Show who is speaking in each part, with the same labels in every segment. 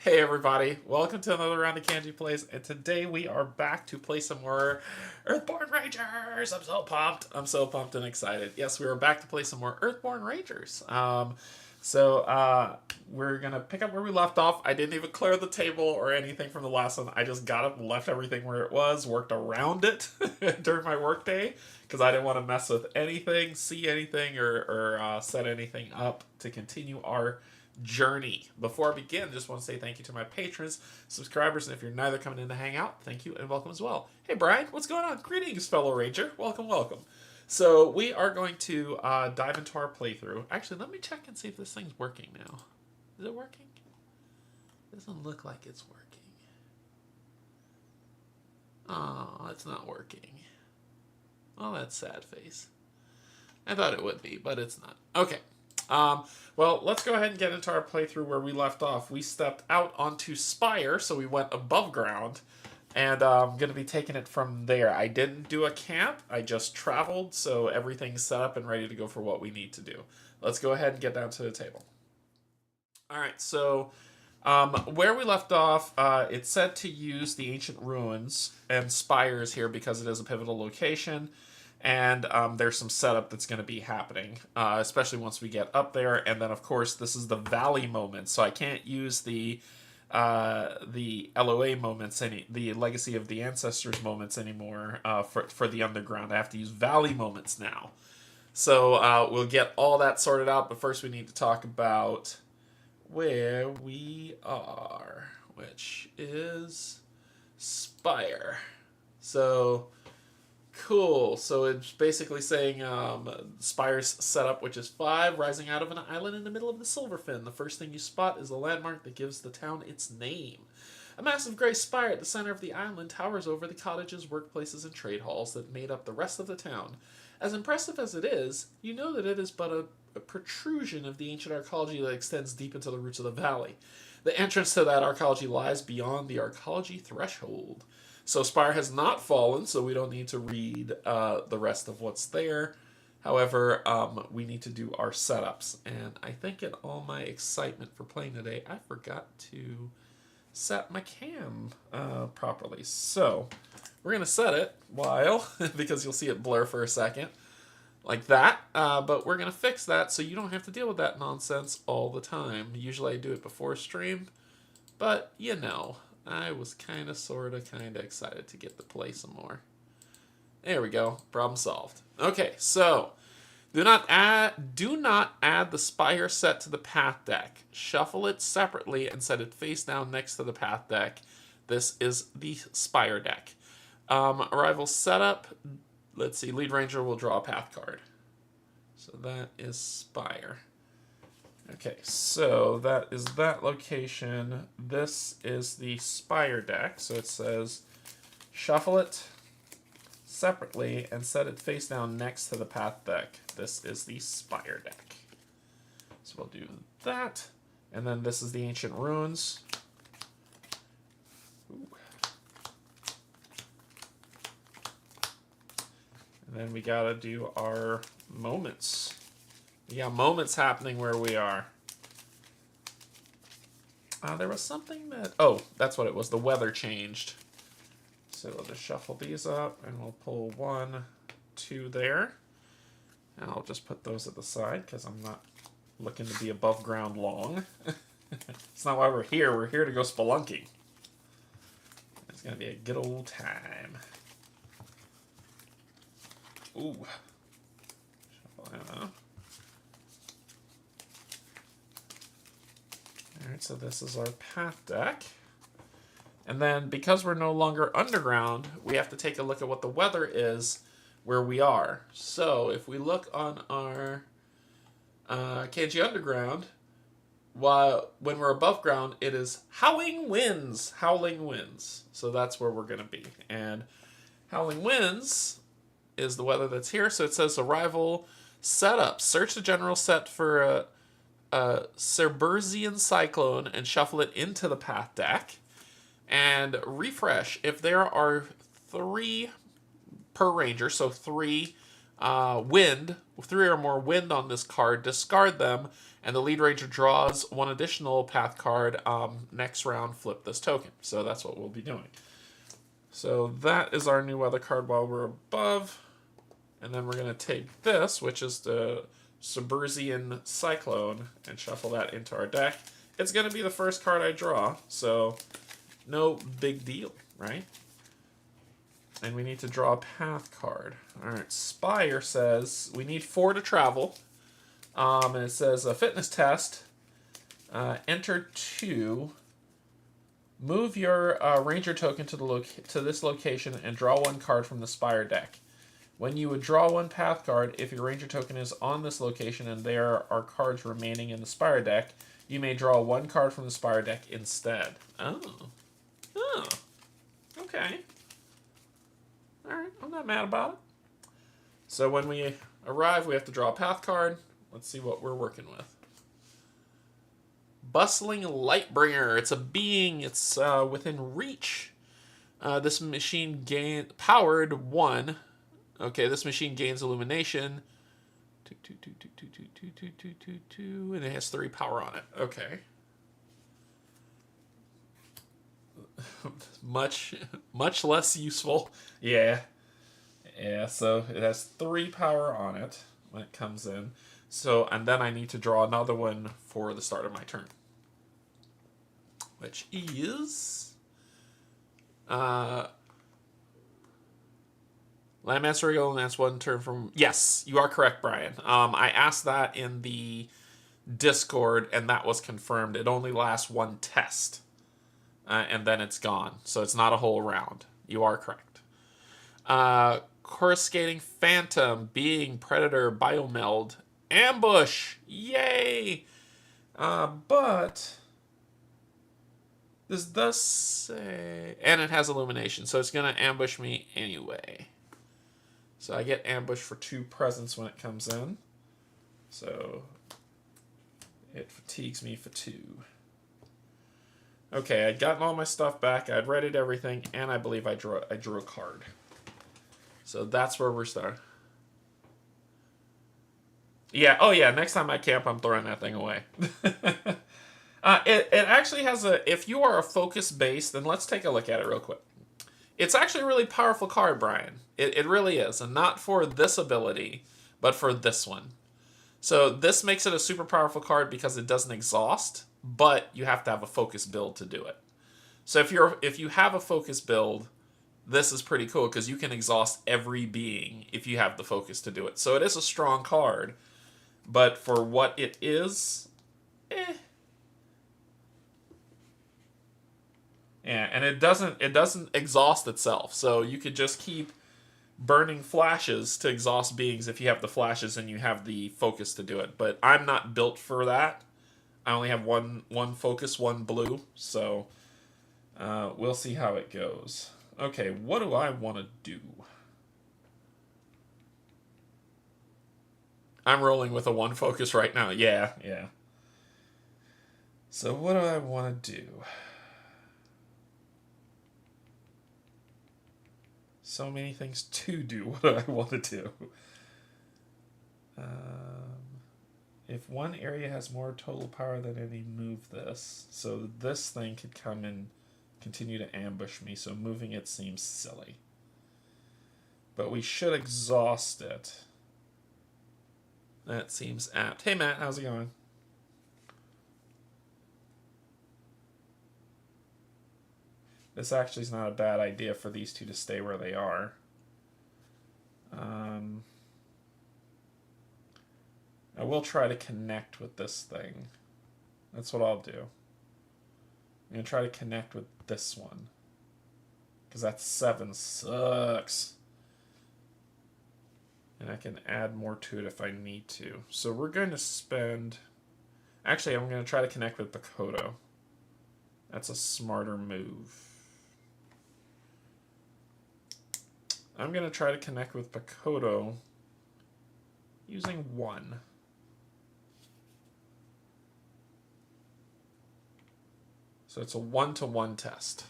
Speaker 1: Hey everybody, welcome to another round of Canje Plays, and today we are back to play some more Earthborne Rangers! I'm so pumped! I'm so pumped and excited. Yes, we are back to play some more Earthborne Rangers. We're gonna pick up where we left off. I didn't even clear the table or anything from the last one. I just got up and left everything where it was, worked around it during my workday, because I didn't want to mess with anything, see anything, or set anything up to continue our journey. Before I begin, just want to say thank you to my patrons, subscribers, and if you're neither coming in to hang out, thank you and welcome as well. Hey Brian, what's going on? Greetings, fellow Ranger. Welcome, welcome. So we are going to dive into our playthrough. Actually, let me check and see if this thing's working now. Is it working? It doesn't look like it's working. Oh, it's not working. Oh, that's sad face. I thought it would be, but it's not. Okay. Well, let's go ahead and get into our playthrough where we left off. We stepped out onto Spire, so we went above ground, and I'm going to be taking it from there. I didn't do a camp, I just traveled, so everything's set up and ready to go for what we need to do. Let's go ahead and get down to the table. Alright, so where we left off, it said to use the ancient ruins and spires here because it is a pivotal location. And there's some setup that's going to be happening, especially once we get up there. And then, of course, this is the valley moment, so I can't use the LOA moments, the Legacy of the Ancestors moments anymore for the underground. I have to use valley moments now. So we'll get all that sorted out, but first we need to talk about where we are, which is Spire. So cool. So it's basically saying Spire's setup, which is 5, rising out of an island in the middle of the Silverfin. The first thing you spot is a landmark that gives the town its name. A massive gray spire at the center of the island towers over the cottages, workplaces, and trade halls that made up the rest of the town. As impressive as it is, you know that it is but a protrusion of the ancient archaeology that extends deep into the roots of the valley. The entrance to that archaeology lies beyond the archaeology threshold. So Spire has not fallen, so we don't need to read the rest of what's there. However, we need to do our setups. And I think in all my excitement for playing today, I forgot to set my cam properly. So we're going to set it while, because you'll see it blur for a second, like that. But we're going to fix that so you don't have to deal with that nonsense all the time. Usually I do it before stream, but you know, I was kind of excited to get to play some more. There we go. Problem solved. Okay, so do not add the Spire set to the path deck. Shuffle it separately and set it face down next to the path deck. This is the Spire deck. Arrival setup. Let's see. Lead Ranger will draw a path card. So that is Spire. Okay, so that is that location. This is the Spire deck. So it says shuffle it separately and set it face down next to the path deck. This is the Spire deck. So we'll do that. And then this is the ancient ruins. Ooh. And then we gotta do our moments. Yeah, moments happening where we are. There was something that... Oh, that's what it was. The weather changed. So we'll just shuffle these up, and we'll pull 1, 2 there. And I'll just put those at the side, because I'm not looking to be above ground long. It's not why we're here. We're here to go spelunking. It's going to be a good old time. Ooh. Shuffle that up. Alright, so this is our path deck. And then, because we're no longer underground, we have to take a look at what the weather is where we are. So, if we look on our Canje Underground, when we're above ground, it is howling winds. Howling winds. So that's where we're going to be. And howling winds is the weather that's here. So it says arrival setup. Search the general set for a Cerbersian cyclone and shuffle it into the path deck. And refresh. If there are 3 per ranger, so 3 wind, 3 or more wind on this card, discard them, and the lead ranger draws 1 additional path card. Next round, flip this token. So that's what we'll be doing. So that is our new weather card while we're above. And then we're going to take this, which is the Suburzian Cyclone, and shuffle that into our deck. It's going to be the first card I draw, so no big deal, right? And we need to draw a path card. All right, Spire says we need 4 to travel. And it says a fitness test. Enter 2. Move your ranger token to this location and draw 1 card from the Spire deck. When you would draw 1 path card, if your ranger token is on this location and there are cards remaining in the Spire deck, you may draw 1 card from the Spire deck instead. Oh. Oh. Okay. Alright, I'm not mad about it. So when we arrive, we have to draw a path card. Let's see what we're working with. Bustling Lightbringer. It's a being. It's within reach. This machine powered 1. Okay, this machine gains illumination. 2, and it has 3 power on it. Okay. much less useful. Yeah. Yeah, so it has 3 power on it when it comes in. So, and then I need to draw another one for the start of my turn. Which is Landmaster Eagle, and that's 1 turn from... Yes, you are correct, Brian. I asked that in the Discord, and that was confirmed. It only lasts 1 test, and then it's gone. So it's not a whole round. You are correct. Coruscating Phantom, Being, Predator, Biomeld, Ambush! Yay! But... this does say... And it has illumination, so it's going to ambush me anyway. So I get ambushed for 2 presents when it comes in. So it fatigues me for 2. Okay, I'd gotten all my stuff back. I'd readied everything, and I believe I drew a card. So that's where we're starting. Yeah, oh yeah, next time I camp, I'm throwing that thing away. It actually has a... If you are a focus base, then let's take a look at it real quick. It's actually a really powerful card, Brian. It really is. And not for this ability, but for this one. So this makes it a super powerful card because it doesn't exhaust, but you have to have a focus build to do it. So if you have a focus build, this is pretty cool because you can exhaust every being if you have the focus to do it. So it is a strong card, but for what it is, Yeah, and it doesn't exhaust itself. So you could just keep burning flashes to exhaust beings if you have the flashes and you have the focus to do it. But I'm not built for that. I only have one focus, 1 blue. So we'll see how it goes. Okay, what do I want to do? I'm rolling with a 1 focus right now. Yeah. So what do I want to do? So many things to do. What do I want to do? If one area has more total power than any, move this. So this thing could come and continue to ambush me, so moving it seems silly. But we should exhaust it. That seems apt. Hey Matt, how's it going? This actually is not a bad idea for these 2 to stay where they are. I will try to connect with this thing. That's what I'll do. I'm going to try to connect with this one. Because that 7 sucks. And I can add more to it if I need to. So we're going to spend... Actually, I'm going to try to connect with Bakoto. That's a smarter move. I'm going to try to connect with Bakoto using 1. So it's a 1-to-1 test.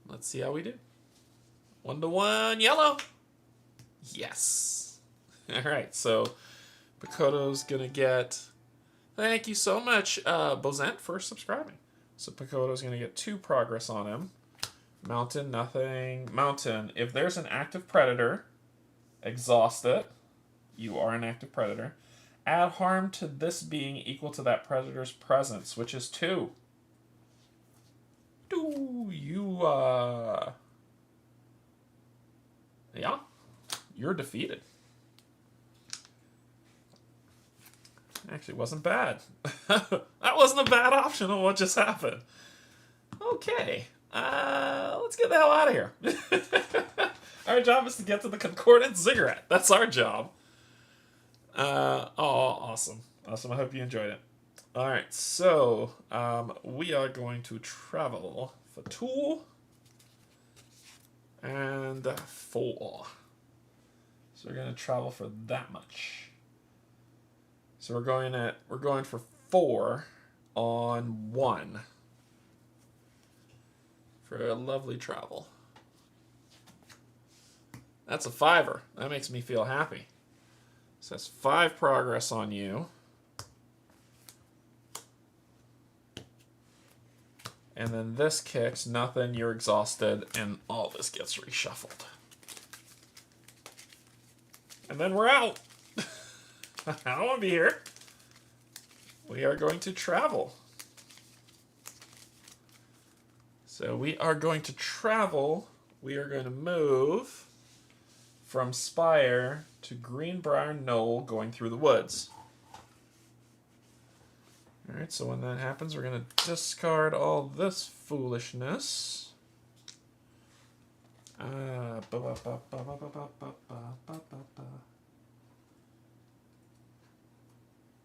Speaker 1: Let's see how we do. 1-to-1 yellow. Yes. All right, so Pakoto's going to get... Thank you so much, Bozent, for subscribing. So Pakoto's going to get 2 progress on him. Mountain, nothing. Mountain, if there's an active predator, exhaust it. You are an active predator. Add harm to this being equal to that predator's presence, which is 2. Yeah, you're defeated. Actually, wasn't bad. That wasn't a bad option on what just happened. Okay, let's get the hell out of here. Our job is to get to the Concordant Ziggurat. That's our job. Awesome. Awesome. I hope you enjoyed it. All right, so we are going to travel for 2 and 4. So we're going to travel for that much. So we're going for 4 on 1 for a lovely travel. That's a 5er. That makes me feel happy. So that's 5 progress on you. And then this kicks, nothing, you're exhausted, and all this gets reshuffled. And then we're out. I don't want to be here. We are going to travel. So we are going to travel. We are going to move from Spire to Greenbriar Knoll, going through the woods. Alright, so when that happens, we're going to discard all this foolishness.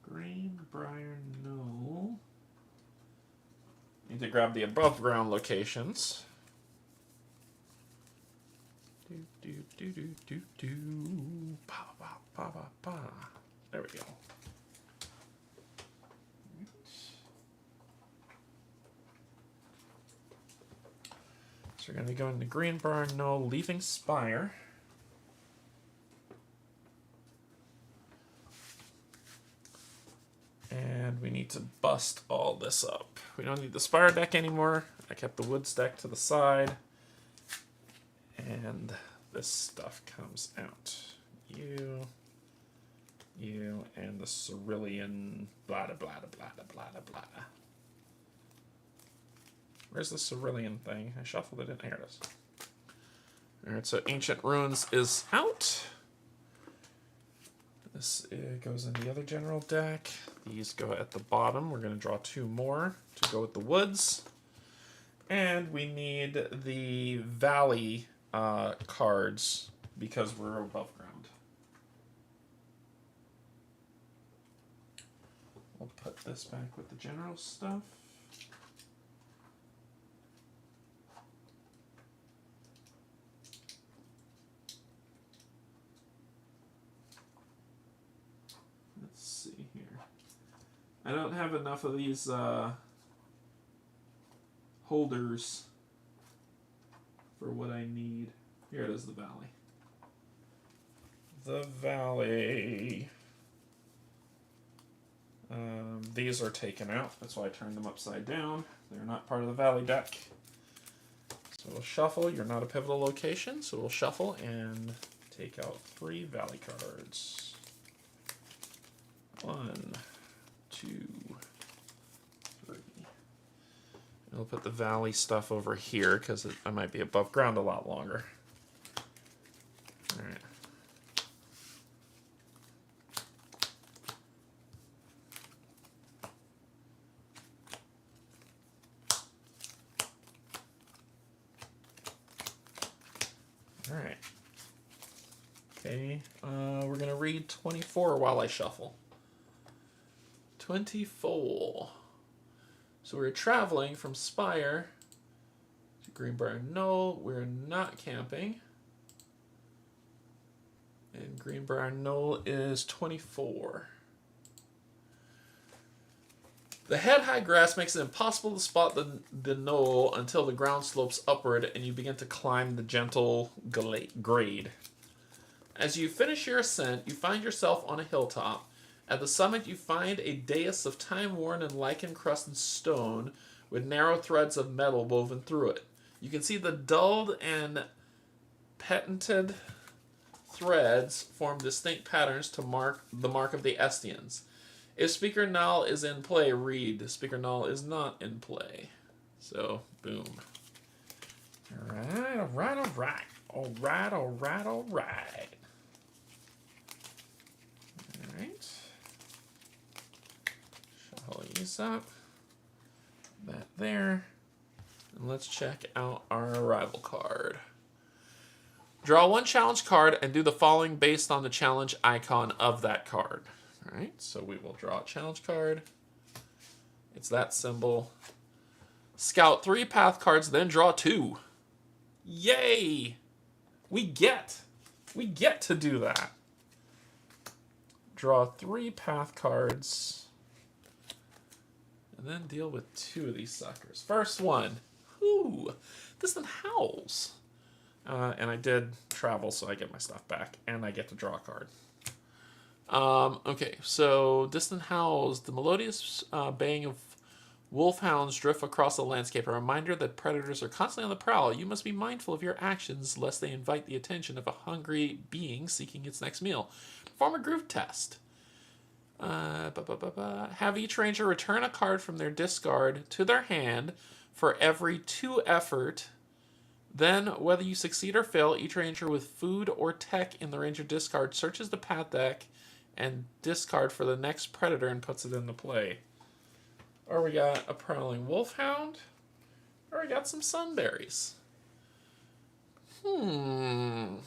Speaker 1: Greenbriar Knoll. Need to grab the above ground locations. There we go. So we're going to be going to Greenbriar Knoll, leaving Spire. And we need to bust all this up. We don't need the Spire deck anymore. I kept the Woods deck to the side. And this stuff comes out. You, and the Cerulean blah blah blah blah blah blah. Where's the Cerulean thing? I shuffled it in. Here it is. Alright, so Ancient Ruins is out. This goes in the other general deck. These go at the bottom. We're going to draw 2 more to go with the woods. And we need the valley cards because we're above ground. We'll put this back with the general stuff. Let's see here. I don't have enough of these holders for what I need. Here it is, the valley. The valley. These are taken out. That's why I turned them upside down. They're not part of the valley deck. So we'll shuffle. You're not a pivotal location, so we'll shuffle and take out 3 valley cards. 1, 2, 3. And we'll put the valley stuff over here because I might be above ground a lot longer. All right. All right. Okay, we're going to read 24 while I shuffle. 24. So we're traveling from Spire to Greenbriar Knoll. We're not camping. And Greenbriar Knoll is 24. The head-high grass makes it impossible to spot the knoll until the ground slopes upward and you begin to climb the gentle grade. As you finish your ascent, you find yourself on a hilltop. At the summit, you find a dais of time-worn and lichen-crusted stone with narrow threads of metal woven through it. You can see the dulled and patented threads form distinct patterns to mark the mark of the Estians. If Speaker Knoll is in play, read. Speaker Knoll is not in play. So, boom. Alright, alright, alright. Alright, alright, alright. Alright. Shuffle these up. That there. And let's check out our arrival card. Draw one challenge card and do the following based on the challenge icon of that card. Alright, so we will draw a challenge card. It's that symbol. Scout 3 path cards, then draw 2. Yay! We get to do that. Draw 3 path cards. And then deal with 2 of these suckers. First one. Ooh, Distant Howls. And I did travel, so I get my stuff back. And I get to draw a card. Okay, so Distant Howls. The melodious baying of wolfhounds drift across the landscape. A reminder that predators are constantly on the prowl. You must be mindful of your actions, lest they invite the attention of a hungry being seeking its next meal. Perform a groove test. Have each ranger return a card from their discard to their hand for every 2 effort. Then, whether you succeed or fail, each ranger with food or tech in the ranger discard searches the path deck and discard for the next predator and puts it into play. Or we got a prowling wolfhound, or we got some sunberries. Alright,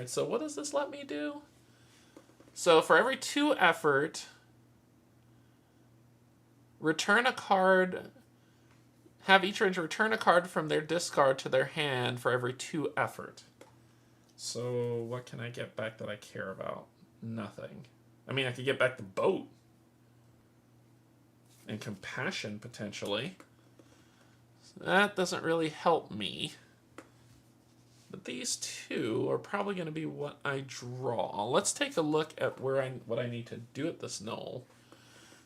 Speaker 1: so what does this let me do? So for every 2 effort, return a card. Have each ranger return a card from their discard to their hand for every 2 effort. So what can I get back that I care about? Nothing. I mean, I could get back the boat. And compassion, potentially. So that doesn't really help me. But these 2 are probably going to be what I draw. Let's take a look at what I need to do at this knoll.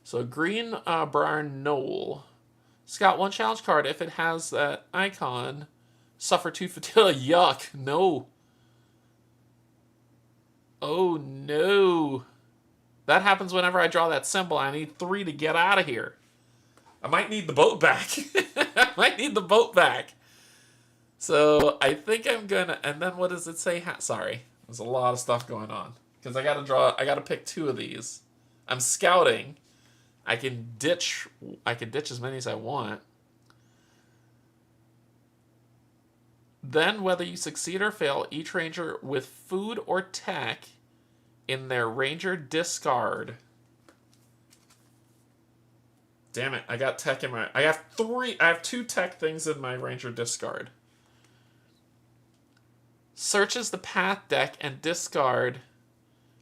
Speaker 1: So Greenbriar Knoll. Scout 1 challenge card. If it has that icon, suffer 2 fatigue. Yuck. No. Oh, no. That happens whenever I draw that symbol. I need 3 to get out of here. I might need the boat back. I might need the boat back. So I think I'm gonna. And then what does it say? Sorry, there's a lot of stuff going on because I gotta pick 2 of these. I'm scouting. I can ditch as many as I want. Then, whether you succeed or fail, each ranger with food or tech in their ranger discard. Damn it, I got tech in my... I have 2 tech things in my ranger discard. Searches the path deck and discard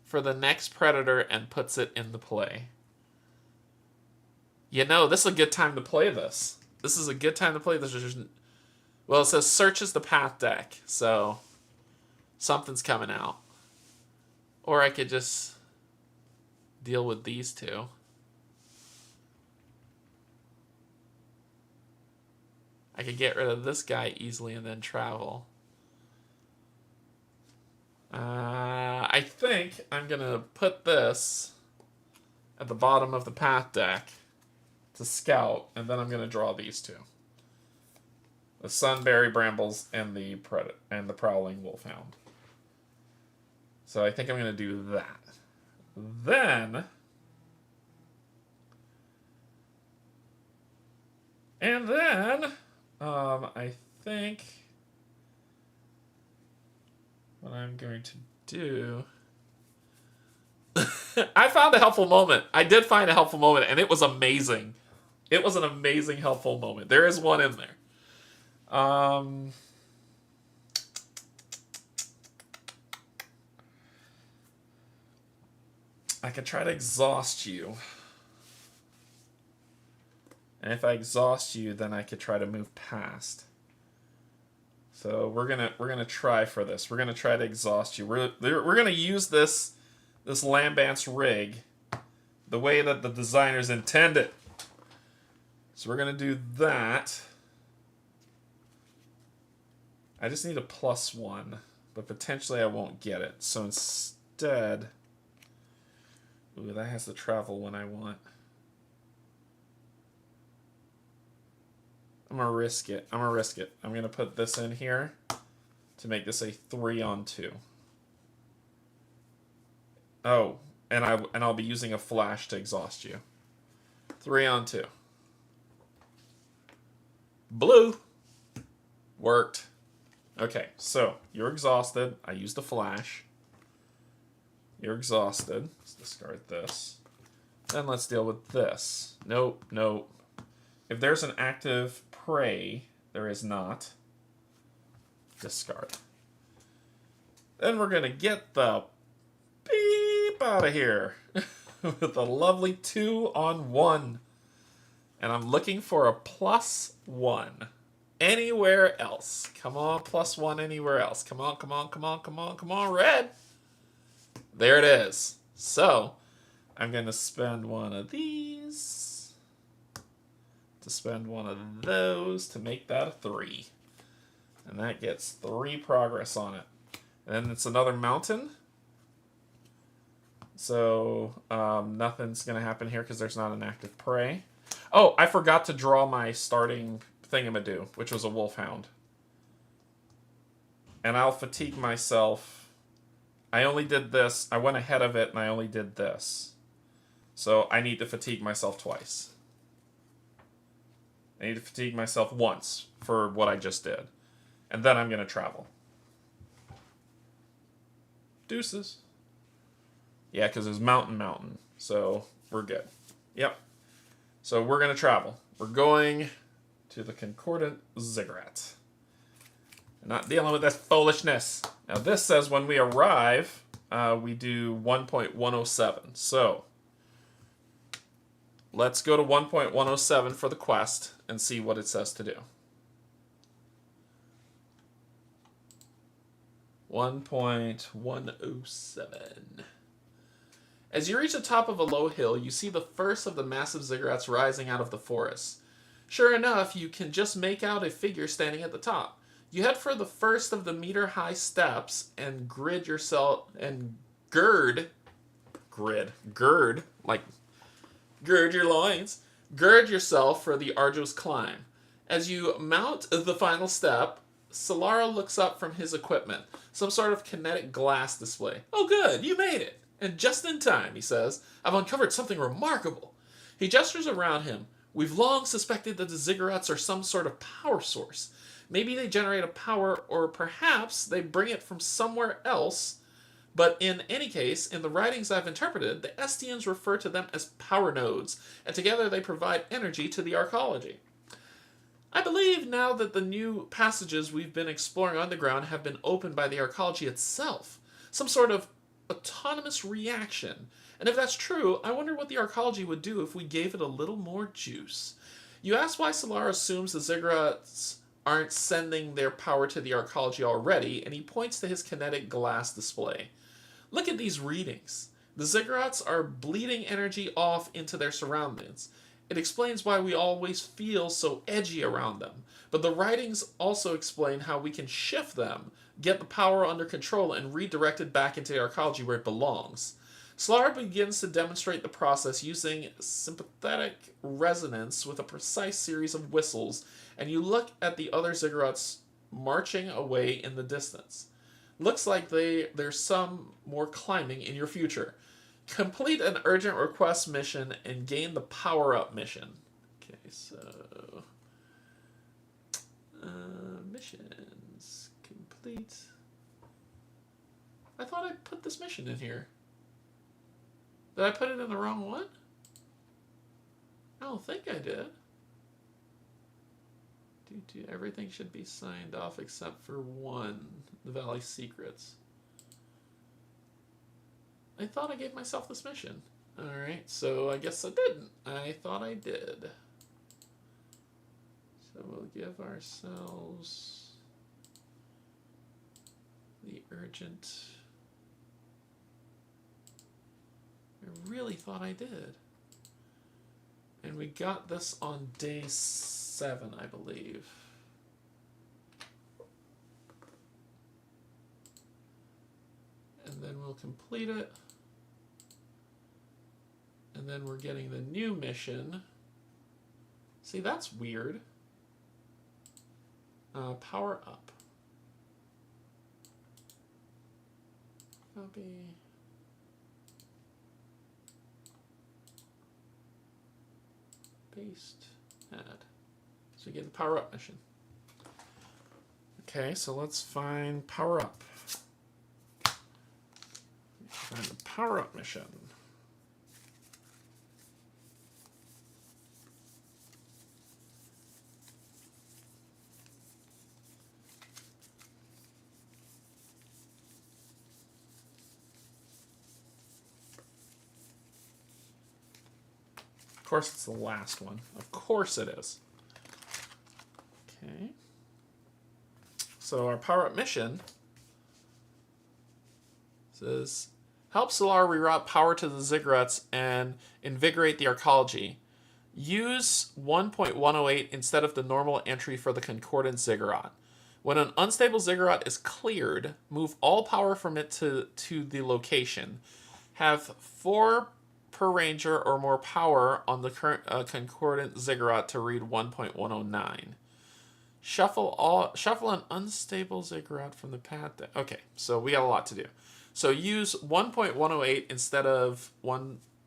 Speaker 1: for the next predator and puts it into play. You know, this is a good time to play this. This is a good time to play this. Well, it says searches the path deck, so something's coming out. Or I could just deal with these 2. I could get rid of this guy easily and then travel. I think I'm going to put this at the bottom of the path deck to scout, and then I'm going to draw these 2. The sunberry brambles and the prowling wolfhound. So I think I'm going to do that. Then... And then... I think... What I'm going to do... I found a helpful moment. I did find a helpful moment, and it was amazing. It was an amazing helpful moment. There is one in there. I could try to exhaust you. And if I exhaust you, then I could try to move past. So we're gonna try for this. We're gonna try to exhaust you. We're gonna use this Lambance rig the way that the designers intended. So we're gonna do that. I just need a +1, but potentially I won't get it. So instead, ooh, that has to travel when I want. I'm gonna risk it. I'm gonna put this in here to make this a 3-on-2. Oh, and I'll be using a flash to exhaust you. 3-on-2. Blue worked. Okay, so you're exhausted. I used a flash. You're exhausted. Let's discard this. Then let's deal with this. Nope, nope. If there's an active prey, there is not. Discard. Then we're going to get the beep out of here with a lovely 2-on-1. And I'm looking for a +1 anywhere else. Come on, +1 anywhere else. Come on, come on, come on, come on, come on, red. There it is. So I'm going to spend one of these to spend one of those to make that a 3. And that gets 3 progress on it. And then it's another mountain. So nothing's going to happen here because there's not an active prey. Oh, I forgot to draw my starting thingamadoo, which was a wolfhound. And I'll fatigue myself. I only did this. I went ahead of it, and I only did this. So I need to fatigue myself twice. I need to fatigue myself once for what I just did. And then I'm going to travel. Deuces. Yeah, because it's mountain. So we're good. Yep. So we're going to travel. We're going to the Concordant Ziggurat. I'm not dealing with this foolishness. Now this says when we arrive, we do 1.107. So let's go to 1.107 for the quest and see what it says to do. 1.107. As you reach the top of a low hill, you see the first of the massive ziggurats rising out of the forest. Sure enough, you can just make out a figure standing at the top. You head for the first of the meter-high steps and gird your loins. Gird yourself for the arduous climb. As you mount the final step, Solara looks up from his equipment, some sort of kinetic glass display. Oh good, you made it! And just in time, he says. I've uncovered something remarkable. He gestures around him. We've long suspected that the ziggurats are some sort of power source. Maybe they generate a power, or perhaps they bring it from somewhere else. But in any case, in the writings I've interpreted, the Estians refer to them as power nodes, and together they provide energy to the arcology. I believe now that the new passages we've been exploring underground have been opened by the arcology itself. Some sort of autonomous reaction. And if that's true, I wonder what the arcology would do if we gave it a little more juice. You ask why Solara assumes the ziggurats aren't sending their power to the arcology already, and he points to his kinetic glass display. Look at these readings. The ziggurats are bleeding energy off into their surroundings. It explains why we always feel so edgy around them. But the writings also explain how we can shift them, get the power under control, and redirect it back into the arcology where it belongs. Solara begins to demonstrate the process using sympathetic resonance with a precise series of whistles, and you look at the other ziggurats marching away in the distance. Looks like there's some more climbing in your future. Complete an urgent request mission and gain the power-up mission. Okay, so missions complete. I thought I put this mission in here. Did I put it in the wrong one? I don't think I did. Everything should be signed off except for one, the Valley Secrets. I thought I gave myself this mission. Alright, so I guess I didn't. I thought I did. So we'll give ourselves The urgent. I really thought I did. And we got this on day 7, I believe. And then we'll complete it. And then we're getting the new mission. See, that's weird. Power up. Copy. Paste. Add. So you get the power up mission. Okay, so let's find power up. Find the power up mission. Of course, it's the last one. Of course it is. Okay. So our power-up mission says, help Solar reroute power to the ziggurats and invigorate the arcology. Use 1.108 instead of the normal entry for the Concordant Ziggurat. When an unstable ziggurat is cleared, move all power from it to the location. Have 4 per ranger or more power on the current Concordant Ziggurat to read 1.109. Shuffle an unstable ziggurat from the path. Okay, so we got a lot to do. So use 1.108 instead of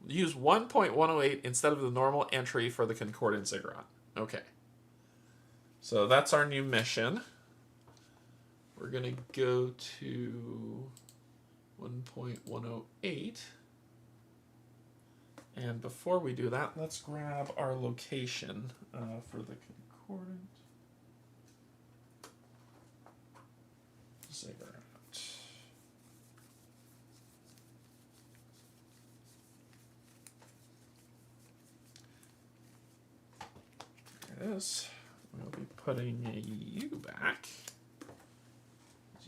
Speaker 1: use 1.108 instead of the normal entry for the Concordant Ziggurat. Okay. So that's our new mission. We're gonna go to 1.108. And before we do that, let's grab our location for the Concordant Ziggurat. There it is. We'll be putting you back.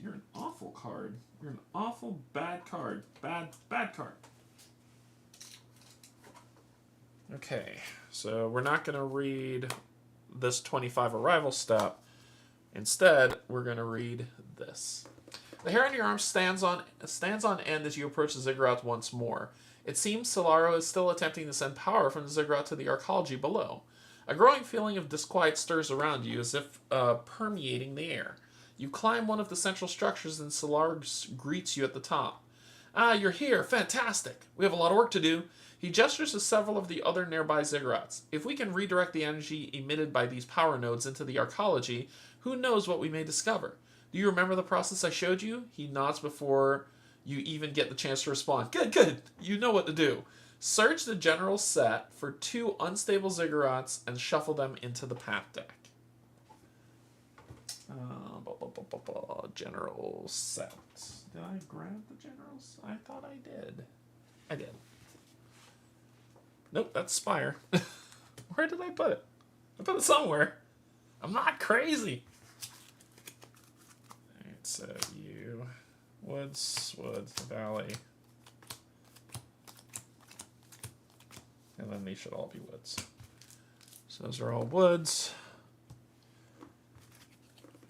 Speaker 1: You're an awful card. You're an awful bad card. Bad card. Okay, so we're not going to read this 25 arrival step. Instead, we're going to read this. The hair on your arm stands on end as you approach the ziggurat once more. It seems Solaro is still attempting to send power from the ziggurat to the arcology below. A growing feeling of disquiet stirs around you as if permeating the air. You climb one of the central structures and Solar greets you at the top. Ah, you're here. Fantastic. We have a lot of work to do. He gestures to several of the other nearby ziggurats. If we can redirect the energy emitted by these power nodes into the arcology, who knows what we may discover? Do you remember the process I showed you? He nods before you even get the chance to respond. Good. You know what to do. Search the general set for 2 unstable ziggurats and shuffle them into the path deck. General set. Did I grab the generals? I thought I did. I did. Nope, that's Spire. Where did I put it? I put it somewhere. I'm not crazy. Alright, so you... Woods, Valley. And then these should all be woods. So those are all woods.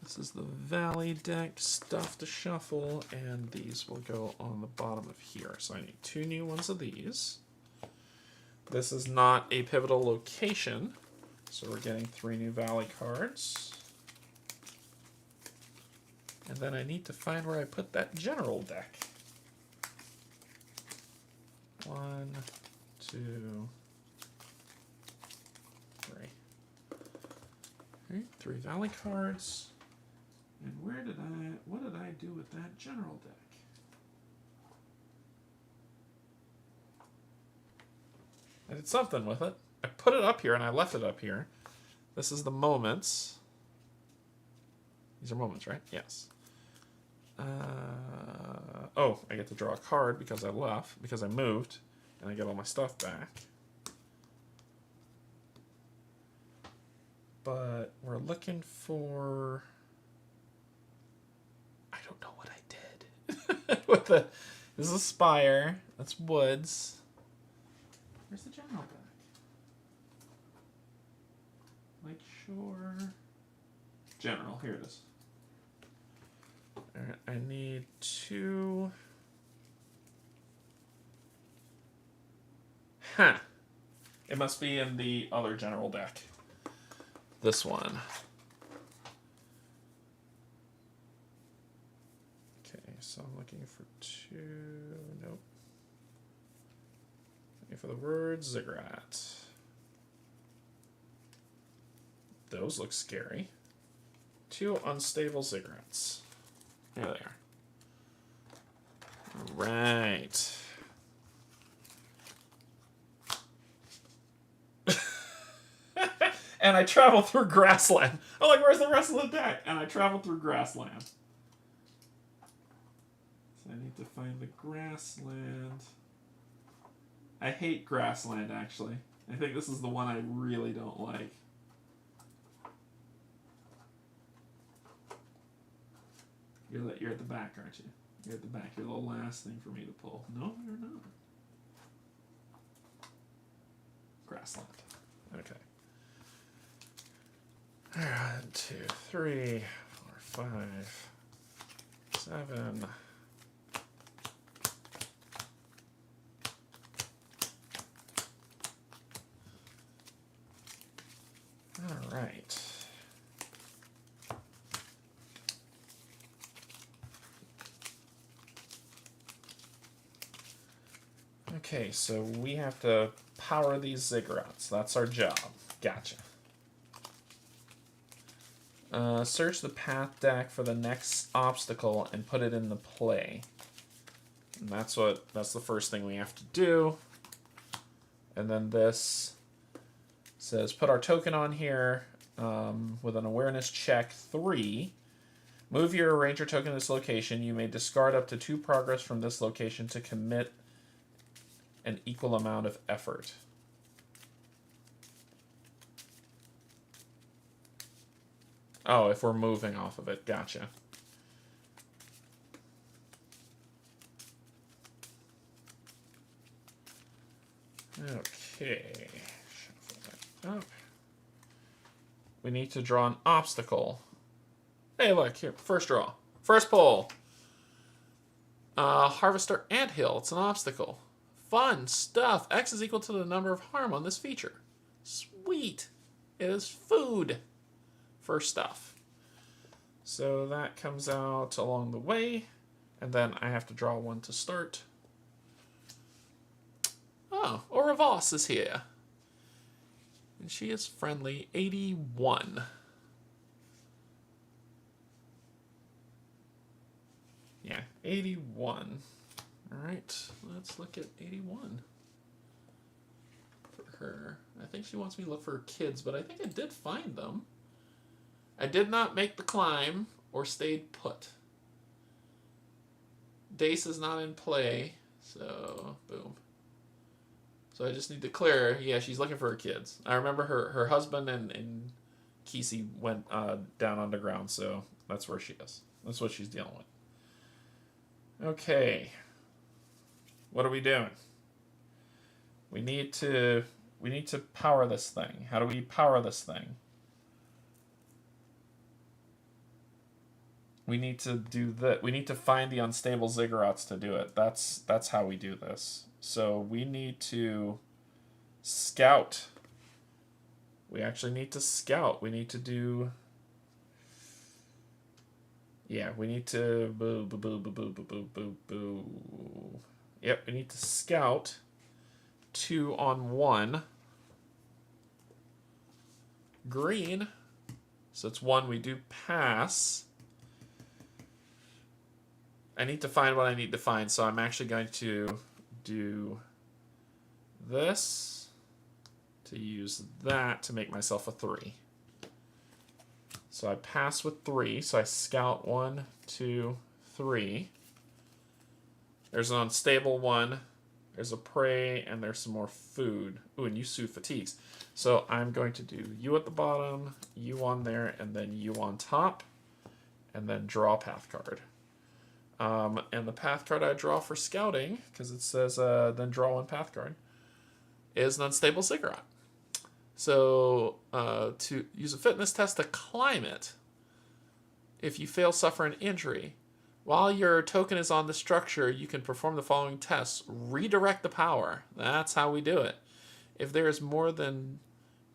Speaker 1: This is the valley deck stuff to shuffle, and these will go on the bottom of here. So I need 2 new ones of these. This is not a pivotal location, so we're getting 3 new valley cards. And then I need to find where I put that general deck. 1, 2, 3. Okay, 3 valley cards. And what did I do with that general deck? I did something with it. I put it up here and I left it up here. This is the moments. These are moments, right? Yes. Oh, I get to draw a card because I left, because I moved, and I get all my stuff back. But we're looking for... I don't know what I did. With the, this is a Spire. That's woods. Where's the general deck? Lakeshore. General. Here it is. Alright, I need 2. Huh. It must be in the other general deck. This one. Okay, so I'm looking for 2. Nope. Looking for the word Ziggurat. Those look scary. 2 unstable Ziggurats. There they are. Right. And I traveled through grassland. I'm like, where's the rest of the deck? And I traveled through grassland. So I need to find the grassland. I hate grassland, actually. I think this is the one I really don't like. You're at the back, aren't you? You're at the back. You're the last thing for me to pull. No, you're not. Grassland. Okay. 1, 2, 3, 4, 5, 7. All right. Okay, so we have to power these Ziggurats. That's our job. Gotcha. Search the path deck for the next obstacle and put it in the play. And that's the first thing we have to do. And then this says put our token on here with an awareness check 3. Move your ranger token to this location. You may discard up to 2 progress from this location to commit an equal amount of effort. Oh, if we're moving off of it. Gotcha. Okay. Shuffle that up. We need to draw an obstacle. Hey, look, here. First draw. First pull. Harvester Anthill. It's an obstacle. Fun stuff. X is equal to the number of harm on this feature. Sweet. It is food for stuff. So that comes out along the way. And then I have to draw one to start. Oh, Oravos is here. And she is friendly. 81. Yeah, 81. Alright, let's look at 81 for her. I think she wants me to look for her kids, but I think I did find them. I did not make the climb or stayed put. Dace is not in play, so boom. So I just need to clear. Yeah, she's looking for her kids. I remember her husband and Kesey went down underground, so that's where she is. That's what she's dealing with. Okay. What are we doing? We need to power this thing. How do we power this thing? We need to do that. We need to find the unstable Ziggurats to do it. That's how we do this. So we need to scout. We actually need to scout. We need to do. Yeah, we need to boo boo boo boo boo boo boo boo boo. Yep, we need to scout 2 on 1. Green. So it's 1 we do pass. I need to find what I need to find, so I'm actually going to do this to use that to make myself a 3. So I pass with 3, so I scout 1, 2, 3. There's an unstable one, there's a prey, and there's some more food. Ooh, and you soothe fatigues. So I'm going to do you at the bottom, you on there, and then you on top, and then draw a path card. And the path card I draw for scouting, because it says then draw one path card, is an unstable ziggurat. So to use a fitness test to climb it, if you fail, suffer an injury. While your token is on the structure, you can perform the following tests. Redirect the power. That's how we do it. If there is more than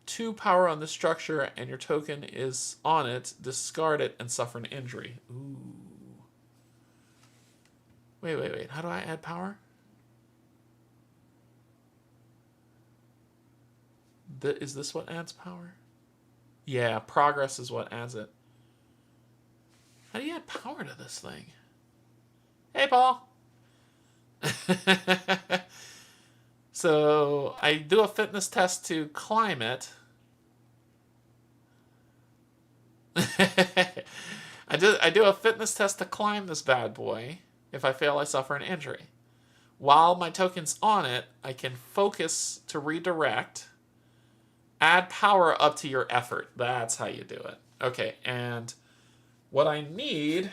Speaker 1: 2 power on the structure and your token is on it, discard it and suffer an injury. Ooh. Wait. How do I add power? Is this what adds power? Yeah, progress is what adds it. How do you add power to this thing? Hey, Paul. So I do a fitness test to climb it. I do a fitness test to climb this bad boy. If I fail, I suffer an injury. While my token's on it, I can focus to redirect. Add power up to your effort. That's how you do it. Okay, and what I need...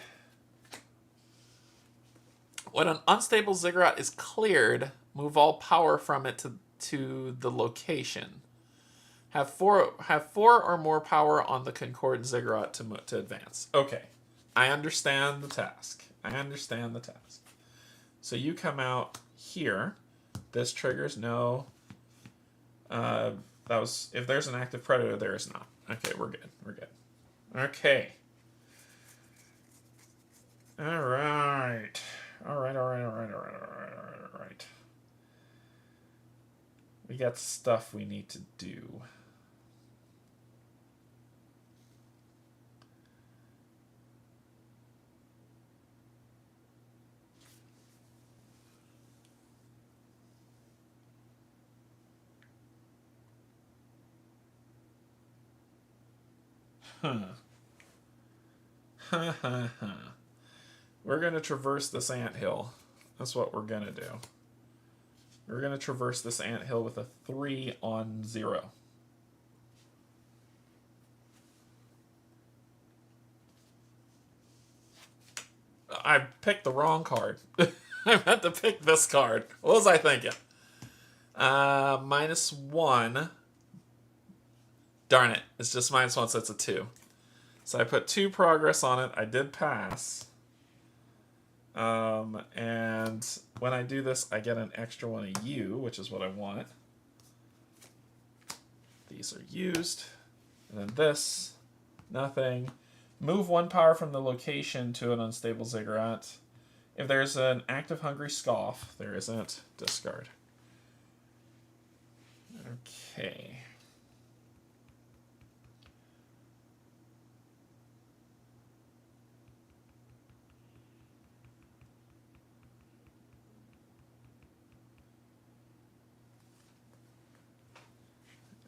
Speaker 1: When an unstable ziggurat is cleared, move all power from it to the location. Have four or more power on the Concordant Ziggurat to advance. Okay, I understand the task. So you come out here. This triggers no. That was if there's an active predator, there is not. Okay, we're good. Okay. All right. We got stuff we need to do. We're going to traverse this anthill. That's what we're going to do. We're going to traverse this anthill with a 3 on 0. I picked the wrong card. I meant to pick this card. What was I thinking? -1. Darn it. It's just -1, so it's a 2. So I put 2 progress on it. I did pass. And when I do this, I get an extra one of U, which is what I want. These are used. And then this, nothing. Move 1 power from the location to an unstable ziggurat. If there's an active hungry scoff, there isn't. Discard. Okay.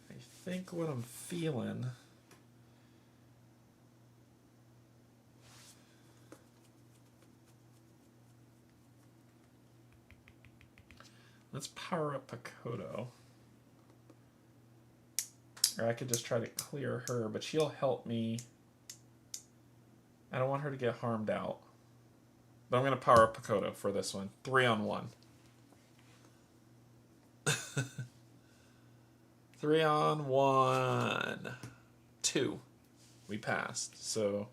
Speaker 1: I think what I'm feeling... Let's power up Pakoto. Or I could just try to clear her, but she'll help me. I don't want her to get harmed out. But I'm going to power up Pakoto for this one. 3 on 1. 3 on 1. 2. We passed. So,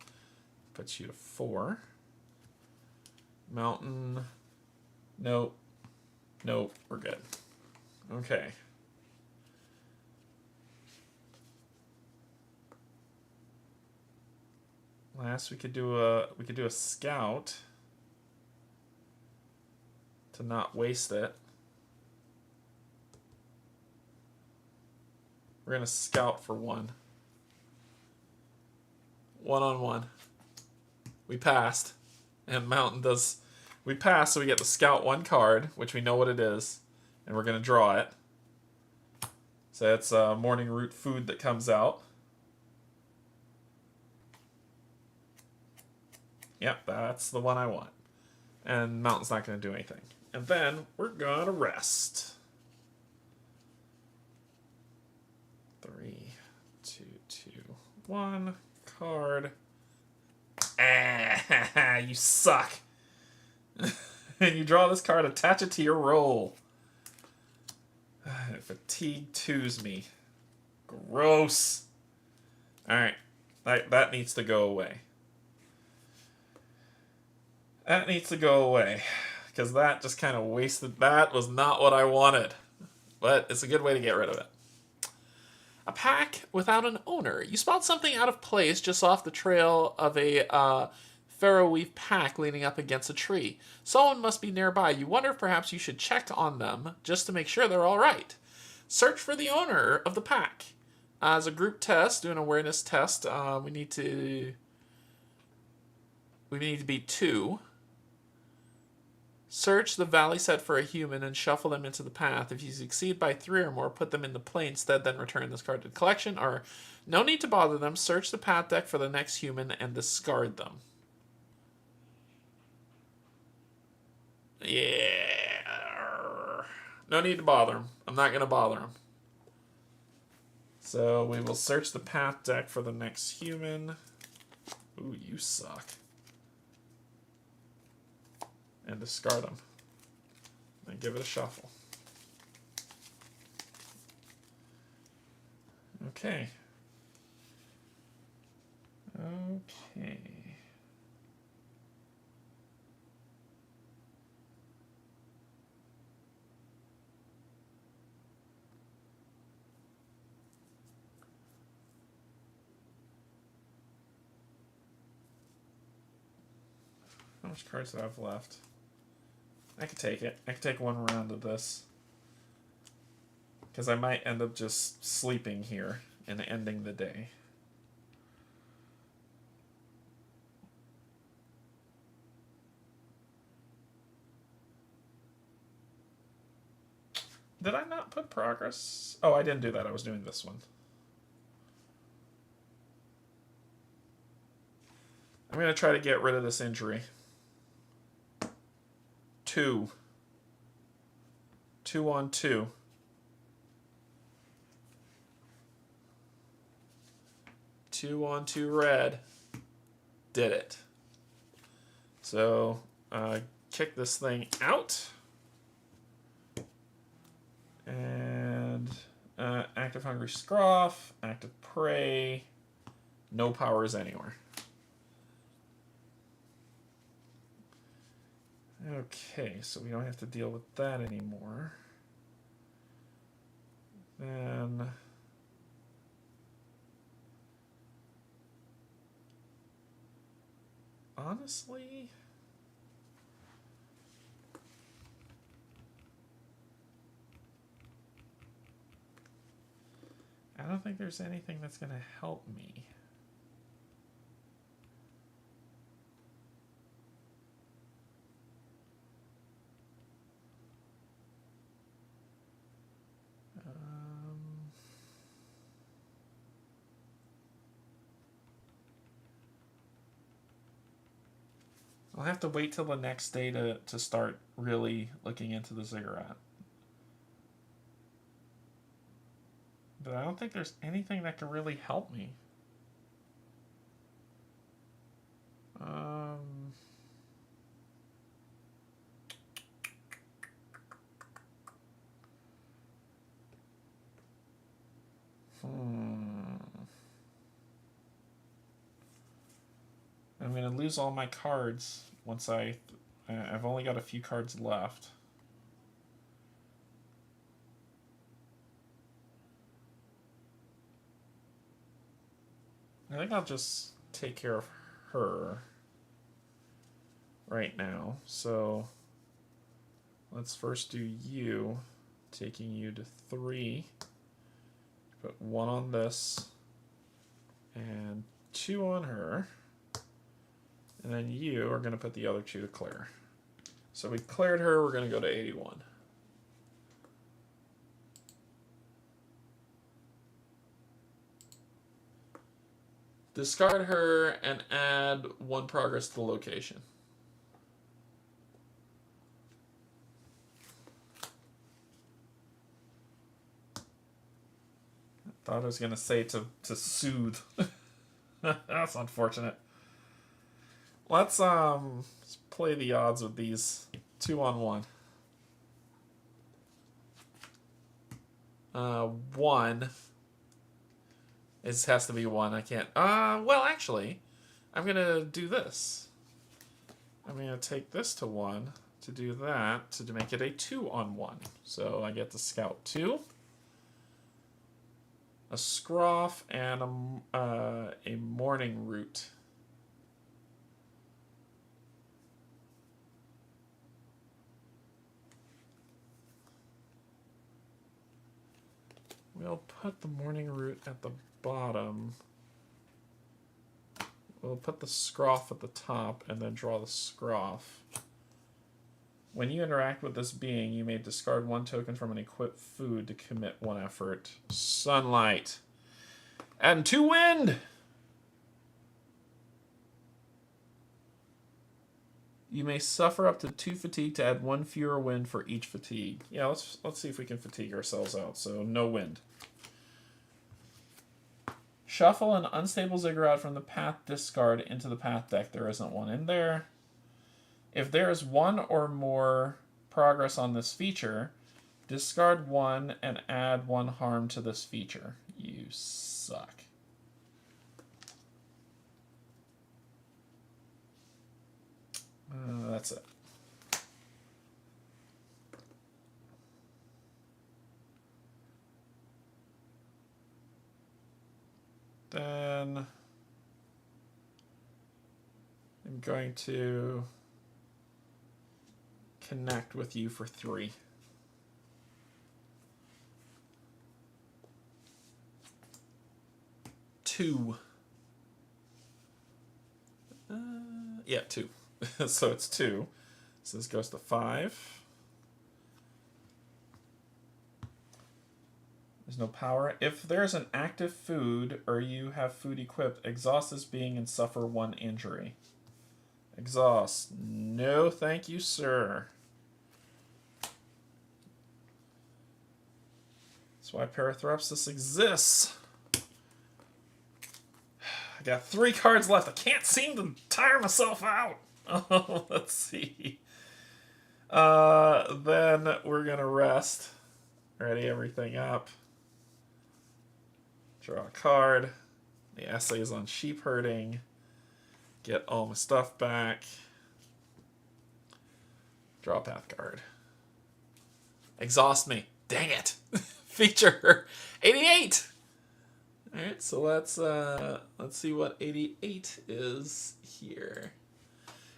Speaker 1: puts you to 4. Mountain. Nope. Nope. We're good. Okay. Last we could do a scout to not waste it. We're gonna scout for 1. 1 on 1. We passed, and Mountain does. We passed, so we get the scout 1 card, which we know what it is, and we're gonna draw it. So it's morning root food that comes out. Yep, that's the one I want. And Mountain's not going to do anything. And then we're going to rest. 3, 2, 2, 1. Card. Ah, you suck. And you draw this card, attach it to your roll. Fatigue 2's me. Gross. Alright. That needs to go away. That needs to go away. Because that just kind of wasted. That was not what I wanted. But it's a good way to get rid of it. A pack without an owner. You spot something out of place just off the trail of a Pharaoh Weave pack leaning up against a tree. Someone must be nearby. You wonder if perhaps you should check on them just to make sure they're all right. Search for the owner of the pack. As a group test, do an awareness test. We need to be 2. Search the valley set for a human and shuffle them into the path. If you succeed by 3 or more, put them in the play instead, then return this card to the collection. Or, no need to bother them. Search the path deck for the next human and discard them. Yeah. No need to bother them. I'm not going to bother them. So we will search the path deck for the next human. Ooh, you suck. And discard them. And give it a shuffle. Okay. Okay. How much cards do I have left? I could take it. I could take one round of this. Because I might end up just sleeping here and ending the day. Did I not put progress? Oh, I didn't do that. I was doing this one. I'm going to try to get rid of this injury. 2. 2 on 2. Two on 2 red. Did it. So, kick this thing out. And active Hungry Scroff, active Prey, no powers anywhere. Okay, so we don't have to deal with that anymore. Then honestly, I don't think there's anything that's going to help me. I'll have to wait till the next day to start really looking into the Ziggurat. But I don't think there's anything that can really help me. I'm going to lose all my cards once I've only got a few cards left. I think I'll just take care of her right now. So let's first do you, taking you to 3. Put 1 on this and 2 on her. And then you are going to put the other 2 to clear. So we cleared her, we're going to go to 81. Discard her and add 1 progress to the location. I thought I was going to say to soothe. That's unfortunate. Let's play the odds with these 2-on-1. 1. It has to be 1. I can't. Well, actually, I'm gonna do this. I'm gonna take this to 1 to do that to make it a 2-on-1. So I get to scout 2, a scroff, and a morning root. We'll put the morning root at the bottom. We'll put the scroff at the top and then draw the scroff. When you interact with this being, you may discard 1 token from an equipped food to commit 1 effort. Sunlight. And 2 wind! You may suffer up to 2 fatigue to add 1 fewer wind for each fatigue. Yeah, let's see if we can fatigue ourselves out. So no wind. Shuffle an unstable ziggurat from the path discard into the path deck. There isn't one in there. If there is 1 or more progress on this feature, discard 1 and add 1 harm to this feature. You suck. That's it. Then I'm going to connect with you for 3. Two. Yeah, 2. So it's 2. So this goes to 5. There's no power. If there's an active food or you have food equipped, exhaust this being and suffer 1 injury. Exhaust. No, thank you, sir. That's why Parathrapsis exists. I got 3 cards left. I can't seem to tire myself out. Oh, let's see. Then we're going to rest. Ready everything up. Draw a card. The essay is on sheep herding. Get all my stuff back. Draw a path card. Exhaust me. Dang it. Feature 88. All right, so let's see what 88 is here.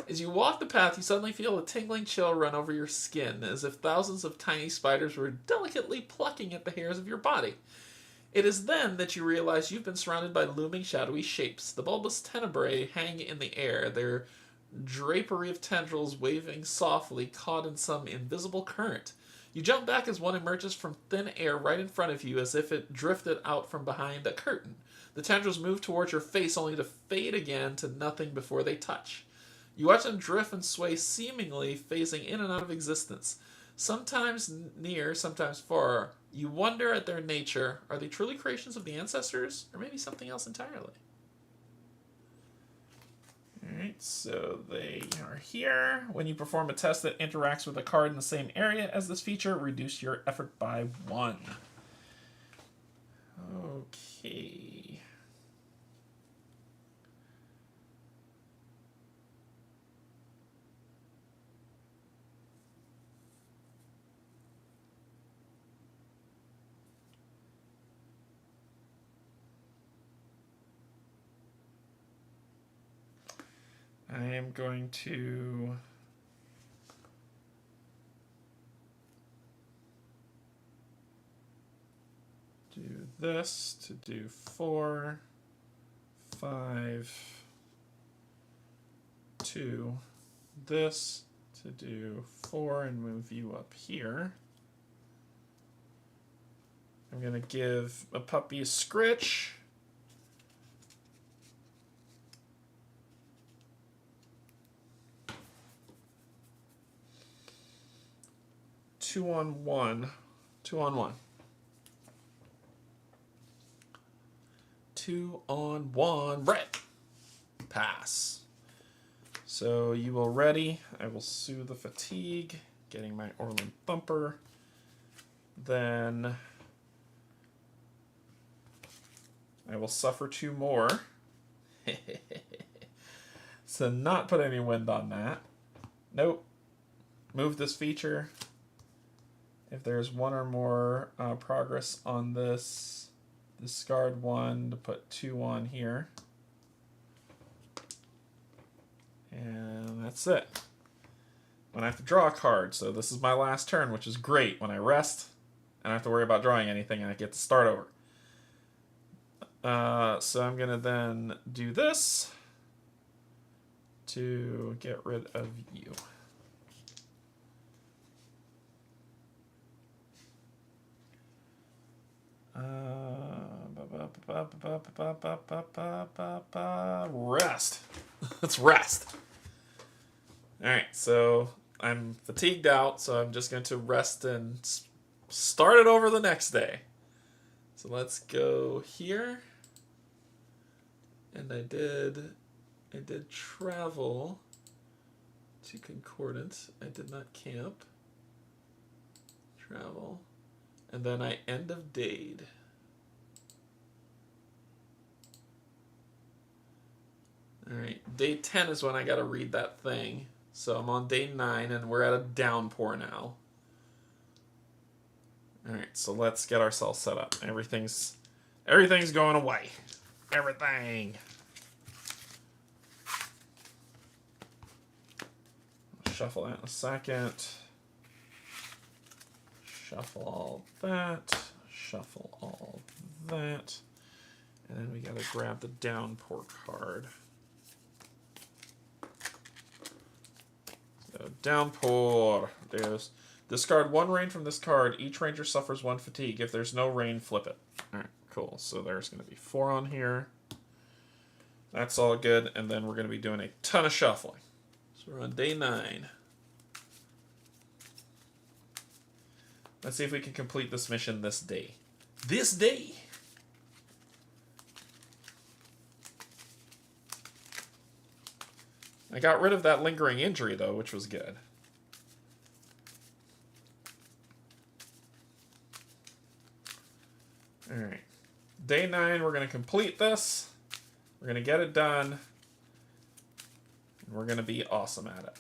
Speaker 1: As you walk the path, you suddenly feel a tingling chill run over your skin, as if thousands of tiny spiders were delicately plucking at the hairs of your body. It is then that you realize you've been surrounded by looming shadowy shapes. The bulbous tenebrae hang in the air, their drapery of tendrils waving softly, caught in some invisible current. You jump back as one emerges from thin air right in front of you, as if it drifted out from behind a curtain. The tendrils move towards your face, only to fade again to nothing before they touch. You watch them drift and sway, seemingly phasing in and out of existence. Sometimes near, sometimes far. You wonder at their nature. Are they truly creations of the ancestors? Or maybe something else entirely? Alright, so they are here. When you perform a test that interacts with a card in the same area as this feature, reduce your effort by 1. Okay. I am going to do this to do 4, 5, 2, this to do 4 and move you up here. I'm going to give a puppy a scritch. Two on one. 2 on 1. Red. Pass. So you will ready. I will soothe the fatigue, getting my Orland Thumper. Then I will suffer 2 more. So not put any wind on that. Nope. Move this feature. If there's 1 or more progress on this, discard 1 to put 2 on here. And that's it. When I have to draw a card, so this is my last turn, which is great. When I rest, I don't have to worry about drawing anything, and I get to start over. So I'm going to then do this to get rid of you. Rest. Let's rest. Alright, so I'm fatigued out, so I'm just going to rest and start it over the next day. So let's go here. And I did travel to Concordant. I did not camp. Travel. And then I end of dayed. Alright, day 10 is when I gotta read that thing. So I'm on day 9 and we're at a downpour now. Alright, so let's get ourselves set up. Everything's going away. Everything. I'll shuffle that in a second. Shuffle all that. Shuffle all that. And then we gotta grab the downpour card. So downpour. There's discard 1 rain from this card. Each ranger suffers 1 fatigue. If there's no rain, flip it. Alright, cool. So there's gonna be 4 on here. That's all good. And then we're gonna be doing a ton of shuffling. So we're on day 9. Let's see if we can complete this mission this day. This day! I got rid of that lingering injury, though, which was good. Alright. Day 9, we're going to complete this. We're going to get it done. And we're going to be awesome at it.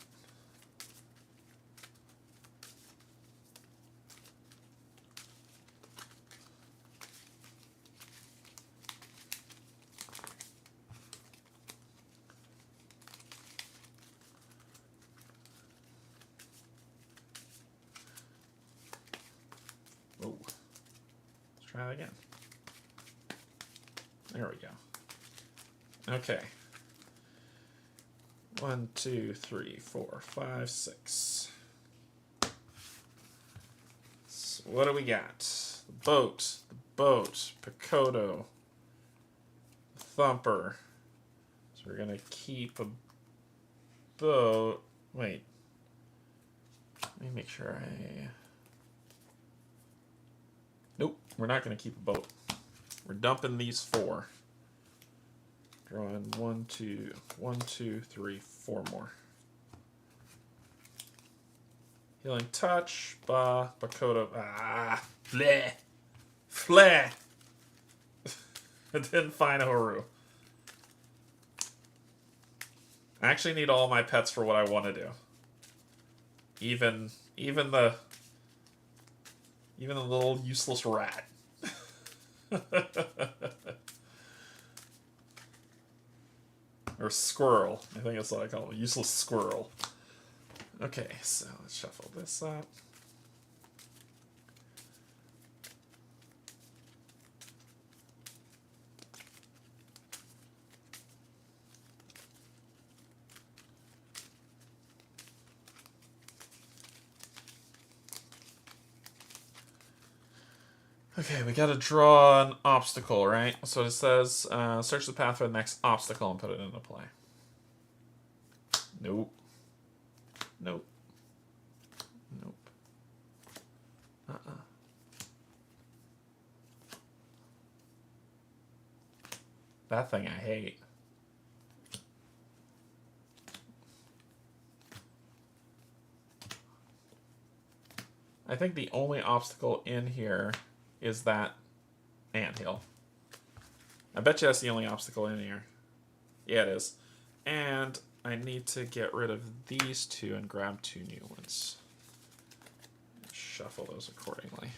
Speaker 1: Oh. Let's try that again. There we go. Okay. 1, 2, 3, 4, 5, 6. So what do we got? The boat, Picoto, Thumper. So we're gonna keep a boat. Wait. Let me make sure I. Nope, we're not gonna keep a boat. We're dumping these 4. Drawing 1, 2, 3, 4 more. Healing touch, Bakoto. Fleh. Fleh. I didn't find a Haru. I actually need all my pets for what I want to do. Even the little useless rat. Or squirrel. I think that's what I call it. Useless squirrel. Okay, so let's shuffle this up. Okay, we gotta draw an obstacle, right? So it says, search the path for the next obstacle and put it into play. Nope. Nope. Nope. That thing I hate. I think the only obstacle in here is that anthill. I bet you that's the only obstacle in here. Yeah, it is. And I need to get rid of these two and grab 2 new ones. Shuffle those accordingly.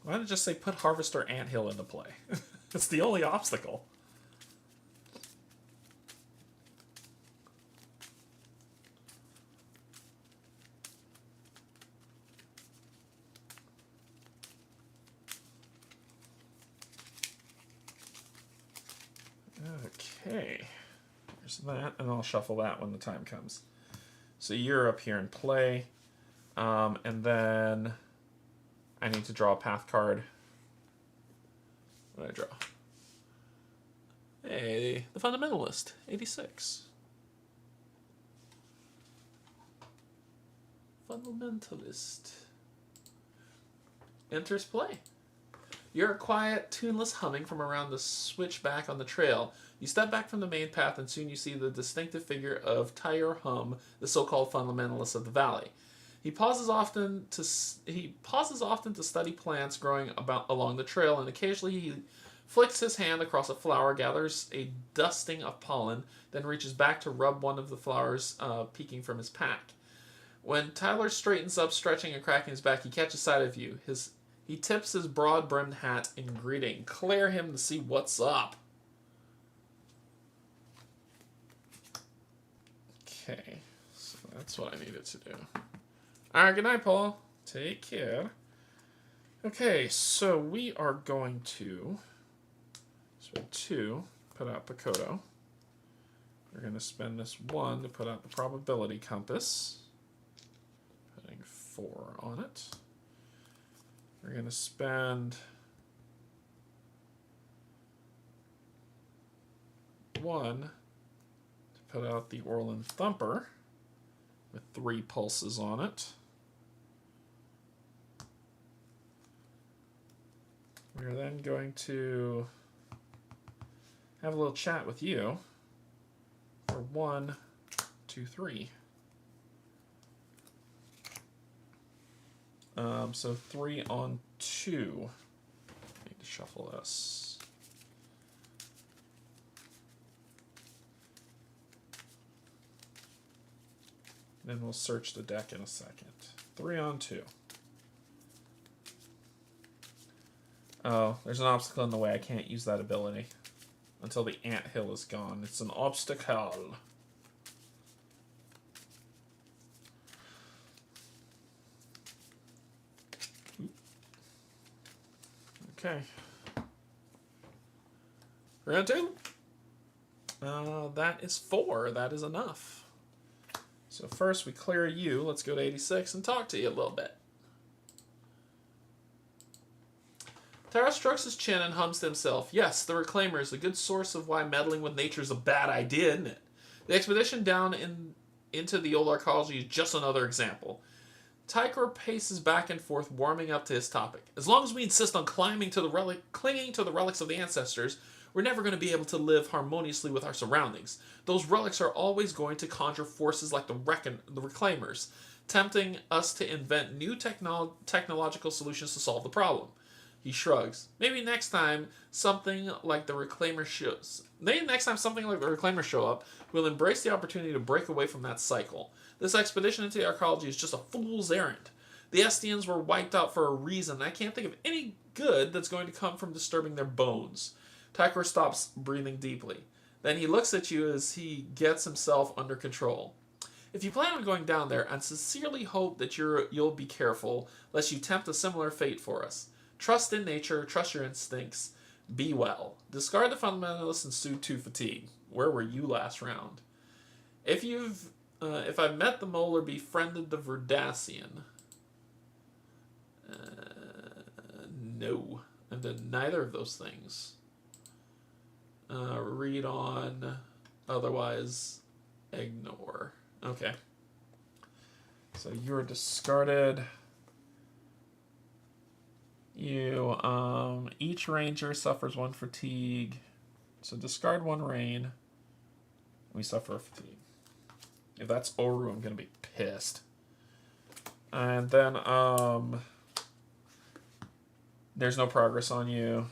Speaker 1: Why did I just say put Harvester Anthill into play? It's the only obstacle. Okay. There's that, and I'll shuffle that when the time comes. So you're up here in play. And then I need to draw a path card. What did I draw? Hey, the Fundamentalist, 86. Fundamentalist. Enters play. You're a quiet, tuneless humming from around the switchback on the trail. You step back from the main path, and soon you see the distinctive figure of Tyre Hum, the so-called fundamentalist of the valley. He pauses often to study plants growing along the trail, and occasionally he flicks his hand across a flower, gathers a dusting of pollen, then reaches back to rub one of the flowers peeking from his pack. When Tyler straightens up, stretching and cracking his back, he catches sight of you. He tips his broad-brimmed hat in greeting. Clear him to see what's up. Okay, so that's what I needed to do. Alright, good night, Paul. Take care. Okay, so we are going to spend 2, put out Pakoto. We're going to spend this 1 to put out the probability compass. Putting 4 on it. We're going to spend 1 to put out the Orland Thumper with 3 pulses on it. We're then going to have a little chat with you for 1, 2, 3. So 3 on 2. Need to shuffle this. Then we'll search the deck in a second. 3 on 2. Oh, there's an obstacle in the way. I can't use that ability until the anthill is gone. It's an obstacle. Okay. Round 2. That is 4. That is enough. So first we clear you. Let's go to 86 and talk to you a little bit. Tara strokes his chin and hums to himself. Yes, the Reclaimer is a good source of why meddling with nature is a bad idea, isn't it? The expedition down into the old archaeology is just another example. Tychor paces back and forth, warming up to his topic. As long as we insist on clinging to the relics of the ancestors, we're never going to be able to live harmoniously with our surroundings. Those relics are always going to conjure forces like the Reclaimers, tempting us to invent new technological solutions to solve the problem. He shrugs. Maybe next time something like the Reclaimers show up, we'll embrace the opportunity to break away from that cycle. This expedition into the archaeology is just a fool's errand. The Estians were wiped out for a reason, and I can't think of any good that's going to come from disturbing their bones. Tychor stops, breathing deeply. Then he looks at you as he gets himself under control. If you plan on going down there, I sincerely hope that you'll be careful, lest you tempt a similar fate for us. Trust in nature, trust your instincts, be well. Discard the Fundamentalist and suit to fatigue. Where were you last round? If I've met the mole or befriended the Verdassian. No. I've done neither of those things. Read on. Otherwise, ignore. Okay. So you're discarded. Each ranger suffers 1 fatigue. So discard 1 rain. We suffer a fatigue. If that's Oru, I'm gonna be pissed. And then there's no progress on you.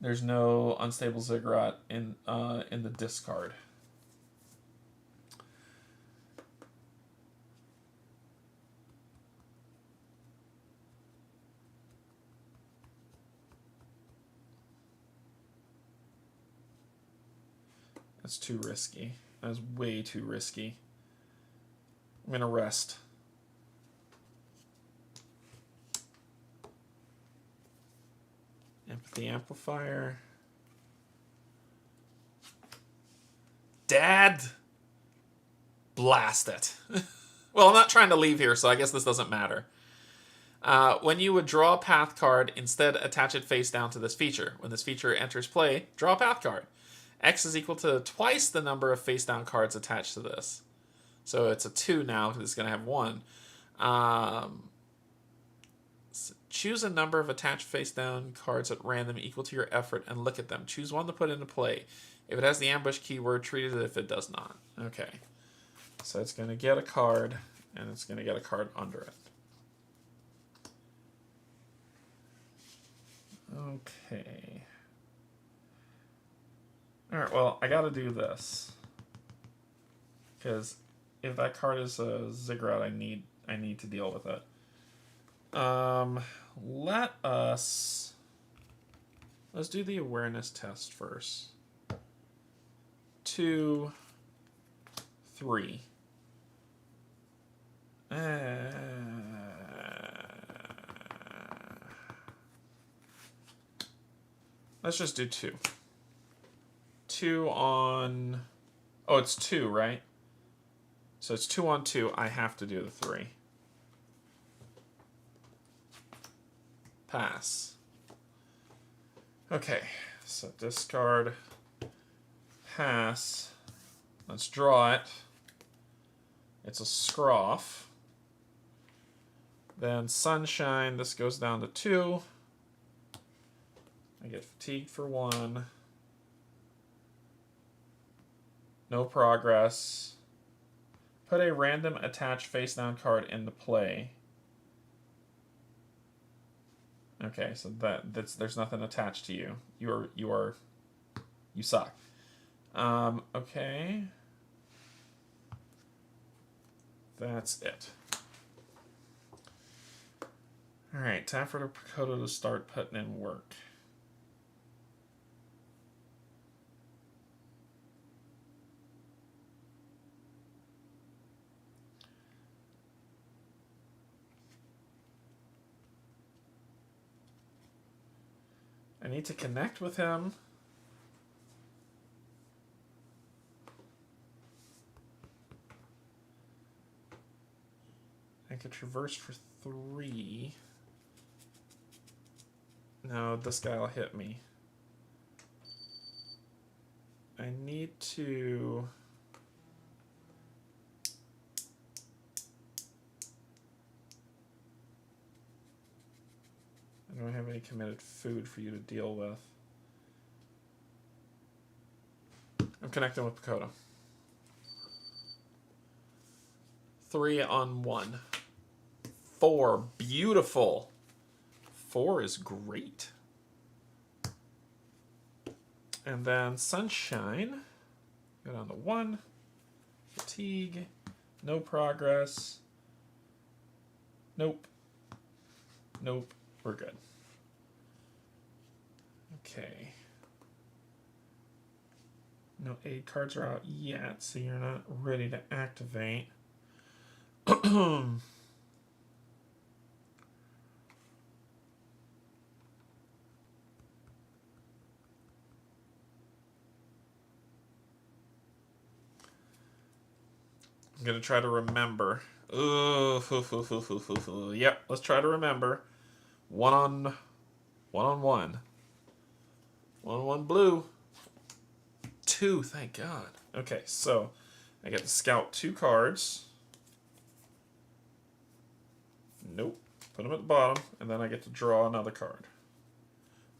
Speaker 1: There's no unstable Ziggurat in the discard. That's too risky. That's way too risky. I'm gonna rest. Empathy amplifier. Dad! Blast it. Well, I'm not trying to leave here, so I guess this doesn't matter. When you would draw a path card, instead attach it face down to this feature. When this feature enters play, draw a path card. X is equal to twice the number of face down cards attached to this. So it's a 2 now, because it's going to have 1. Choose a number of attached face down cards at random equal to your effort and look at them. Choose one to put into play. If it has the ambush keyword, treat it as if it does not. Okay. So it's going to get a card, and it's going to get a card under it. Okay. Alright, well, I gotta do this. Because if that card is a Ziggurat, I need to deal with it. Let's do the awareness test first. 2, 3. Let's just do 2. 2 on... Oh, it's 2, right? So it's 2 on 2. I have to do the 3. Pass. Okay, so discard. Pass. Let's draw it. It's a Scroff. Then Sunshine. This goes down to 2. I get fatigued for 1. No progress. Put a random attached face down card into play. Okay, so there's nothing attached to you. You suck. Okay. That's it. Alright, time for the Pakoda to start putting in work. I need to connect with him. I could traverse for 3. No, this guy will hit me. I need to... I don't have any committed food for you to deal with. I'm connecting with Pakoda. 3 on 1. 4. Beautiful. 4 is great. And then Sunshine. Go down to 1. Fatigue. No progress. Nope. Nope. We're good. Okay. No aid cards are out yet, so you're not ready to activate. I'm going to try to remember. Yep, let's try to remember. 1 on 1. 1 on 1 blue. 2, thank God. Okay, so I get to scout 2 cards. Nope. Put them at the bottom, and then I get to draw another card.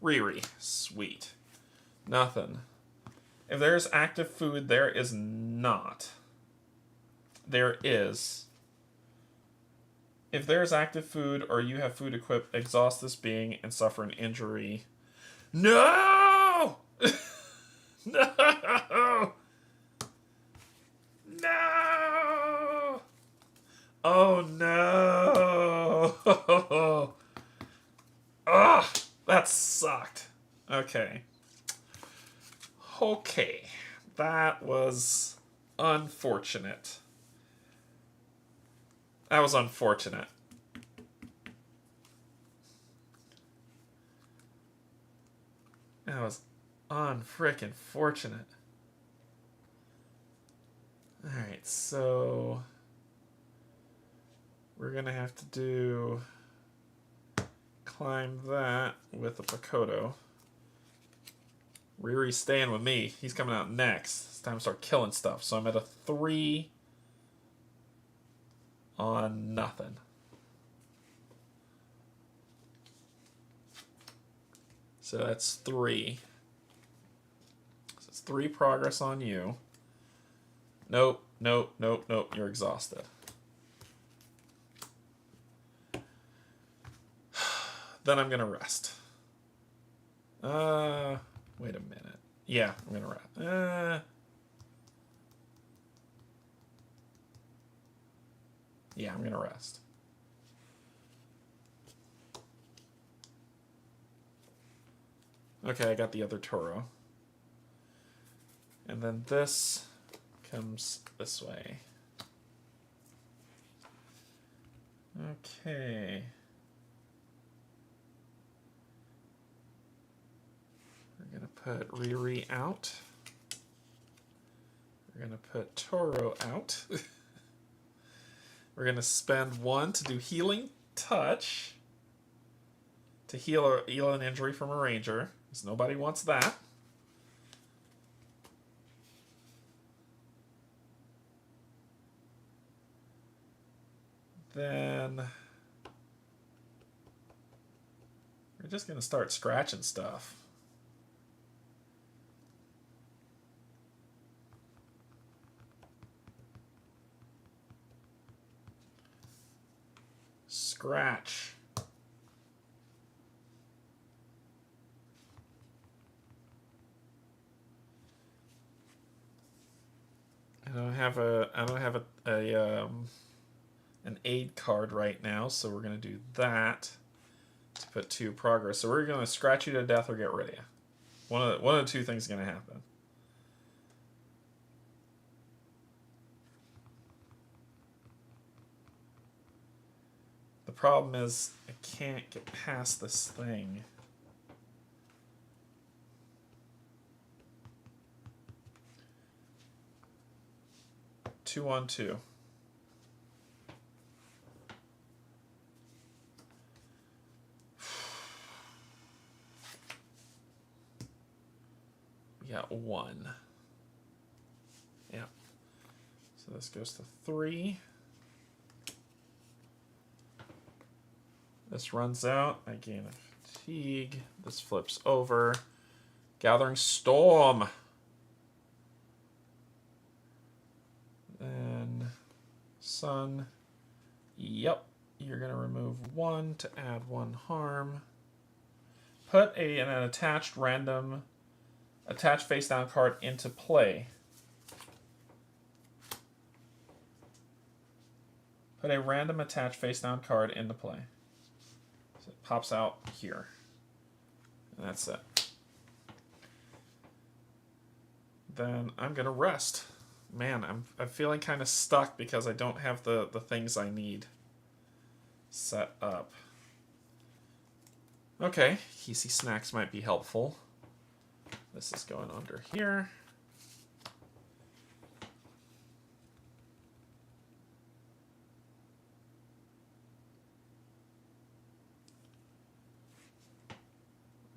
Speaker 1: Riri. Sweet. Nothing. If there's active food, there is not. there is active food or you have food equipped, exhaust this being and suffer an injury. No! No! No! Oh no! Ugh! That sucked. Okay. Okay. That was unfortunate. That was unfortunate. That was unfrickin' fortunate. Alright, so we're gonna have to do climb that with a Pakoto. Riri's staying with me. He's coming out next. It's time to start killing stuff. So I'm at a 3 on nothing. So that's 3. So it's 3 progress on you. Nope, nope, nope, nope. You're exhausted. Then I'm gonna rest. Wait a minute. Yeah, I'm gonna rest. Yeah, I'm gonna rest. Okay, I got the other Toro. And then this comes this way. Okay. We're gonna put Riri out. We're gonna put Toro out. We're gonna spend 1 to do Healing Touch to heal an injury from a ranger, because nobody wants that. Then we're just gonna start scratching stuff. Scratch. I don't have an aid card right now, so we're gonna do that to put 2 progress. So we're gonna scratch you to death or get rid of you. One of the 2 things is gonna happen. The problem is I can't get past this thing. Two on 2. We got 1. Yeah. So this goes to 3. This runs out. I gain a fatigue. This flips over. Gathering Storm. Then Sun. Yep. You're going to remove 1 to add 1 harm. Put an attached face down card into play. Put a random attached face down card into play. So it pops out here. And that's it. Then I'm going to rest. Man, I'm feeling kind of stuck because I don't have the things I need set up. Okay, Easy Snacks might be helpful. This is going under here.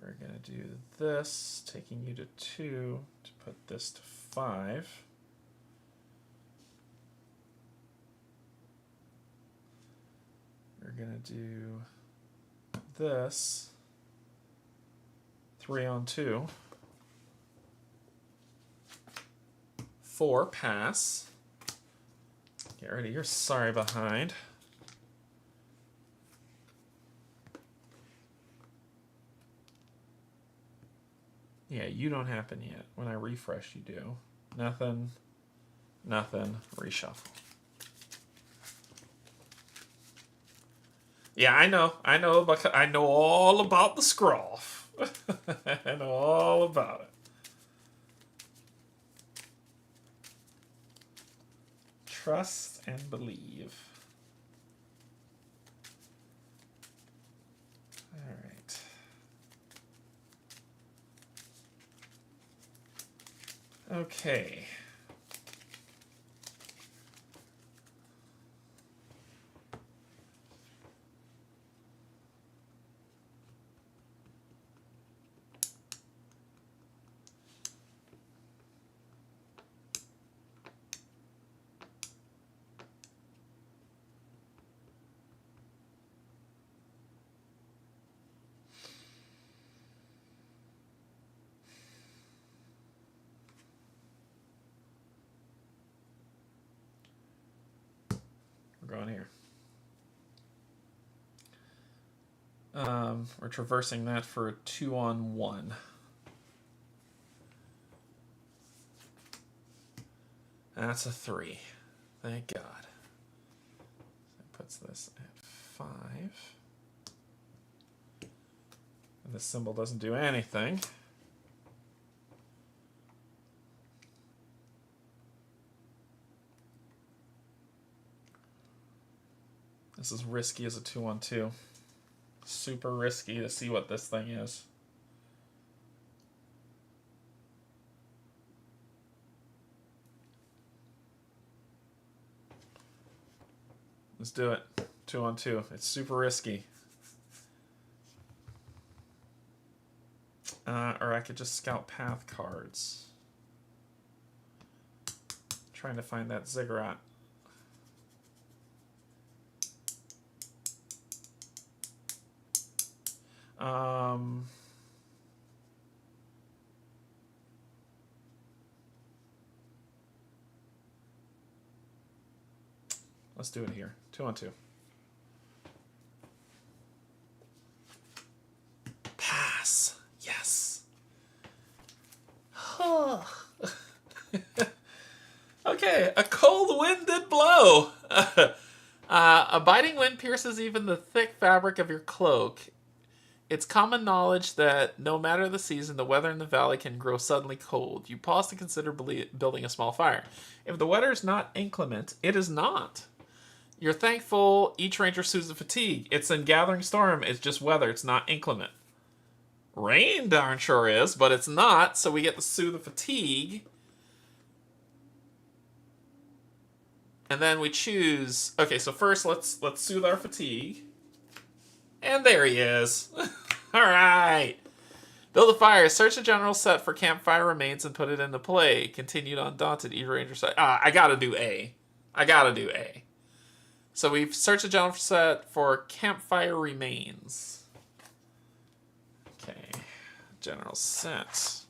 Speaker 1: We're going to do this, taking you to 2 to put this to 5. We're going to do this, 3 on 2. 4 pass. Get rid of your sorry behind. Yeah, you don't happen yet. When I refresh, you do. Nothing. Nothing. Reshuffle. Yeah, I know. I know all about the scroff. I know all about it. Trust and believe. All right. Okay. We're going here. We're traversing that for a 2-on-1. That's a 3. Thank God. That puts this at 5. And this symbol doesn't do anything. This is risky as a 2-on-2. Super risky to see what this thing is. Let's do it. 2-on-2. It's super risky. Or I could just scout path cards. Trying to find that ziggurat. Let's do it here. 2-on-2. Pass. Yes. Okay, a cold wind did blow. A biting wind pierces even the thick fabric of your cloak. It's common knowledge that no matter the season, the weather in the valley can grow suddenly cold. You pause to consider building a small fire. If the weather is not inclement, it is not. You're thankful each ranger soothes the fatigue. It's in Gathering Storm. It's just weather. It's not inclement. Rain darn sure is, but it's not, so we get to soothe the fatigue. And then we choose... Okay, so first let's soothe our fatigue. And there he is. Alright. Build a fire. Search the general set for campfire remains and put it into play. Continued undaunted. Each ranger set. I gotta do A. So we've searched the general set for campfire remains. Okay. General set.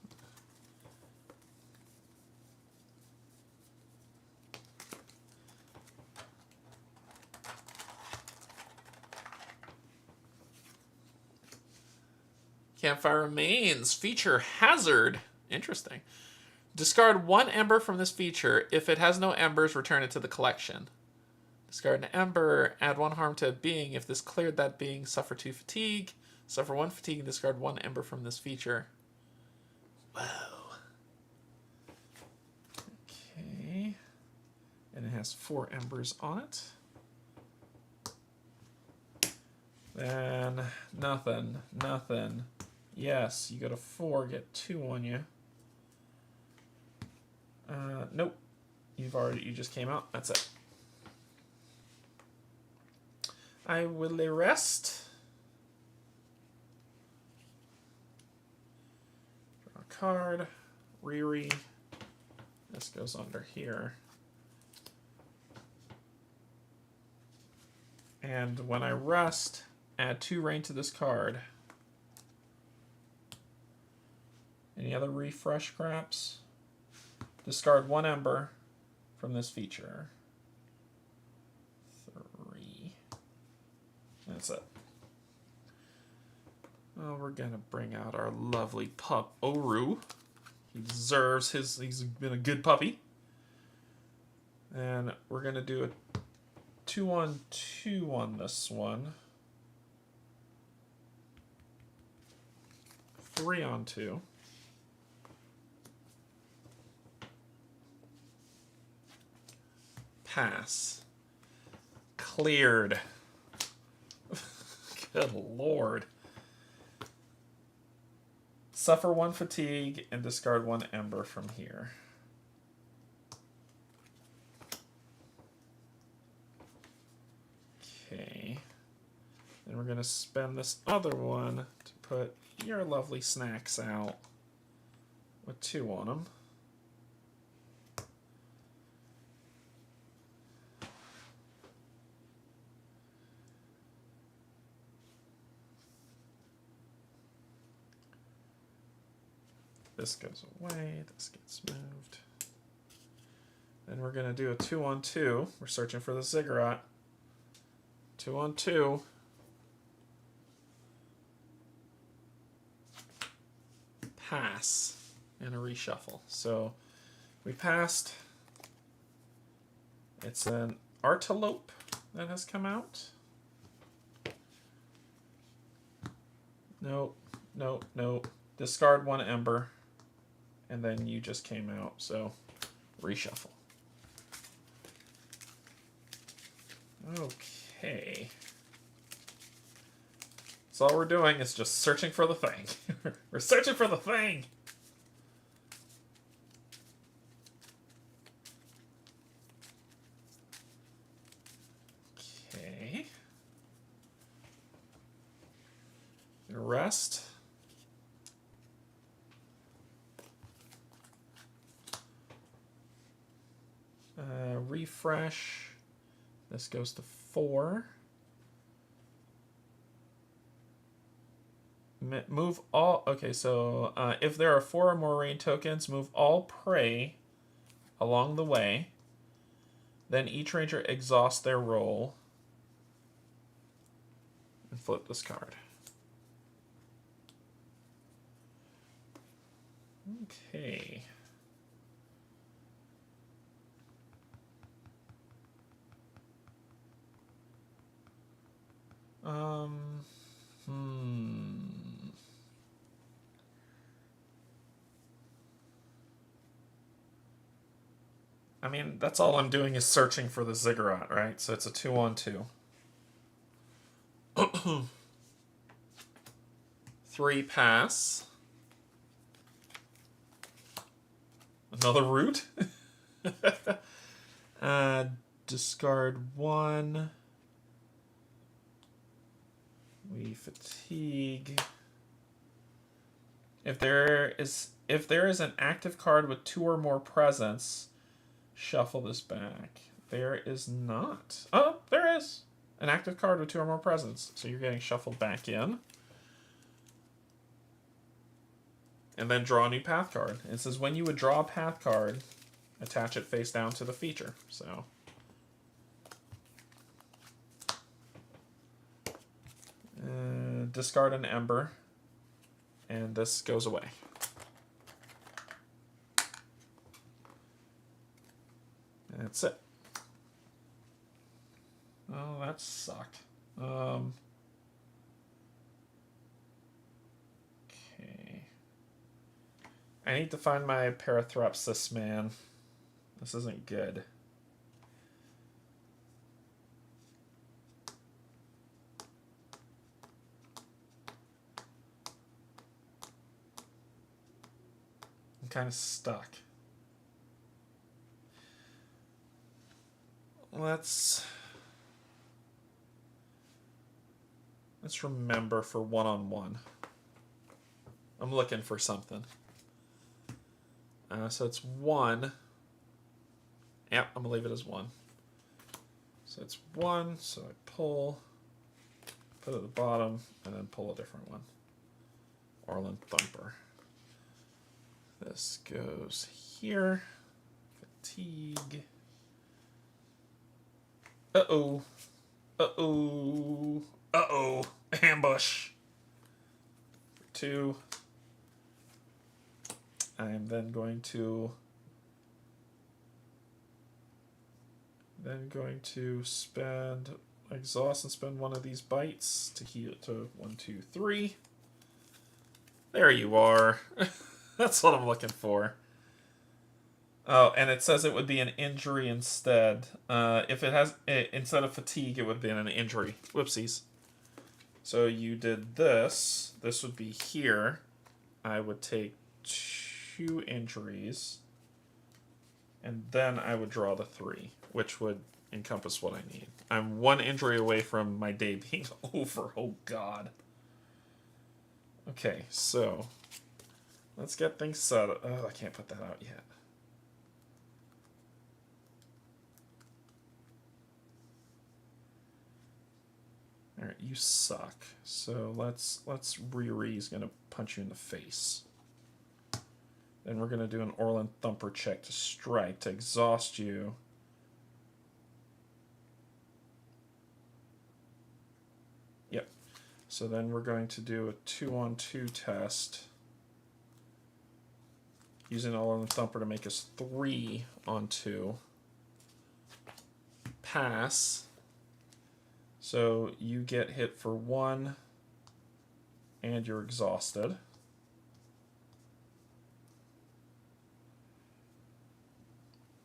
Speaker 1: Campfire remains. Feature hazard. Interesting. Discard 1 ember from this feature. If it has no embers, return it to the collection. Discard an ember. Add 1 harm to a being. If this cleared that being, suffer 2 fatigue. Suffer 1 fatigue and discard 1 ember from this feature. Whoa. Okay. And it has 4 embers on it. Then nothing. Yes, you go to 4, get 2 on you. Nope. You just came out. That's it. I will arrest. Draw a card. Riri. This goes under here. And when I rest, add 2 rain to this card. Any other refresh craps? Discard 1 ember from this feature. That's it. Well, we're going to bring out our lovely pup, Oru. He deserves he's been a good puppy. And we're going to do a 2-on-2 on this one. 3-on-2. Pass. Cleared. Good lord. Suffer 1 fatigue and discard 1 ember from here. Okay. Then we're going to spend this other one to put your lovely snacks out with 2 on them. This goes away, this gets moved. Then we're going to do a 2-on-2. We're searching for the Ziggurat. 2-on-2. Pass. And a reshuffle. So we passed. It's an Artelope that has come out. Nope, nope, nope. Discard 1 ember. And then you just came out, so reshuffle. Okay. So all we're doing is just searching for the thing. We're searching for the thing! Okay. Rest. Refresh. This goes to 4. Move all. Okay, so if there are 4 or more rain tokens, move all prey along the way. Then each ranger exhausts their roll and flip this card. Okay. I mean, that's all I'm doing is searching for the Ziggurat, right? So it's a 2-on-2. 3 pass. Another root. Discard 1. We fatigue. If there is an active card with 2 or more presence, shuffle this back. There is not. Oh, there is an active card with 2 or more presence. So you're getting shuffled back in. And then draw a new path card. It says when you would draw a path card, attach it face down to the feature. So discard an ember, and this goes away. That's it. Oh, that sucked. Okay. I need to find my Parathrapsis, man. This isn't good. I'm kind of stuck. Let's remember for 1-on-1. I'm looking for something. So it's 1. Yep, I'm gonna leave it as 1. So it's 1. So I pull, put it at the bottom, and then pull a different one. Orland Thumper. This goes here. Fatigue. Uh-oh. Uh-oh. Uh-oh. Ambush. 2. I am then going to spend exhaust and spend one of these bites to heal to 1, 2, 3. There you are. That's what I'm looking for. Oh, and it says it would be an injury instead. If it has instead of fatigue, it would be an injury. Whoopsies. So you did this. This would be here. I would take 2 injuries, and then I would draw the 3, which would encompass what I need. I'm 1 injury away from my day being over. Oh, God. Okay, so let's get things set up. Oh, I can't put that out yet. All right, you suck. So let's Riri's gonna punch you in the face. Then we're gonna do an Orland Thumper check to strike to exhaust you. Yep. So then we're going to do a 2-on-2 test using Orland Thumper to make us 3-on-2. Pass. So you get hit for 1, and you're exhausted.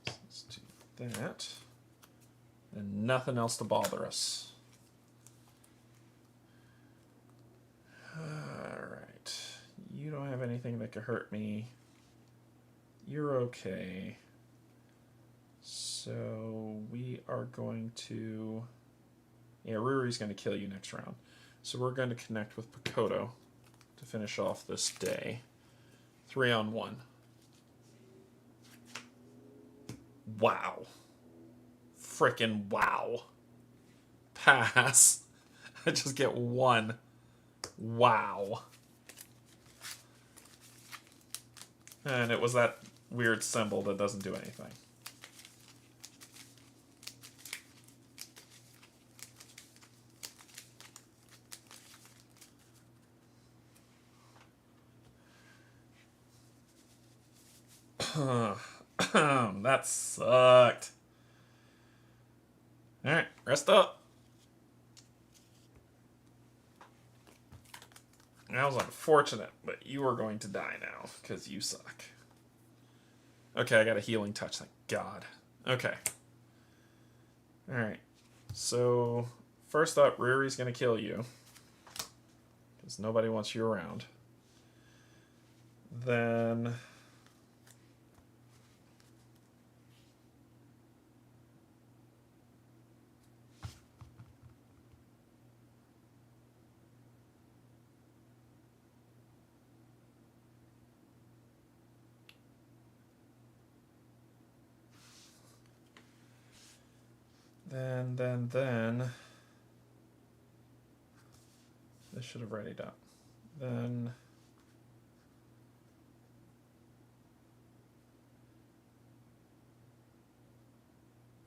Speaker 1: So let's do that. And nothing else to bother us. Alright. You don't have anything that could hurt me. You're okay. So we are going to... Yeah, Ruri's going to kill you next round. So we're going to connect with Pakoto to finish off this day. 3-on-1. Wow. Frickin' wow. Pass. I just get 1. Wow. And it was that weird symbol that doesn't do anything. That sucked. Alright, rest up. That was unfortunate, but you are going to die now, because you suck. Okay, I got a healing touch, thank God. Okay. Alright. So, first up, Riri's going to kill you. Because nobody wants you around. Then... Then, this should have readied up. Then,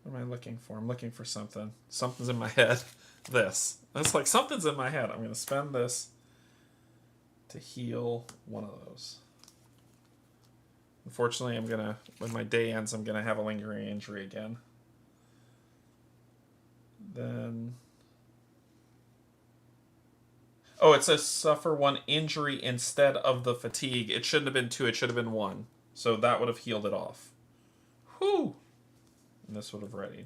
Speaker 1: what am I looking for? I'm looking for something. Something's in my head. This. It's like something's in my head. I'm going to spend this to heal one of those. Unfortunately, I'm going to, when my day ends, I'm going to have a lingering injury again. Then... Oh, it says suffer 1 injury instead of the fatigue. It shouldn't have been 2, it should have been 1. So that would have healed it off. Whew! And this would have readied.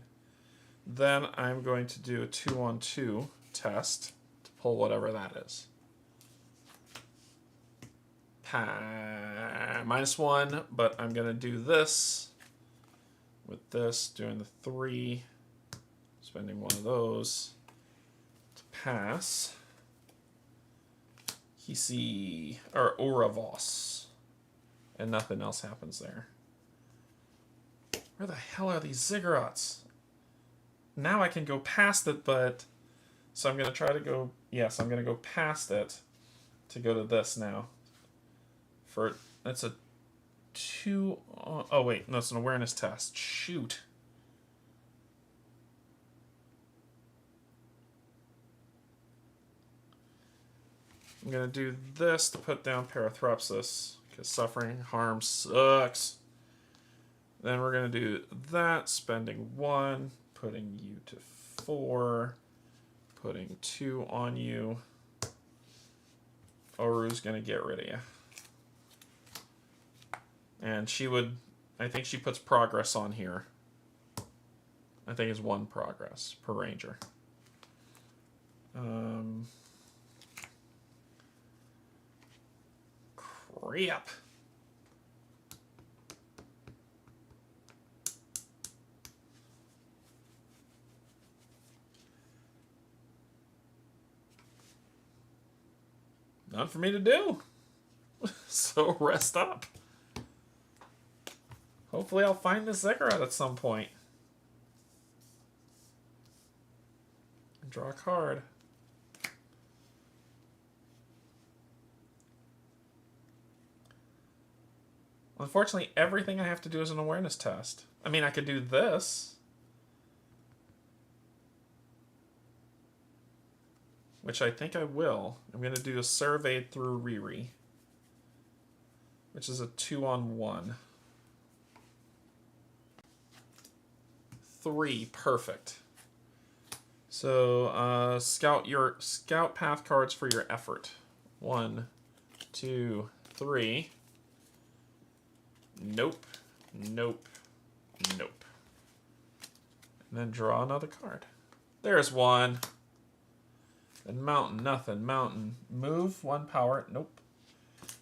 Speaker 1: Then I'm going to do a 2-on-2 test to pull whatever that is. -1, but I'm going to do this with this, doing the 3, spending 1 of those to pass. Hisi, or Oravos, and nothing else happens there. Where the hell are these ziggurats? Now I can go past it, but... So I'm going to try to go... Yes, I'm going to go past it to go to this now. For... That's a 2... Oh, wait. No, it's an awareness test. Shoot. I'm going to do this to put down Parathrepsis, because suffering, harm sucks. Then we're going to do that, spending 1, putting you to 4, putting 2 on you. Oru's going to get rid of you. And she would, I think she puts progress on here. I think it's 1 progress per ranger. Crap. Nothing for me to do. So rest up. Hopefully I'll find the Ziggurat at some point. Draw a card. Unfortunately, everything I have to do is an awareness test. I mean, I could do this. Which I think I will. I'm going to do a survey through Riri. Which is a 2-on-1. 3, perfect. So, scout path cards for your effort. 1, 2, 3. Nope. Nope. Nope. And then draw another card. There's 1. And mountain, nothing. Mountain. Move, 1 power. Nope.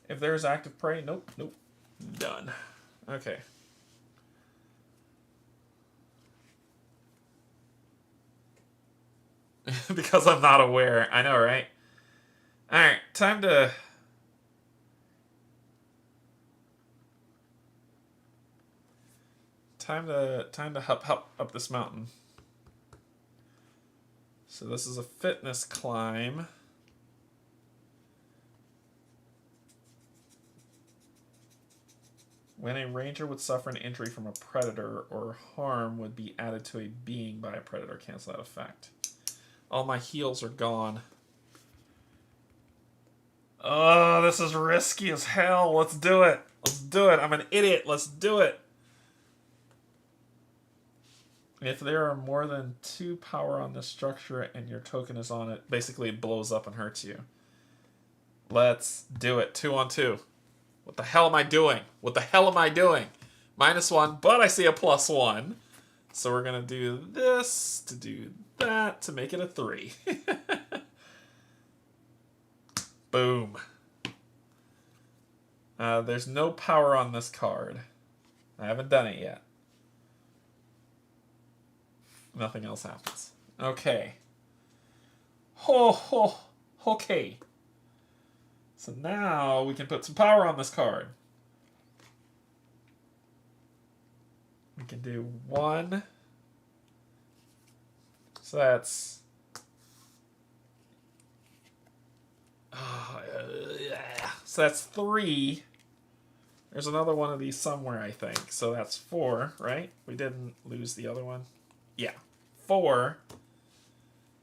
Speaker 1: If there's active prey, nope, nope. Done. Okay. Because I'm not aware. I know, right? Alright, time to... Time to hop up this mountain. So this is a fitness climb. When a ranger would suffer an injury from a predator or harm would be added to a being by a predator, cancel that effect. All my heals are gone. Oh, this is risky as hell. Let's do it. Let's do it. I'm an idiot. Let's do it. If there are more than 2 power on this structure and your token is on it, basically it blows up and hurts you. Let's do it. 2-on-2. What the hell am I doing? What the hell am I doing? -1, but I see a +1. So we're going to do this to do that to make it a 3. Boom. There's no power on this card. I haven't done it yet. Nothing else happens. Okay. Okay. So now we can put some power on this card. We can do 1. So that's... So that's 3. There's another one of these somewhere, I think. So that's 4, right? We didn't lose the other one. Yeah. 4.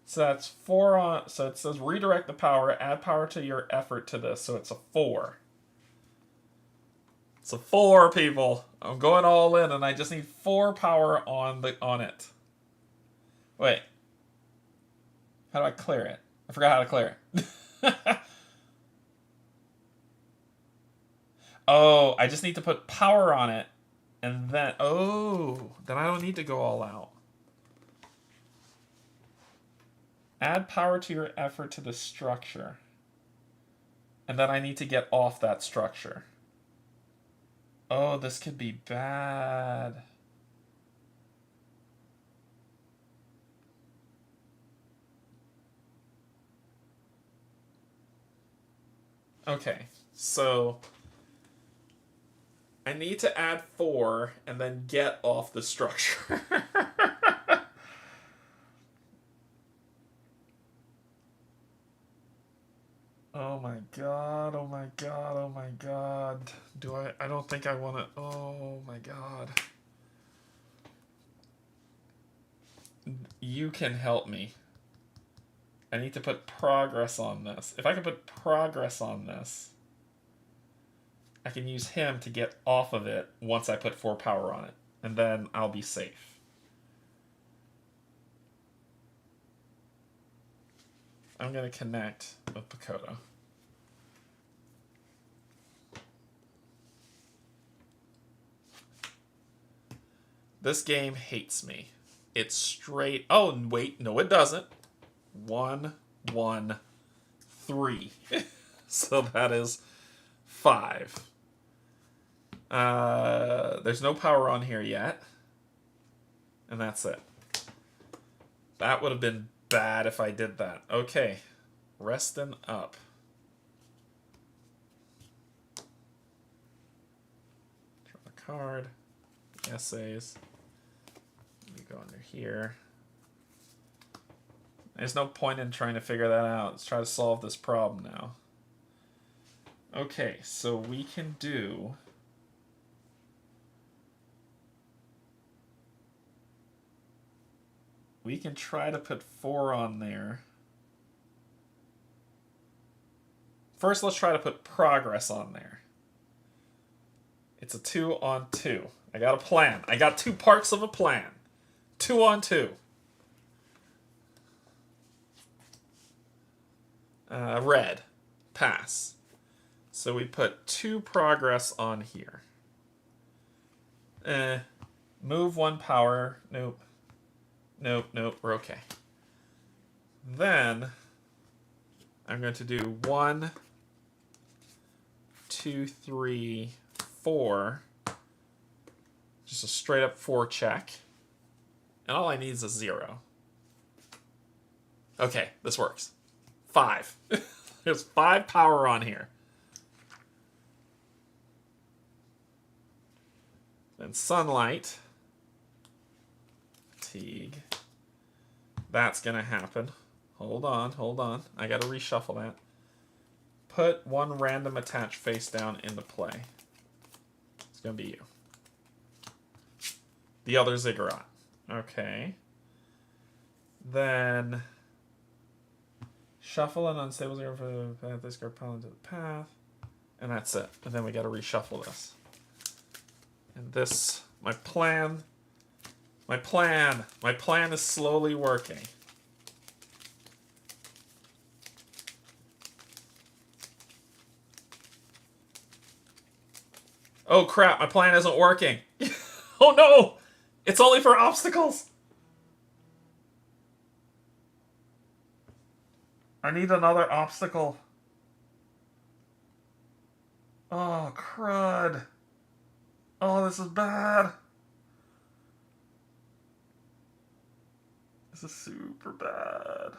Speaker 1: So that's 4 on... So it says redirect the power. Add power to your effort to this. So it's a 4. It's a 4, people. I'm going all in, and I just need 4 power on it. Wait. How do I clear it? I forgot how to clear it. Oh, I just need to put power on it, and then... Oh, then I don't need to go all out. Add power to your effort to the structure. And then I need to get off that structure. Oh, this could be bad. Okay, so I need to add 4 and then get off the structure. Oh my god, oh my god, oh my god. I don't think I want to... Oh my god. You can help me. I need to put progress on this. If I can put progress on this, I can use him to get off of it once I put 4 power on it. And then I'll be safe. I'm going to connect with Pakoda. This game hates me. It's straight... Oh, wait. No, it doesn't. 1, 1, 3. So that is 5. There's no power on here yet. And that's it. That would have been bad if I did that. Okay. Resting up. Draw a card. Essays. We go under here. There's no point in trying to figure that out. Let's try to solve this problem now. Okay, so we can do... We can try to put 4 on there. First, let's try to put progress on there. It's a 2 on 2. I got a plan. I got 2 parts of a plan. 2 on 2. Red. Pass. So we put 2 progress on here. Move 1 power. Nope. Nope, nope, we're okay. Then I'm going to do 1, 2, 3, 4. Just a straight up 4 check. And all I need is a 0. Okay, this works. 5. There's 5 power on here. Then sunlight. Fatigue. That's going to happen. Hold on, hold on. I got to reshuffle that. Put 1 random attached face down into play. It's going to be you. The other Ziggurat. Okay. Then shuffle an unstable 0 for the path. Discard pile into the path. And that's it. And then we got to reshuffle this. And this, my plan is slowly working. Oh crap, my plan isn't working. Oh no! It's only for obstacles! I need another obstacle. Oh, crud. Oh, this is bad. This is super bad.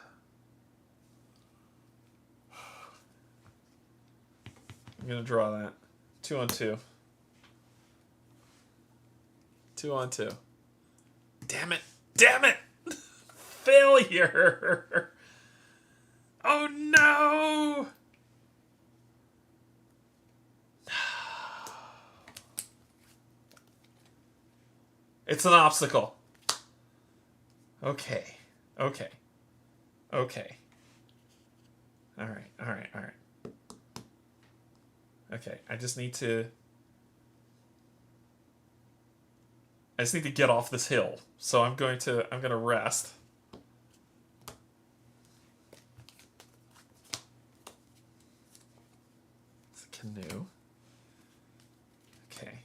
Speaker 1: I'm gonna draw that. 2 on 2. 2 on 2. Damn it! Damn it! Failure! Oh no! It's an obstacle. Okay. Okay. Okay. Alright, alright, alright. Okay, I just need to get off this hill. So I'm gonna rest. It's a canoe. Okay.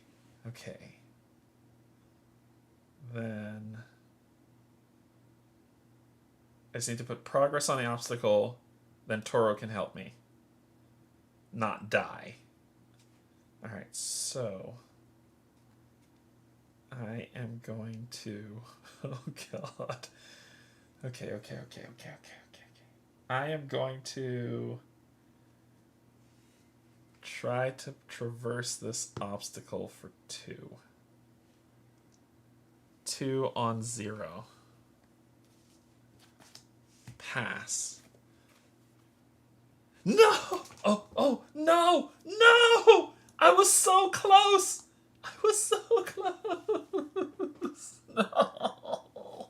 Speaker 1: Okay. Then I just need to put progress on the obstacle, then Toro can help me not die. Alright, so I am going to... Oh, God. Okay. I am going to try to traverse this obstacle for 2. 2 on 0. Pass. No! Oh, no! No! I was so close! I was so close! No!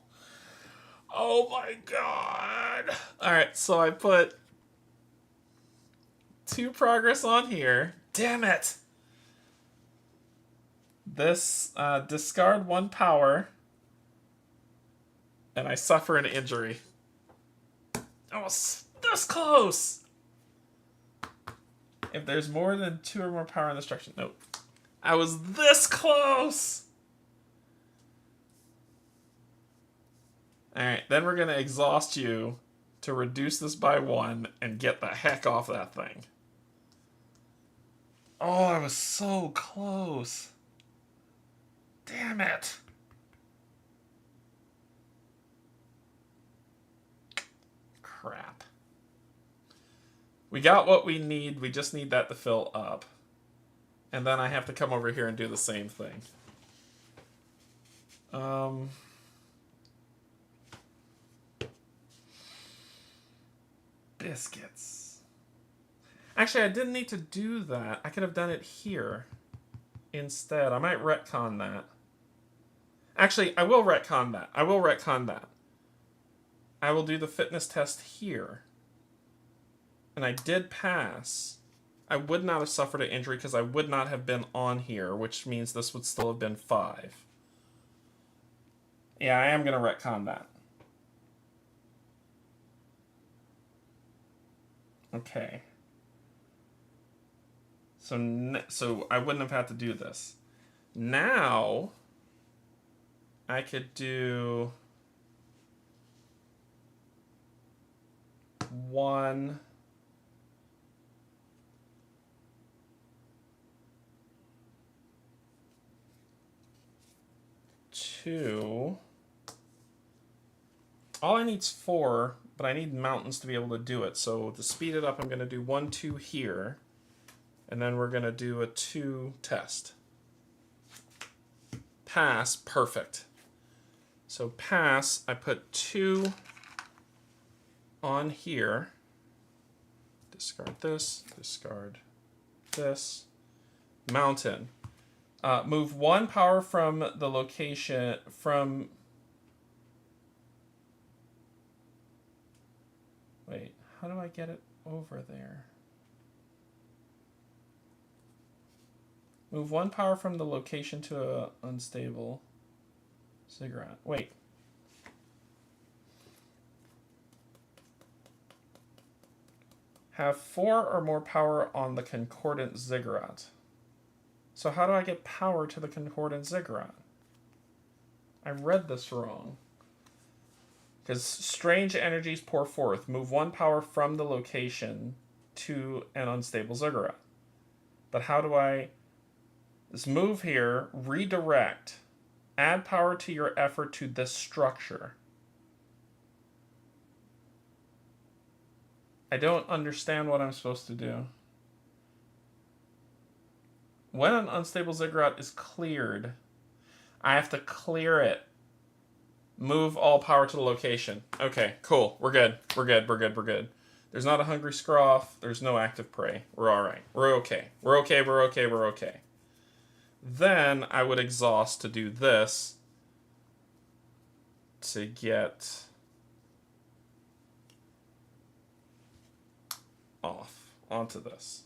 Speaker 1: Oh my god. Alright, so I put 2 progress on here. Damn it. This, discard 1 power. And I suffer an injury. I was this close! If there's more than 2 or more power in the structure. Nope. I was this close! Alright, then we're going to exhaust you to reduce this by 1 and get the heck off that thing. Oh, I was so close. Damn it. Crap. We got what we need. We just need that to fill up. And then I have to come over here and do the same thing. Biscuits. Actually, I didn't need to do that. I could have done it here instead. I might retcon that. Actually, I will retcon that. I will do the fitness test here. And I did pass. I would not have suffered an injury because I would not have been on here, which means this would still have been 5. Yeah, I am going to retcon that. Okay. So I wouldn't have had to do this. Now, I could do 1... 2. All I need is 4, but I need mountains to be able to do it. So to speed it up, I'm going to do 1, 2 here. And then we're going to do a 2 test. Pass, perfect. So pass, I put 2 on here. Discard this, discard this. Mountain. Move 1 power from the location from... Wait, how do I get it over there? Move 1 power from the location to a unstable ziggurat. Wait. Have 4 or more power on the Concordant Ziggurat. So how do I get power to the Concordant Ziggurat? I read this wrong. Because strange energies pour forth. Move 1 power from the location to an unstable ziggurat. But how do I... This move here, redirect. Add power to your effort to this structure. I don't understand what I'm supposed to do. When an unstable ziggurat is cleared, I have to clear it. Move all power to the location. Okay, cool. We're good. We're good. We're good. We're good. There's not a hungry scroff. There's no active prey. We're all right. We're okay. We're okay. We're okay. We're okay. Then I would exhaust to do this to get off onto this.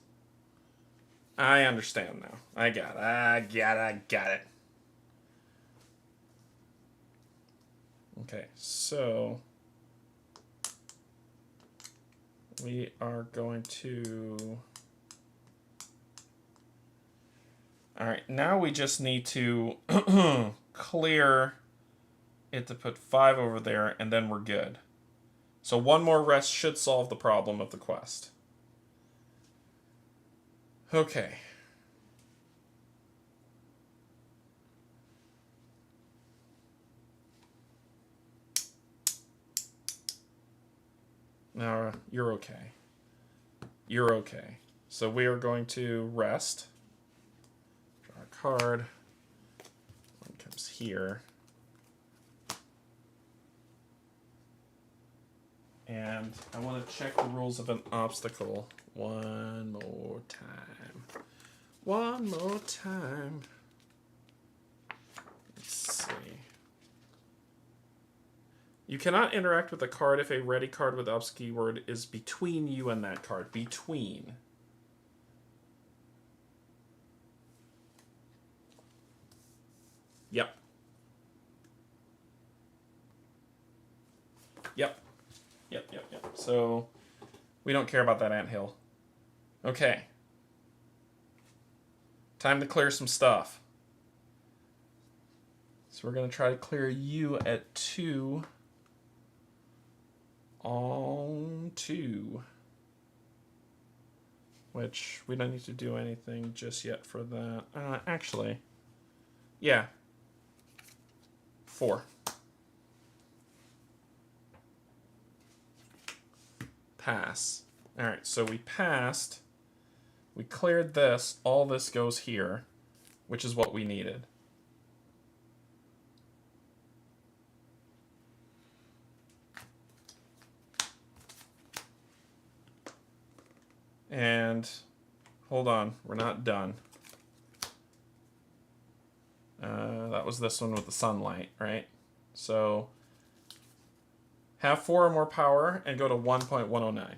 Speaker 1: I understand now. I got it. Okay, so we are going to... All right, now we just need to clear it to put 5 over there, and then we're good. So 1 more rest should solve the problem of the quest. Okay. Now, you're okay. You're okay. So we are going to rest. Draw a card. One comes here. And I want to check the rules of an obstacle one more time. One more time. Let's see. You cannot interact with a card if a ready card with ups keyword is between you and that card. Between. Yep. Yep. So, we don't care about that anthill. Okay. Time to clear some stuff. So we're going to try to clear you at 2. On 2. Which, we don't need to do anything just yet for that. Actually, yeah. 4. Pass. Alright, so we passed. We cleared this. All this goes here, which is what we needed. And hold on, we're not done. That was this one with the sunlight, right? So have 4 or more power and go to 1.109.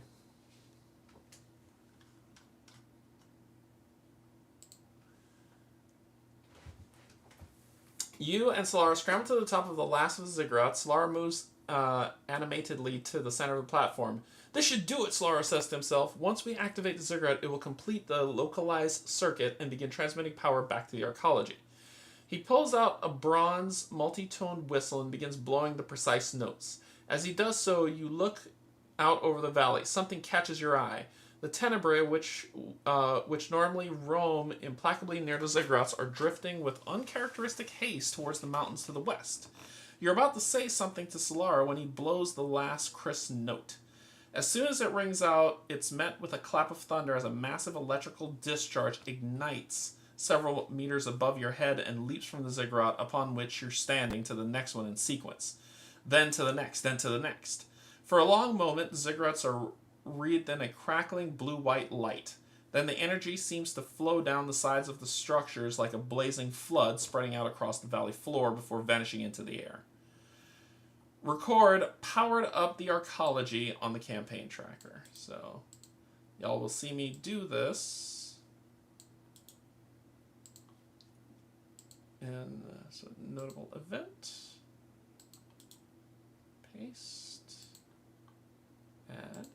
Speaker 1: You and Solara scramble to the top of the last of the ziggurat. Solara moves animatedly to the center of the platform. This should do it, Solara says to himself. Once we activate the ziggurat, it will complete the localized circuit and begin transmitting power back to the arcology. He pulls out a bronze, multi-toned whistle and begins blowing the precise notes. As he does so, you look out over the valley. Something catches your eye. The tenebrae, which normally roam implacably near the ziggurats, are drifting with uncharacteristic haste towards the mountains to the west. You're about to say something to Solara when he blows the last crisp note. As soon as it rings out, it's met with a clap of thunder as a massive electrical discharge ignites several meters above your head and leaps from the ziggurat upon which you're standing to the next one in sequence. Then to the next, then to the next. For a long moment, the ziggurats are wreathed in a crackling blue-white light. Then the energy seems to flow down the sides of the structures like a blazing flood spreading out across the valley floor before vanishing into the air. Record powered up the arcology on the campaign tracker. So, y'all will see me do this. And so notable event. Paste. Add.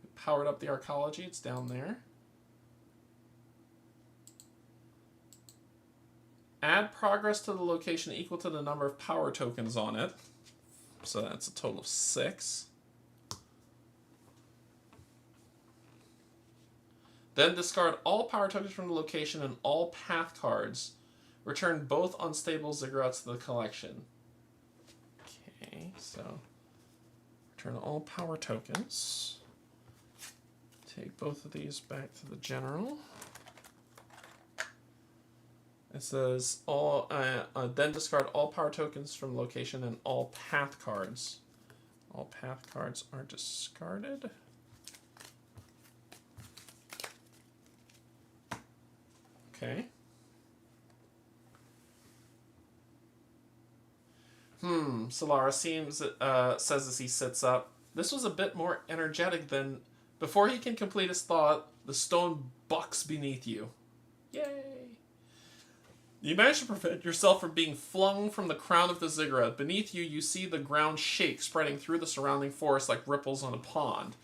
Speaker 1: We powered up the arcology. It's down there. Add progress to the location equal to the number of power tokens on it. So that's a total of 6. Then discard all power tokens from the location and all path cards. Return both unstable ziggurats to the collection. Okay, so return all power tokens. Take both of these back to the general. It says all. Then discard all power tokens from location and all path cards. All path cards are discarded. Okay. Solara says as he sits up. This was a bit more energetic than... Before he can complete his thought, the stone bucks beneath you. Yay! You manage to prevent yourself from being flung from the crown of the ziggurat. Beneath you, you see the ground shake, spreading through the surrounding forest like ripples on a pond.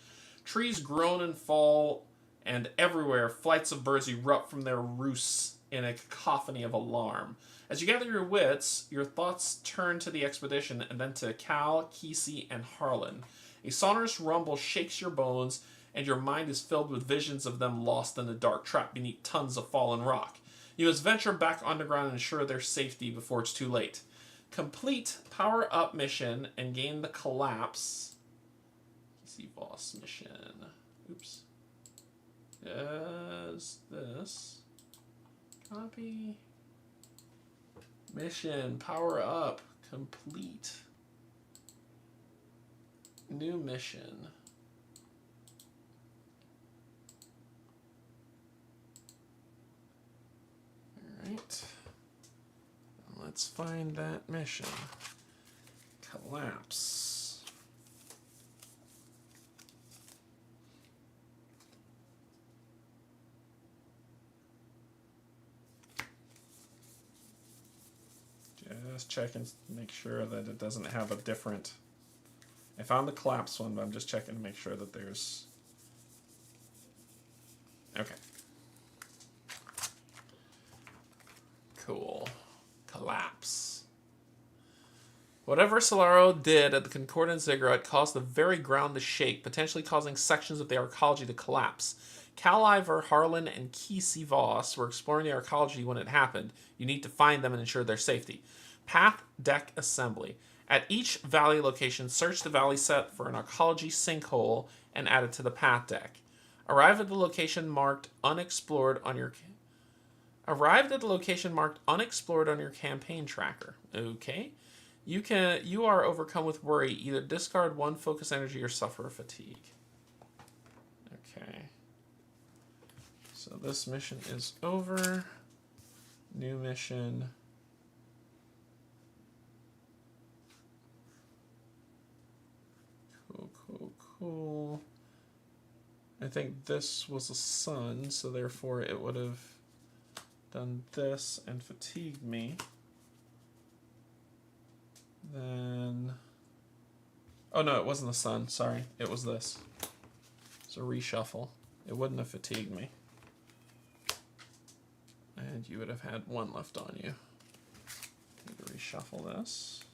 Speaker 1: Trees groan and fall, and everywhere flights of birds erupt from their roosts in a cacophony of alarm. As you gather your wits, your thoughts turn to the expedition and then to Cal, Kesey, and Harlan. A sonorous rumble shakes your bones, and your mind is filled with visions of them lost in the dark, trapped beneath tons of fallen rock. You must venture back underground and ensure their safety before it's too late. Complete Power Up mission and gain the Collapse. Kesey Boss mission. Oops. Is this... Copy... Mission, power up, complete. New mission. Alright. Let's find that mission. Collapse. Just check and make sure that it doesn't have a different... I found the collapse one, but I'm just checking to make sure that there's... Okay. Cool. Collapse. Whatever Solaro did at the Concordant Ziggurat caused the very ground to shake, potentially causing sections of the arcology to collapse. Cal Iver, Harlan, and Kesey Voss were exploring the arcology when it happened. You need to find them and ensure their safety. Path Deck Assembly. At each valley location, search the valley set for an arcology sinkhole and add it to the path deck. Arrive at the location marked unexplored on your campaign tracker. Okay. You are overcome with worry. Either discard one focus energy or suffer fatigue. Okay. So this mission is over. New mission. Cool. I think this was a sun, so therefore it would have done this and fatigued me. Then... Oh no, it wasn't the sun. Sorry, it was this. So reshuffle. It wouldn't have fatigued me. And you would have had one left on you. Need to reshuffle this.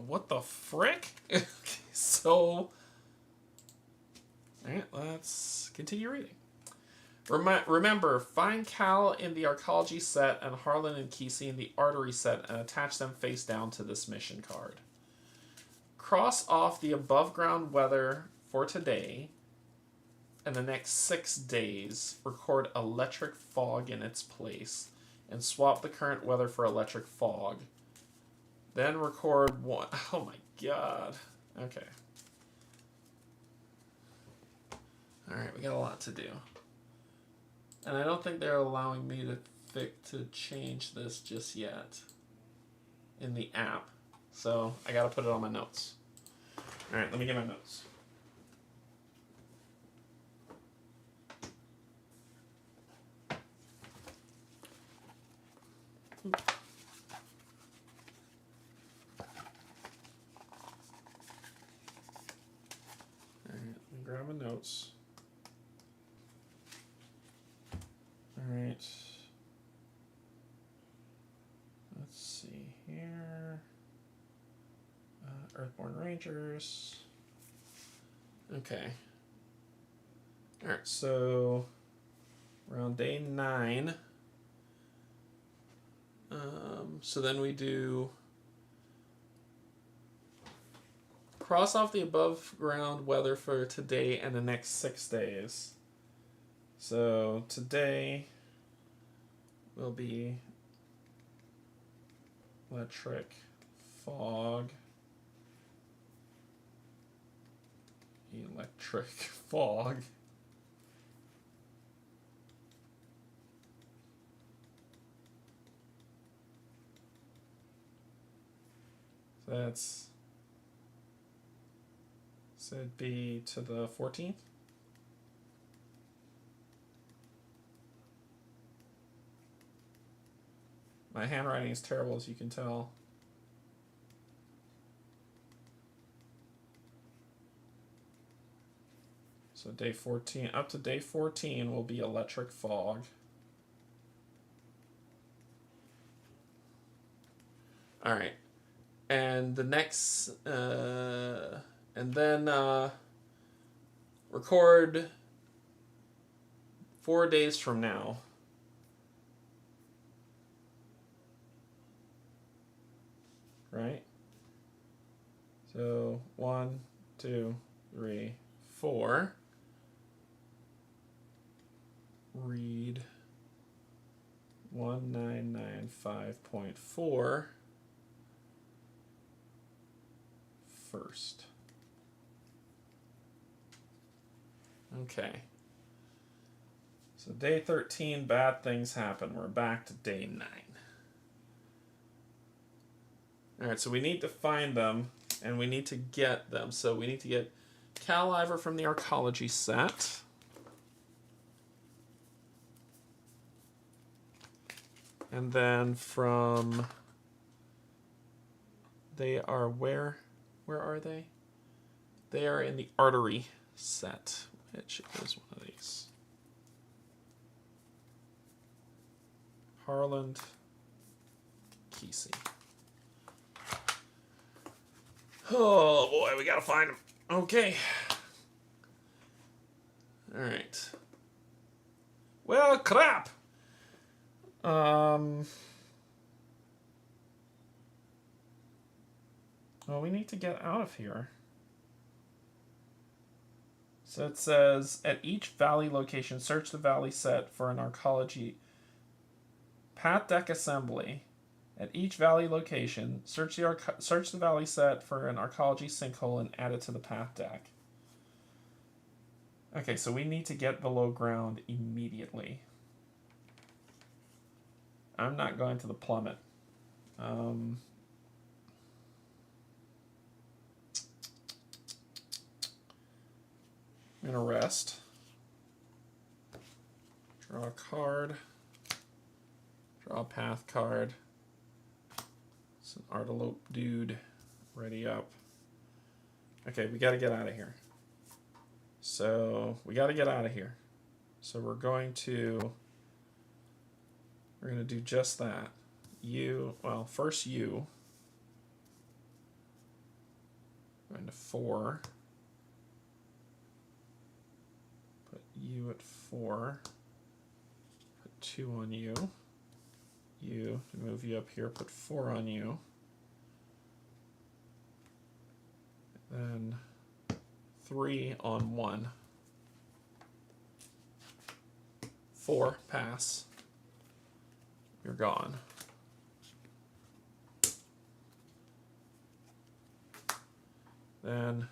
Speaker 1: What the frick? Okay, so... Alright, let's continue reading. Remember, find Cal in the arcology set and Harlan and Kesey in the artery set and attach them face down to this mission card. Cross off the above ground weather for today and the next 6 days. Record electric fog in its place and swap the current weather for electric fog. Then record one. Oh my god. Okay. Alright, we got a lot to do. And I don't think they're allowing me to change this just yet in the app. So I gotta put it on my notes. Alright, let me get my notes. Grab my notes. Alright. Let's see here. Earthborne Rangers. Okay. Alright, so we're on day 9. So then we do cross off the above ground weather for today and the next 6 days. So today will be electric fog. Electric fog. So that's it'd be to the 14th. My handwriting is terrible, as you can tell. So day 14, up to day 14 will be electric fog. All right. And the next, and then record 4 days from now. Right? So 1, 2, 3, 4. Read 1995.4 first. So So day 13, bad things happen. We're back to day 9. Alright, so we need to find them, and we need to get them. So we need to get Caliver from the Arcology set. And then from... They are where? Where are they? They are in the Artery set, which is one of these. Harland, Kesey. Oh boy, we gotta find them. Okay. Alright. Well, crap! Well, we need to get out of here. So it says, at each valley location, search the valley set for an arcology path deck assembly. At each valley location, search the valley set for an arcology sinkhole and add it to the path deck. Okay, so we need to get below ground immediately. I'm not going to the plummet. I'm going to rest. Draw a card. Draw a path card. It's an Artelope dude. Ready up. Okay, we got to get out of here. So, we got to get out of here. So we're going to do just that. First you. Going to 4. Put you at 4. Put 2 on you. You, to move you up here, put 4 on you. Then 3 on 1. 4, pass. You're gone. Then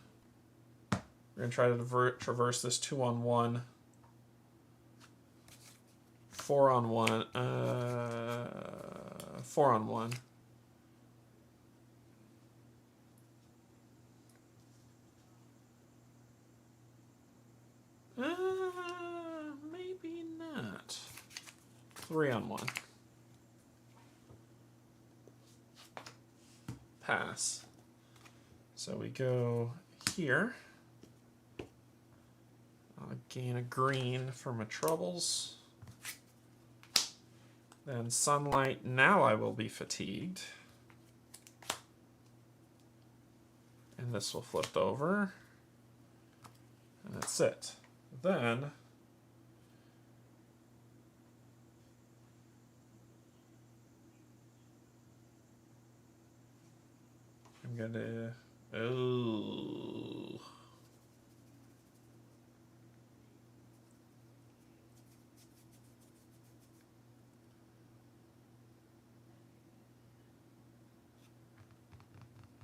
Speaker 1: we're going to try to traverse this 2 on 1. 4 on 1. 4 on 1. Maybe not. 3 on 1. Pass. So we go here. I'll gain a green for my troubles. Then sunlight. Now I will be fatigued. And this will flip over. And that's it. Then I'm gonna... Oh.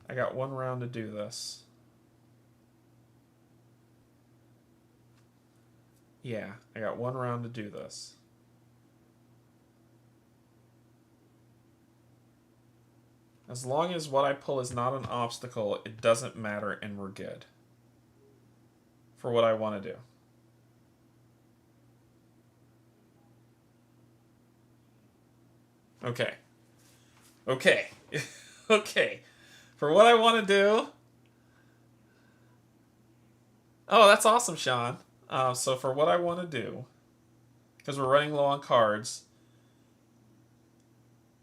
Speaker 1: I got 1 round to do this. Yeah, I got 1 round to do this. As long as what I pull is not an obstacle, it doesn't matter and we're good. For what I want to do. Okay. Okay. Okay. For what I want to do... Oh, that's awesome, Sean. So for what I want to do, because we're running low on cards,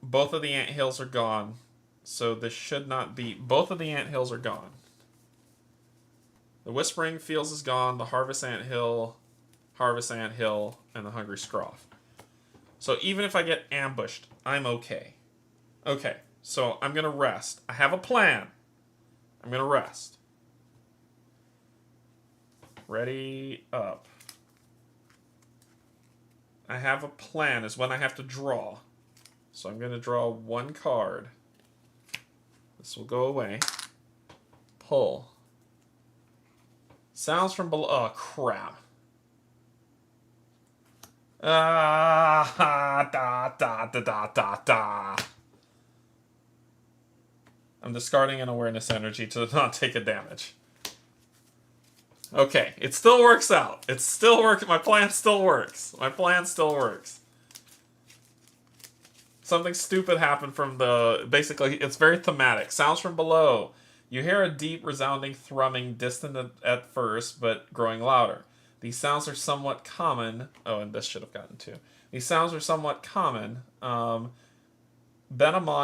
Speaker 1: both of the anthills are gone. So this should not be... Both of the anthills are gone. The Whispering Fields is gone, the Harvest Anthill, and the Hungry Scroff. So even if I get ambushed, I'm okay. Okay, so I'm going to rest. I have a plan. I'm going to rest. Ready, up. I have a plan, is when I have to draw. So I'm going to draw 1 card. This will go away. Pull. Sounds from below. Oh, crap. Ah, da, da, da, da, da, da. I'm discarding an awareness energy to not take a damage. Okay, it still works out. It still works. My plan still works. My plan still works. Something stupid happened from the... Basically, it's very thematic. Sounds from below. You hear a deep, resounding thrumming, distant at first, but growing louder. These sounds are somewhat common. Oh, and this should have gotten two. These sounds are somewhat common. Benamon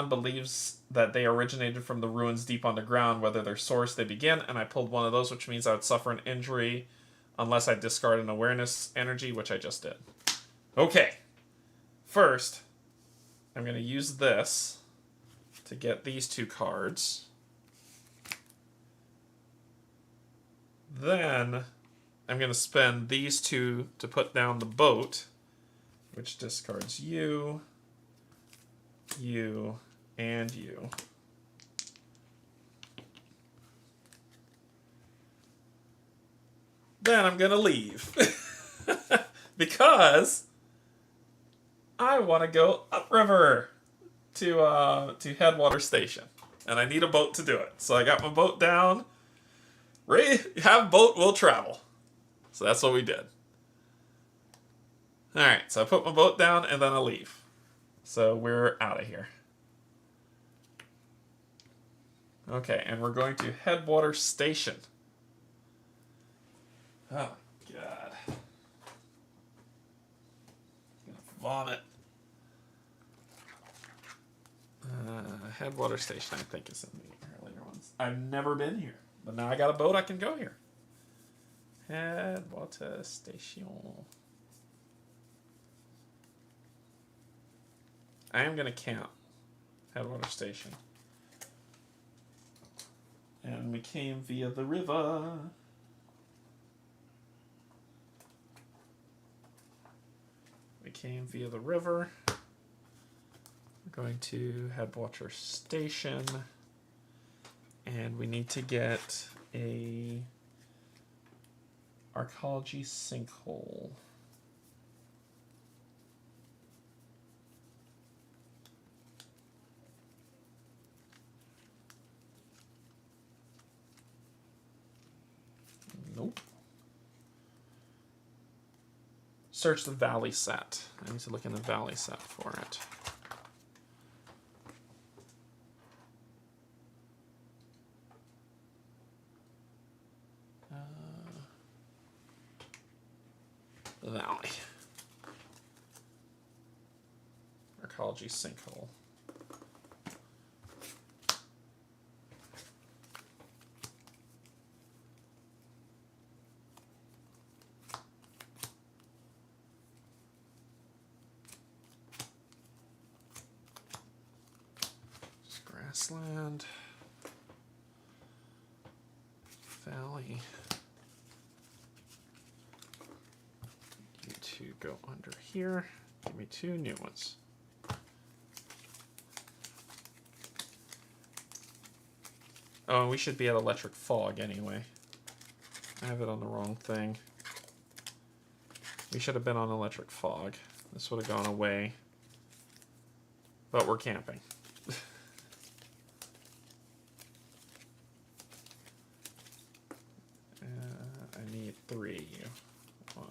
Speaker 1: believes that they originated from the ruins deep underground, whether their source they begin, and I pulled one of those, which means I would suffer an injury unless I discard an awareness energy, which I just did. Okay. First, I'm going to use this to get these two cards. Then I'm going to spend these two to put down the boat, which discards you, you, and you. Then I'm going to leave. Because I want to go upriver to Headwater Station. And I need a boat to do it. So I got my boat down. Have boat, will travel. So that's what we did. Alright, so I put my boat down and then I leave. So we're out of here. Okay, and we're going to Headwater Station. Oh my god. I'm gonna vomit. Headwater Station, I think, is in the earlier ones. I've never been here, but now I got a boat, I can go here. Headwater Station. I am going to camp Headwater Station. And we came via the river. We came via the river. We're going to Headwater Station. And we need to get a archaeology sinkhole. Nope. Search the valley set. I need to look in the valley set for it. The valley. Archaeology sinkhole. Grassland, valley. You two go under here. Give me two new ones. Oh, and we should be at electric fog anyway. I have it on the wrong thing. We should have been on electric fog. This would have gone away. But we're camping. I need three. 1,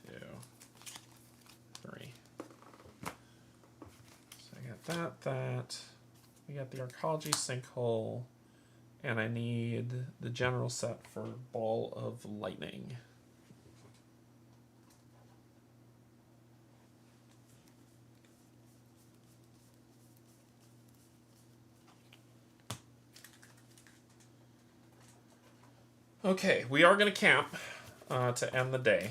Speaker 1: 2, 3. So I got that. We got the archaeology sinkhole. And I need the general set for ball of lightning. Okay, we are going to camp to end the day.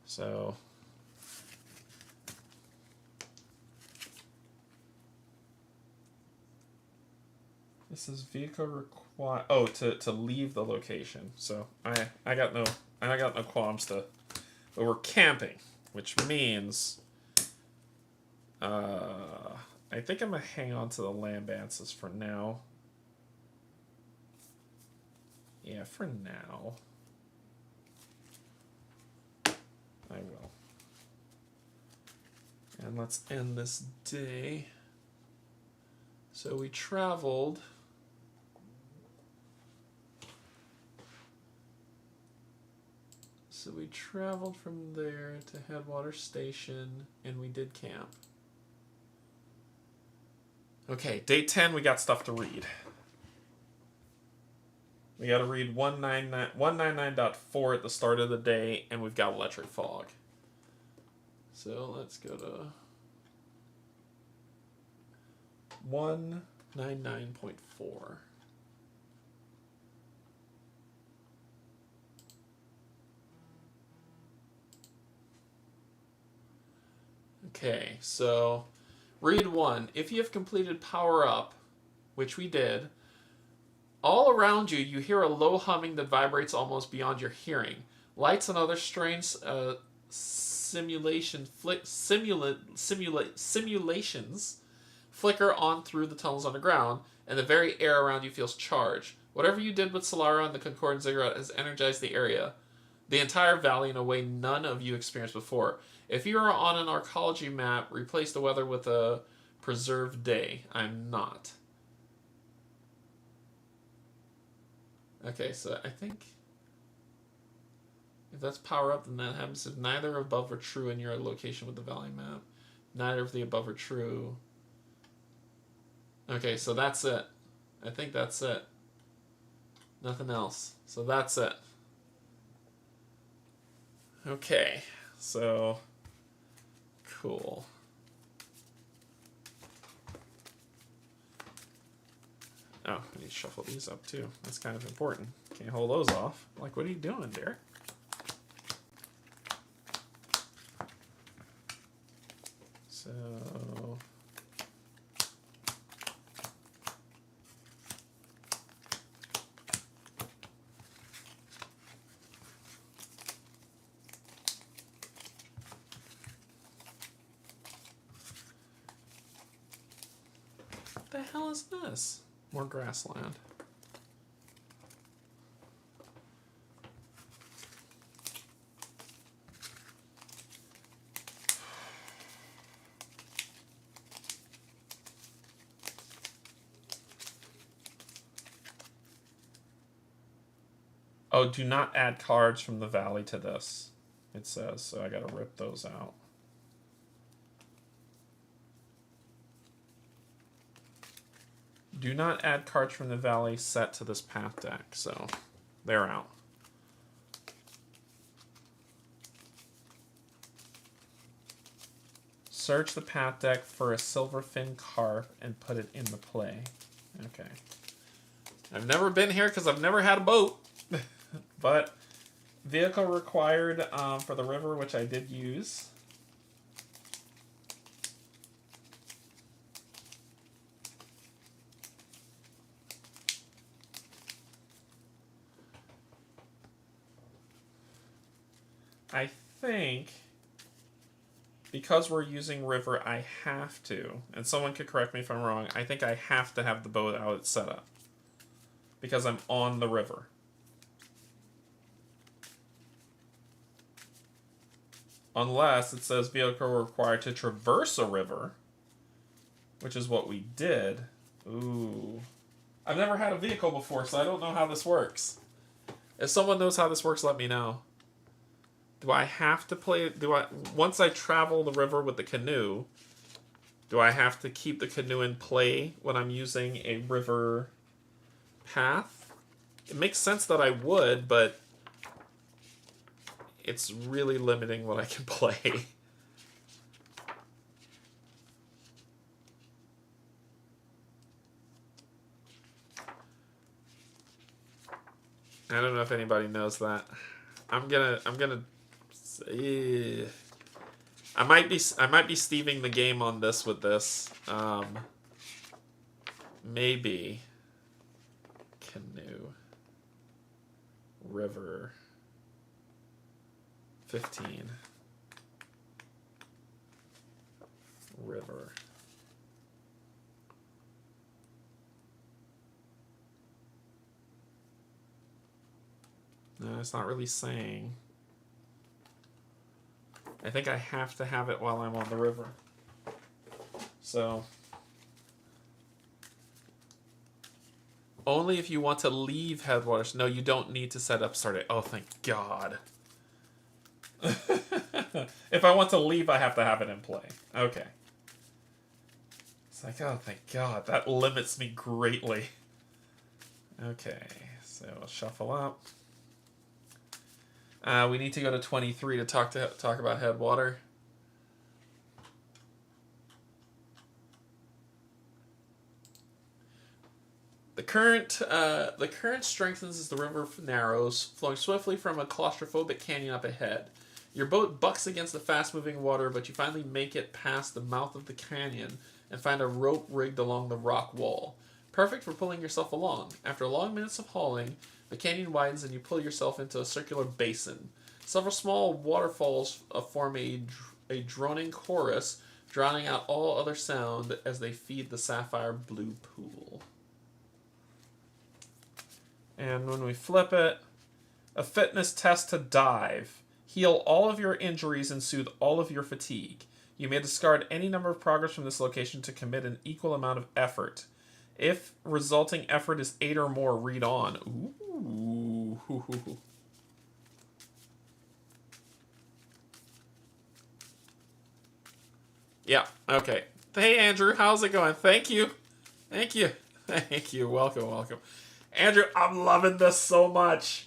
Speaker 1: So this is vehicle required. Oh, to leave the location. So I got no qualms to. But we're camping, which means I think I'm gonna hang on to the lambances for now. Yeah, for now. I will. And let's end this day. So we traveled. So we traveled from there to Headwater Station, and we did camp. Okay, day 10, we got stuff to read. We got to read 199.4 at the start of the day, and we've got electric fog. So let's go to 199.4. Okay, so read 1. If you have completed Power Up, which we did, all around you, you hear a low humming that vibrates almost beyond your hearing. Lights and other strange simulations flicker on through the tunnels underground, and the very air around you feels charged. Whatever you did with Solara and the Concordant Ziggurat has energized the area, the entire valley, in a way none of you experienced before. If you are on an arcology map, replace the weather with a preserved day. I'm not. Okay, so I think if that's Power Up, then that happens if neither above are true in your location with the valley map. Neither of the above are true. Okay, so that's it. I think that's it. Nothing else. So that's it. Okay, so cool. Oh, I need to shuffle these up too. That's kind of important. Can't hold those off. Like, what are you doing, Derek? So... what the hell is this? More grassland. Oh, do not add cards from the valley to this, it says, so I gotta rip those out. Do not add cards from the valley set to this path deck, so they're out. Search the path deck for a silverfin carp and put it in the play. Okay. I've never been here because I've never had a boat. But vehicle required for the river, which I did use. I think because we're using river, I have to, and someone could correct me if I'm wrong, I think I have to have the boat out at setup because I'm on the river. Unless it says vehicle required to traverse a river, which is what we did. Ooh. I've never had a vehicle before, so I don't know how this works. If someone knows how this works, let me know. Do I have to play... once I travel the river with the canoe, do I have to keep the canoe in play when I'm using a river path? It makes sense that I would, but it's really limiting what I can play. I don't know if anybody knows that. I'm gonna I might be Steving the game on this with this. Maybe canoe river 15 river. No, it's not really saying. I think I have to have it while I'm on the river. So, only if you want to leave Headwater. No, you don't need to set up start it. Oh, thank God. If I want to leave, I have to have it in play. Okay. It's like, oh, thank God. That limits me greatly. Okay, so we'll shuffle up. We need to go to 23 to talk about Headwater. The current strengthens as the river narrows, flowing swiftly from a claustrophobic canyon up ahead. Your boat bucks against the fast-moving water, but you finally make it past the mouth of the canyon and find a rope rigged along the rock wall. Perfect for pulling yourself along. After long minutes of hauling, the canyon widens and you pull yourself into a circular basin. Several small waterfalls form a droning chorus, drowning out all other sound as they feed the sapphire blue pool. And when we flip it, a fitness test to dive. Heal all of your injuries and soothe all of your fatigue. You may discard any number of progress from this location to commit an equal amount of effort. If resulting effort is 8 or more, read on. Ooh. Yeah, okay. Hey, Andrew, how's it going? Thank you. Thank you. Thank you. Welcome, welcome. Andrew, I'm loving this so much.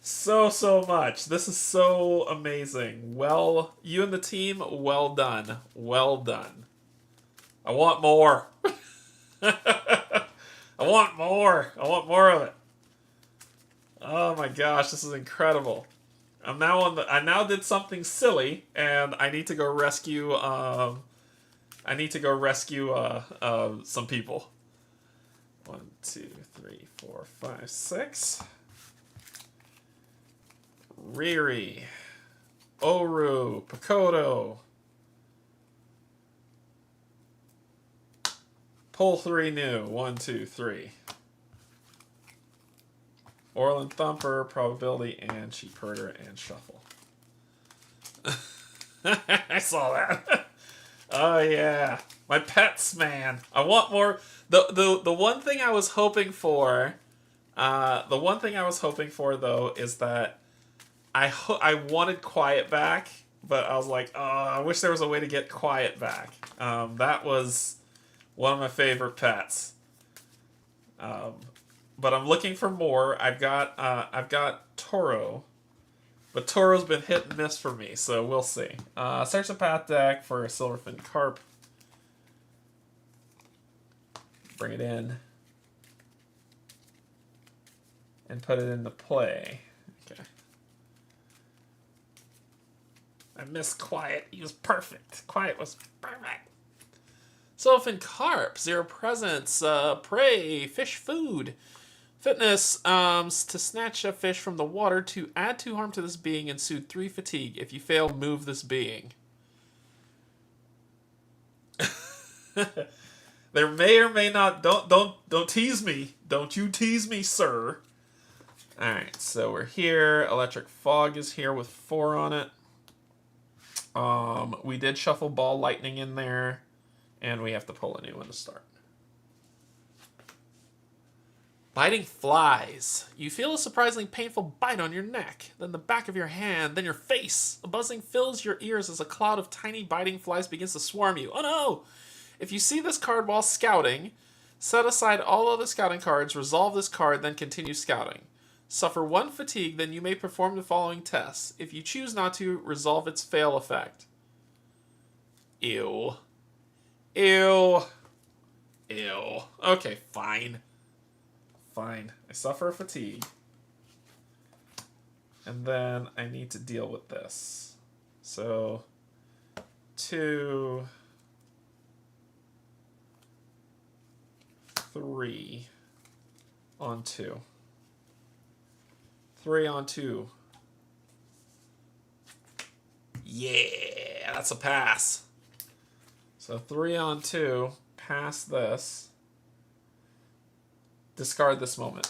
Speaker 1: So much. This is so amazing. Well, you and the team, well done. Well done. I want more. I want more. I want more of it. Oh my gosh, this is incredible. I'm now on the. I now did something silly, and I need to go rescue. Some people. 1, 2, 3, 4, 5, 6. Riri, Oru, Pakoto. Pull 3 new. 1, 2, 3. Orland Thumper, Probability, and Cheap Herder, and Shuffle. I saw that. Oh yeah, my pets, man. I want more. The one thing I was hoping for, though, is that I wanted Quiet back, but I was like, oh, I wish there was a way to get Quiet back. That was one of my favorite pets. But I'm looking for more. I've got Toro, but Toro's been hit and miss for me, so we'll see. Search the path deck for a Silverfin Carp. Bring it in and put it into play. Okay. I missed Quiet. He was perfect. Quiet was perfect. Silverfin Carp, 0 presence, prey, fish food. Fitness, to snatch a fish from the water, to add 2 harm to this being and soothe 3 fatigue. If you fail, move this being. There may or may not. Don't tease me. Don't you tease me, sir. All right, so we're here. Electric Fog is here with 4 on it. We did shuffle Ball Lightning in there, and we have to pull a new one to start. Biting flies. You feel a surprisingly painful bite on your neck, then the back of your hand, then your face. A buzzing fills your ears as a cloud of tiny biting flies begins to swarm you. Oh no! If you see this card while scouting, set aside all other scouting cards, resolve this card, then continue scouting. Suffer 1 fatigue, then you may perform the following tests. If you choose not to, resolve its fail effect. Ew. Ew. Ew. Okay, fine. Fine. I suffer fatigue. And then I need to deal with this. So, 2, 3 on 2. 3 on 2. Yeah, that's a pass. So 3 on 2, pass this. Discard this moment.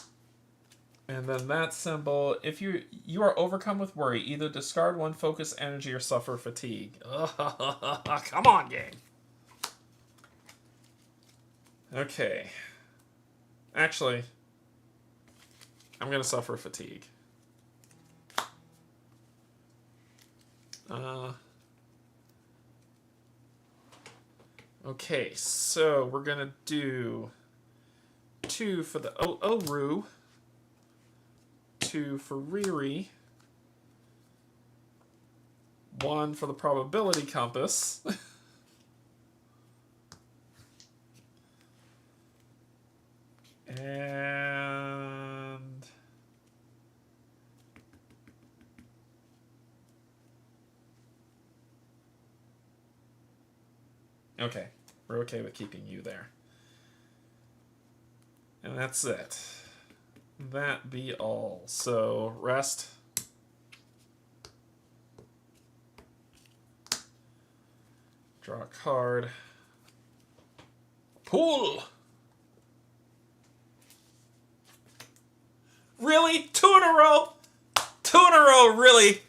Speaker 1: And then that symbol, if you are overcome with worry, either discard one focus energy or suffer fatigue. Come on, game. Okay. Actually, I'm going to suffer fatigue. Okay, so we're going to do 2 for the Oru, 2 for Riri, 1 for the probability compass. And okay, we're okay with keeping you there. And that's it. That be all. So, rest. Draw a card. Pull! Really? 2 in a row? 2 in a row, really?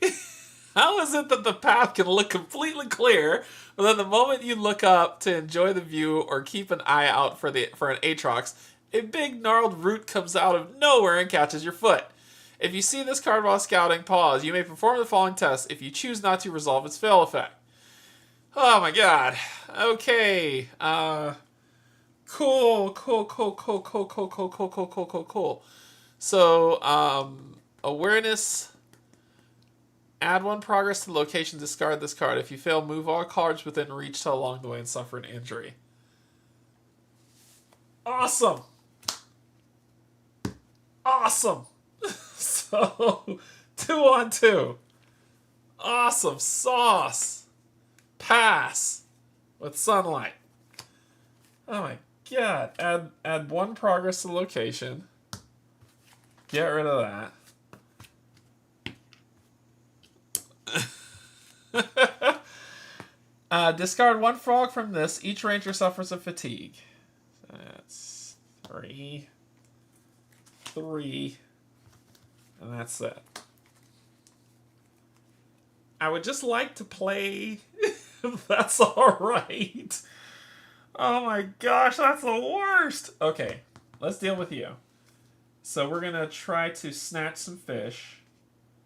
Speaker 1: How is it that the path can look completely clear, but then the moment you look up to enjoy the view or keep an eye out for an Aatrox, a big gnarled root comes out of nowhere and catches your foot? If you see this card while scouting, pause. You may perform the following test. If you choose not to, resolve its fail effect. Oh my god. Okay. Cool. So, awareness. Add 1 progress to the location, discard this card. If you fail, move all cards within reach to along the way and suffer an injury. Awesome! Awesome! So, 2 on 2. Awesome sauce. Pass with sunlight. Oh my god. Add 1 progress to the location. Get rid of that. Discard 1 frog from this. Each ranger suffers a fatigue. That's 3. And that's it. I would just like to play. That's alright. Oh my gosh, that's the worst. Okay, let's deal with you. So we're going to try to snatch some fish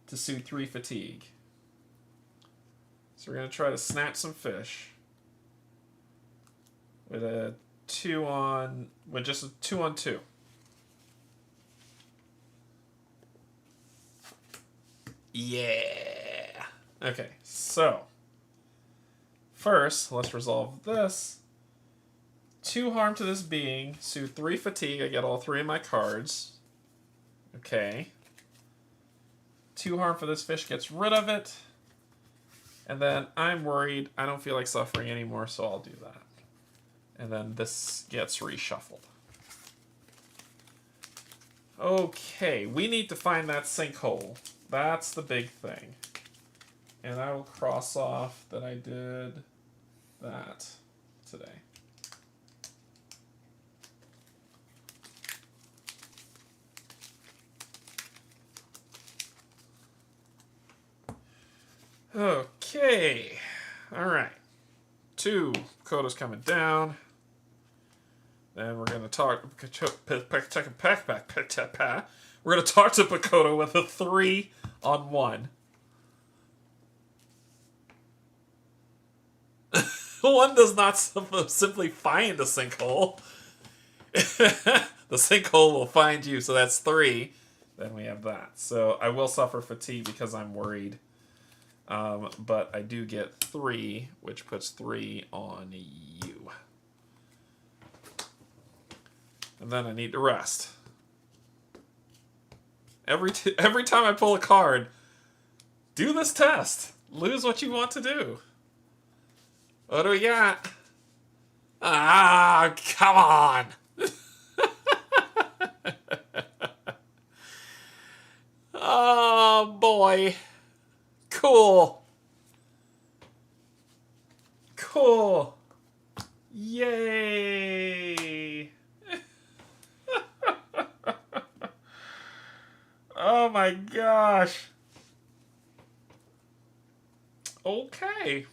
Speaker 1: to soothe 3 fatigue. So we're going to try to snatch some fish with a 2 on, with just a 2 on 2. Yeah. Okay, so first, let's resolve this. 2 harm to this being, soothe 3 fatigue. I get all 3 of my cards. Okay. 2 harm for this fish gets rid of it. And then I'm worried. I don't feel like suffering anymore, so I'll do that. And then this gets reshuffled. Okay, we need to find that sinkhole. That's the big thing. And I will cross off that I did that today. Okay. All right. 2. Koda's coming down. Then we're going to talk. We're going to talk to Pakoda with a 3 on 1. 1 does not simply find a sinkhole. The sinkhole will find you, so that's 3. Then we have that. So I will suffer fatigue because I'm worried. But I do get 3, which puts 3 on you. And then I need to rest. Every time I pull a card, do this test. Lose what you want to do. What do we got? Ah, come on. Oh, boy. Cool. Cool. Yay. my gosh. Okay.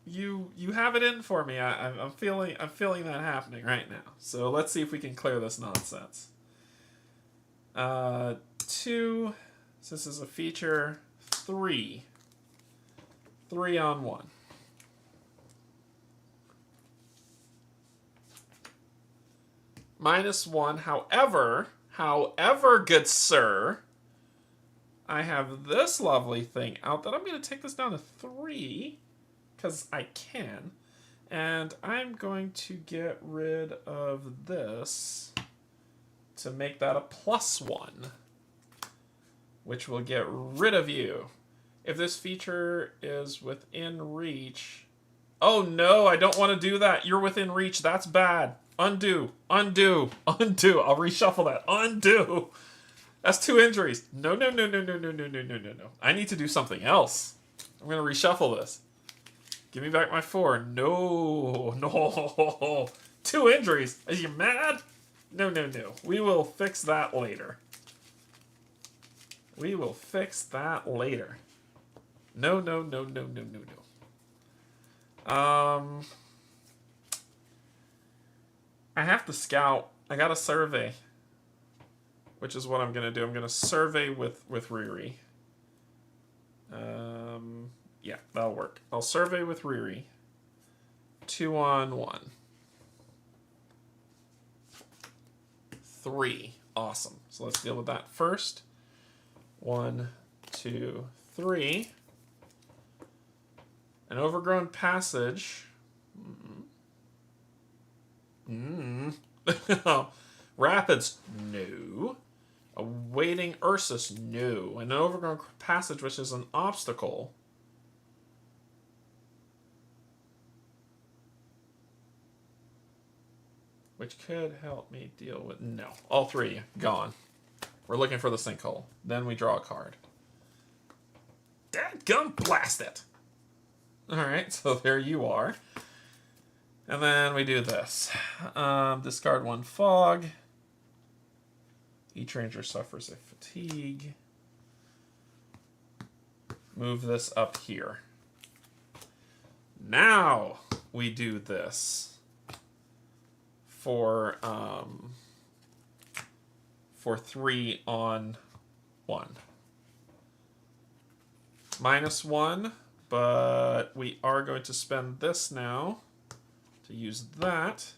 Speaker 1: You have it in for me. I'm feeling that happening right now. So let's see if we can clear this nonsense. 2. So this is a feature. 3. 3 on 1. -1. However, good sir, I have this lovely thing out that I'm going to take this down to 3 because I can. And I'm going to get rid of this to make that a +1, which will get rid of you. If this feature is within reach... Oh no, I don't want to do that. You're within reach. That's bad. Undo. Undo. Undo. I'll reshuffle that. Undo. That's 2 injuries. No, no, no, no, no, no, no, no, no, no, no. I need to do something else. I'm going to reshuffle this. Give me back my 4. No. No. 2 injuries. Are you mad? No, no, no. We will fix that later. We will fix that later. No, no, no, no, no, no, no. I have to scout. I got to survey. Which is what I'm going to do. I'm going to survey with Riri. Yeah, that'll work. I'll survey with Riri. 2 on 1. 3. Awesome. So let's deal with that first. 1, 2, 3. An overgrown passage. Rapids. No. Awaiting Ursus. No. An overgrown passage, which is an obstacle. Which could help me deal with... No. All 3 gone. We're looking for the sinkhole. Then we draw a card. Dadgum blast it! Alright, so there you are. And then we do this. Discard 1 fog. Each ranger suffers a fatigue. Move this up here. Now we do this for 3 on 1. -1, but we are going to spend this now to use that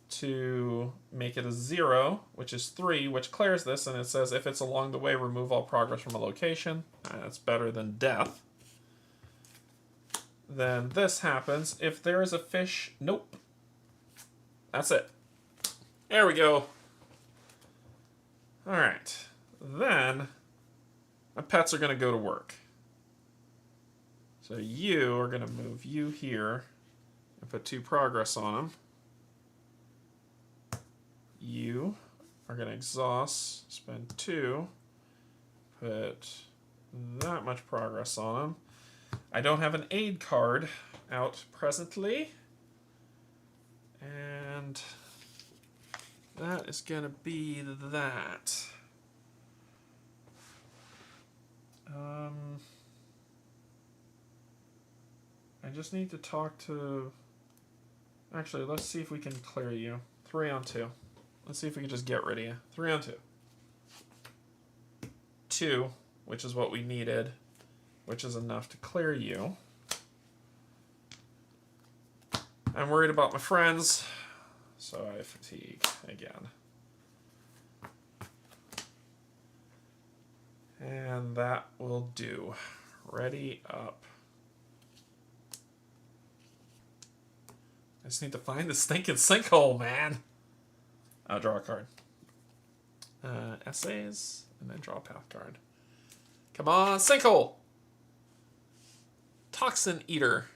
Speaker 1: to make it a 0, which is 3, which clears this, and it says if it's along the way, remove all progress from a location. That's better than death. Then this happens. If there is a fish... Nope. That's it. There we go. Alright. Then my pets are going to go to work. So you are going to move you here and put 2 progress on them. You are going to exhaust, spend 2, put that much progress on them. I don't have an aid card out presently. And that is going to be that. I just need to talk to... Actually, let's see if we can clear you. 3 on 2. Let's see if we can just get rid of you. 3 on 2. 2, which is what we needed, which is enough to clear you. I'm worried about my friends, so I fatigue again. And that will do. Ready up. I just need to find the stinking sinkhole, man. I'll draw a card. Essays, and then draw a path card. Come on, sinkhole! Toxin Eater.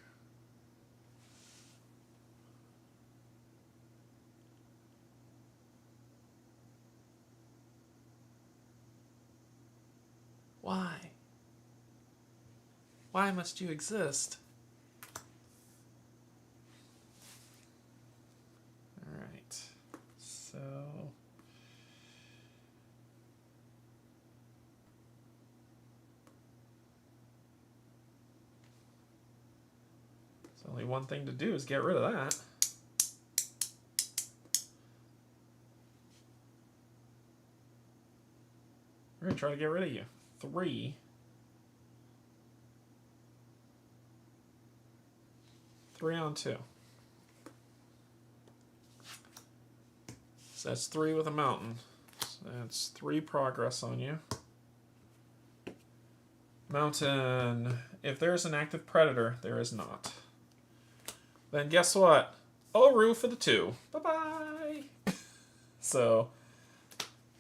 Speaker 1: Why? Why must you exist? Alright. So Only one thing to do is get rid of that. We're going to try to get rid of you. 3. 3 on 2. So that's 3 with a mountain. So that's 3 progress on you. Mountain. If there's an active predator, there is not. Then guess what? Oru for the 2. Bye-bye. So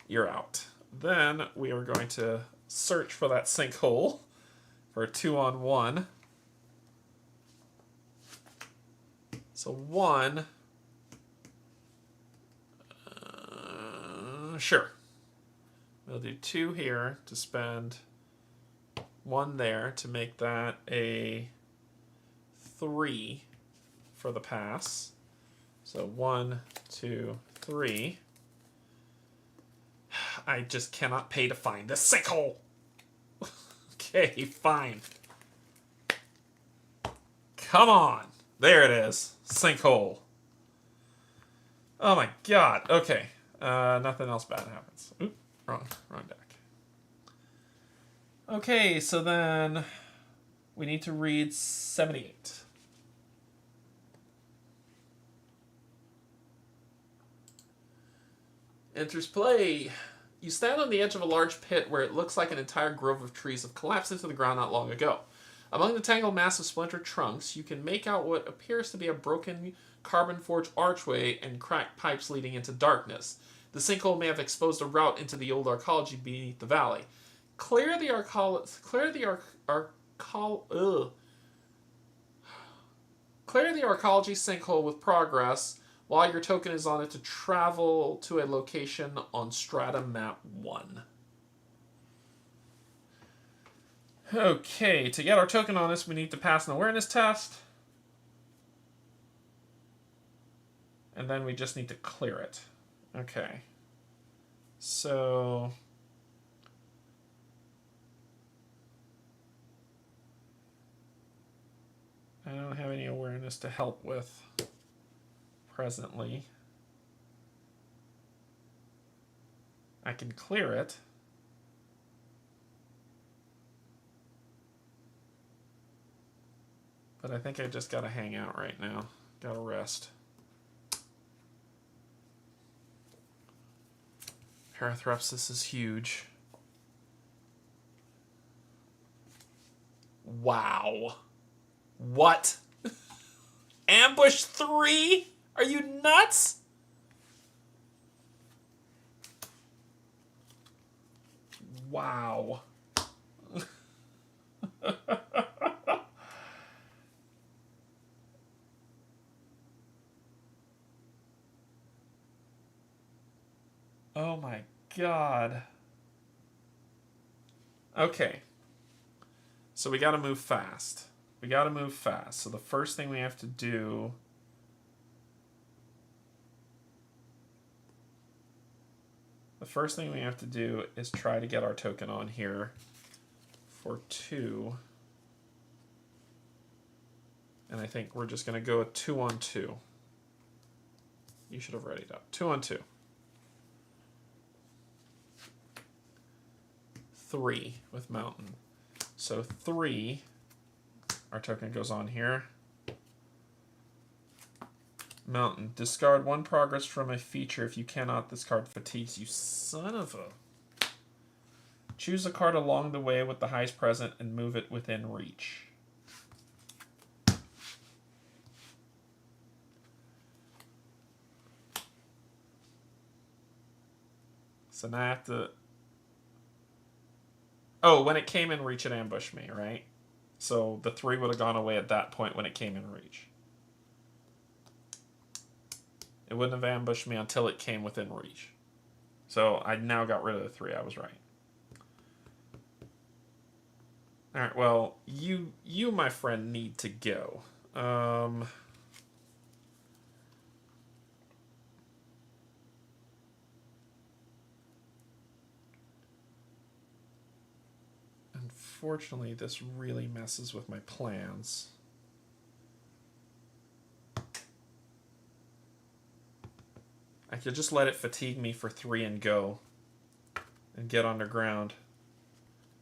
Speaker 1: you're out. Then we are going to search for that sinkhole for a 2 on 1. So 1. Sure. We'll do 2 here to spend 1 there to make that a 3 for the pass. So 1, 2, 3. I just cannot pay to find this sinkhole. Okay, fine. Come on. There it is. Sinkhole. Oh my god. Okay. Nothing else bad happens. Oop, wrong deck. Okay, so then we need to read 78. Enters play. You stand on the edge of a large pit where it looks like an entire grove of trees have collapsed into the ground not long ago. Among the tangled mass of splintered trunks, you can make out what appears to be a broken carbon-forged archway and cracked pipes leading into darkness. The sinkhole may have exposed a route into the old arcology beneath the valley. Clear the arcology sinkhole with progress while your token is on it to travel to a location on Strata Map 1. Okay, to get our token on this, we need to pass an awareness test. And then we just need to clear it. Okay. So I don't have any awareness to help with presently. I can clear it. But I think I just gotta hang out right now. Gotta rest. Parathrepsis is huge. Wow. What? Ambush 3? Are you nuts? Wow. Oh my god. Okay. So we gotta move fast. We gotta move fast. So the first thing we have to do... is try to get our token on here for 2. And I think we're just gonna go with 2 on 2. You should have readied up. 2 on 2. 3 with mountain. So 3, our token goes on here. Mountain. Discard 1 progress from a feature if you cannot discard fatigues. You son of a... Choose a card along the way with the highest present and move it within reach. So now I have to... Oh, when it came in reach, it ambushed me, right? So the 3 would have gone away at that point when it came in reach. It wouldn't have ambushed me until it came within reach. So I now got rid of the 3. I was right. Alright, well, you, my friend, need to go. Unfortunately, this really messes with my plans. I could just let it fatigue me for 3 and go. And get underground.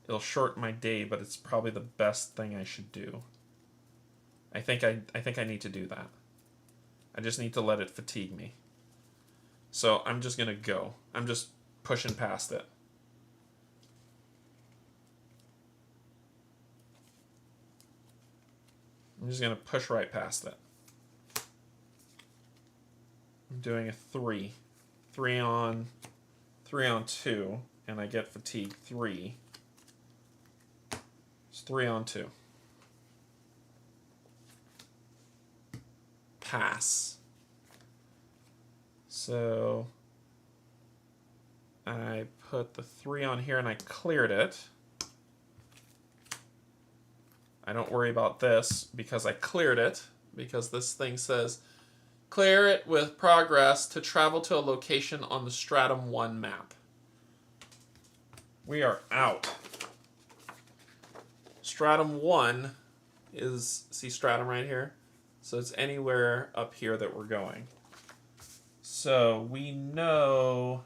Speaker 1: It'll shorten my day, but it's probably the best thing I should do. I think I need to do that. I just need to let it fatigue me. So I'm just gonna go. I'm just pushing past it. I'm just gonna push right past it. I'm doing a 3. 3 on 2, and I get fatigue 3. It's 3 on 2. Pass. So I put the 3 on here and I cleared it. I don't worry about this because I cleared it, because this thing says clear it with progress to travel to a location on the Stratum 1 map. We are out. Stratum 1 is, see Stratum right here? So it's anywhere up here that we're going. So we know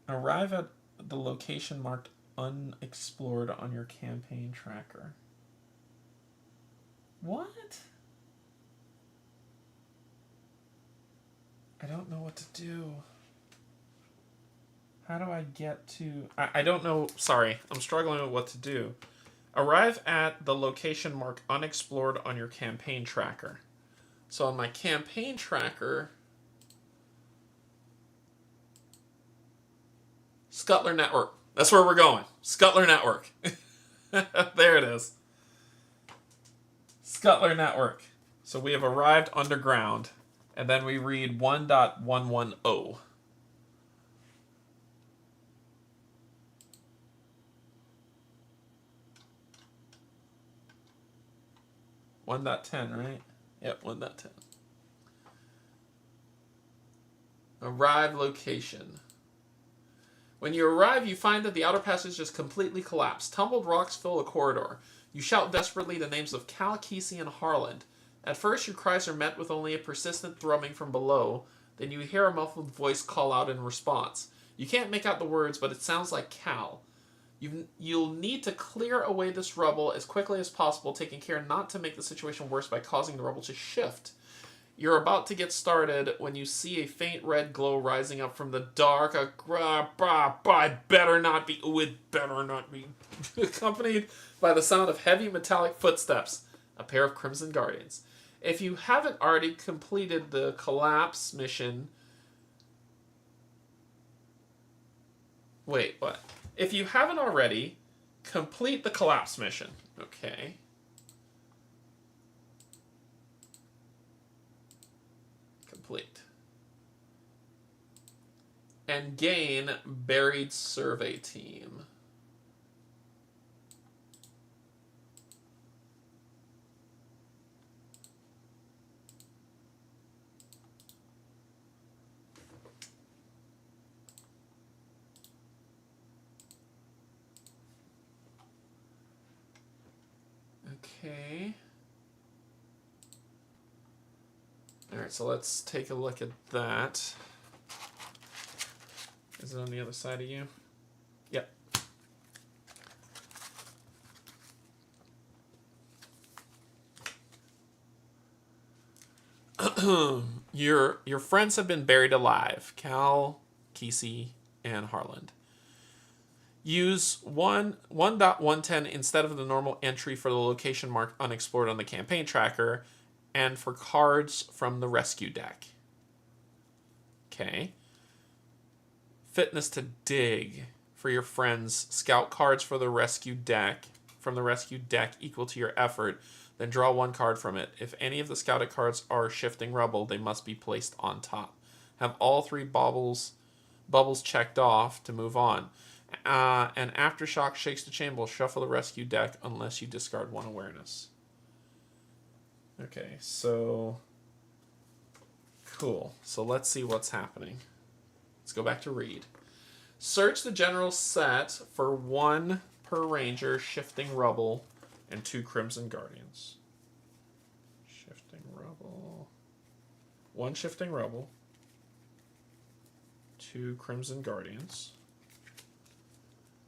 Speaker 1: arrive at the location marked unexplored on your campaign tracker. What? I don't know what to do. How do I get to... I don't know. Sorry, I'm struggling with what to do. Arrive at the location marked unexplored on your campaign tracker. So on my campaign tracker... Scuttler Network. That's where we're going. Scuttler Network. There it is. Scuttler Network. So we have arrived underground, and then we read 1.110. 1.10, right? Yep, 1.10. Arrive location. When you arrive, you find that the outer passage is completely collapsed. Tumbled rocks fill the corridor. You shout desperately the names of Cal, Kesey, and Harland. At first, your cries are met with only a persistent thrumming from below. Then you hear a muffled voice call out in response. You can't make out the words, but it sounds like Cal. You'll need to clear away this rubble as quickly as possible, taking care not to make the situation worse by causing the rubble to shift. You're about to get started when you see a faint red glow rising up from the dark. It better not be. Oh, it better not be. Accompanied by the sound of heavy metallic footsteps. A pair of Crimson Guardians. If you haven't already completed the collapse mission... Wait, what? If you haven't already, complete the collapse mission. Okay. Complete. And gain Buried Survey Team. Okay. Alright, so let's take a look at that. Is it on the other side of you? Yep. Your friends have been buried alive. Cal, Kesey, and Harland. Use 1.110 instead of the normal entry for the location marked unexplored on the campaign tracker, and for cards from the rescue deck. Okay. Fitness to dig for your friends. Scout cards for the rescue deck from the rescue deck equal to your effort. Then draw one card from it. If any of the scouted cards are shifting rubble, they must be placed on top. Have all 3 bubbles checked off to move on. And Aftershock shakes the chamber. Shuffle the rescue deck unless you discard 1 awareness. Okay, so Cool. So let's see what's happening. Let's go back to read. Search the general set for 1 per ranger, shifting rubble, and 2 crimson guardians. Shifting rubble. 1 shifting rubble. 2 crimson guardians.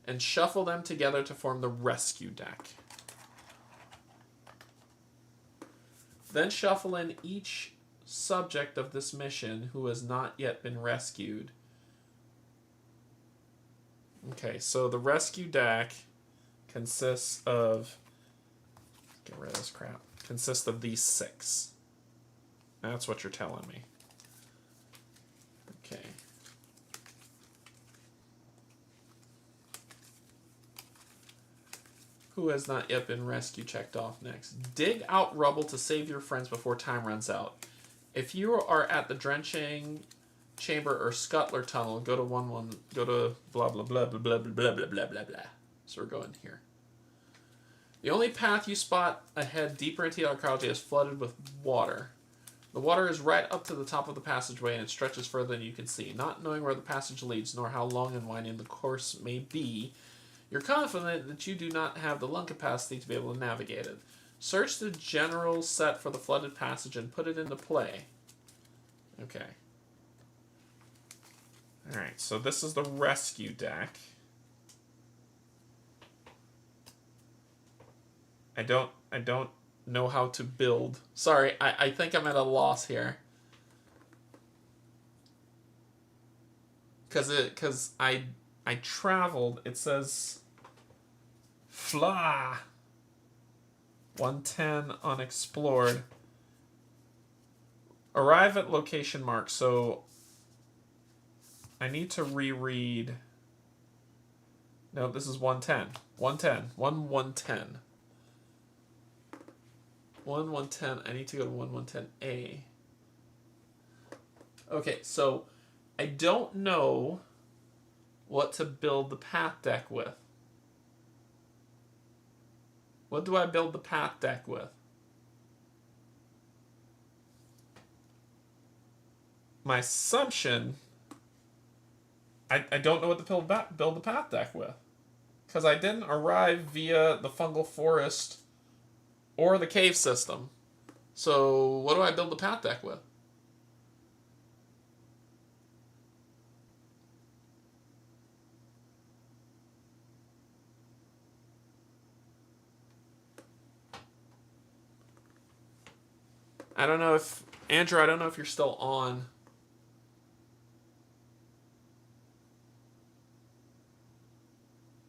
Speaker 1: And shuffle them together to form the rescue deck. Then shuffle in each subject of this mission who has not yet been rescued. Okay, so the rescue deck consists of... Get rid of this crap. Consists of these 6. That's what you're telling me. Okay. Who has not yet been rescued checked off next. Dig out rubble to save your friends before time runs out. If you are at the drenching chamber or scuttler tunnel, go to go to blah blah blah blah blah blah blah blah blah blah blah. So we're going here. The only path you spot ahead deeper into the archaeology is flooded with water. The water is right up to the top of the passageway and it stretches further than you can see. Not knowing where the passage leads, nor how long and winding the course may be, you're confident that you do not have the lung capacity to be able to navigate it. Search the general set for the flooded passage and put it into play. Okay. Alright, so this is the rescue deck. I don't know how to build. Sorry, I think I'm at a loss here. Cause I traveled, it says Fla 110 unexplored. Arrive at location mark, so I need to reread. No, this is 110. 110. 110. 110. I need to go to 1110A. Okay, so I don't know what to build the path deck with. What do I build the path deck with? My assumption, I don't know what to build the path deck with. Because I didn't arrive via the fungal forest or the cave system. So what do I build the path deck with? I don't know if... Andrew, I don't know if you're still on.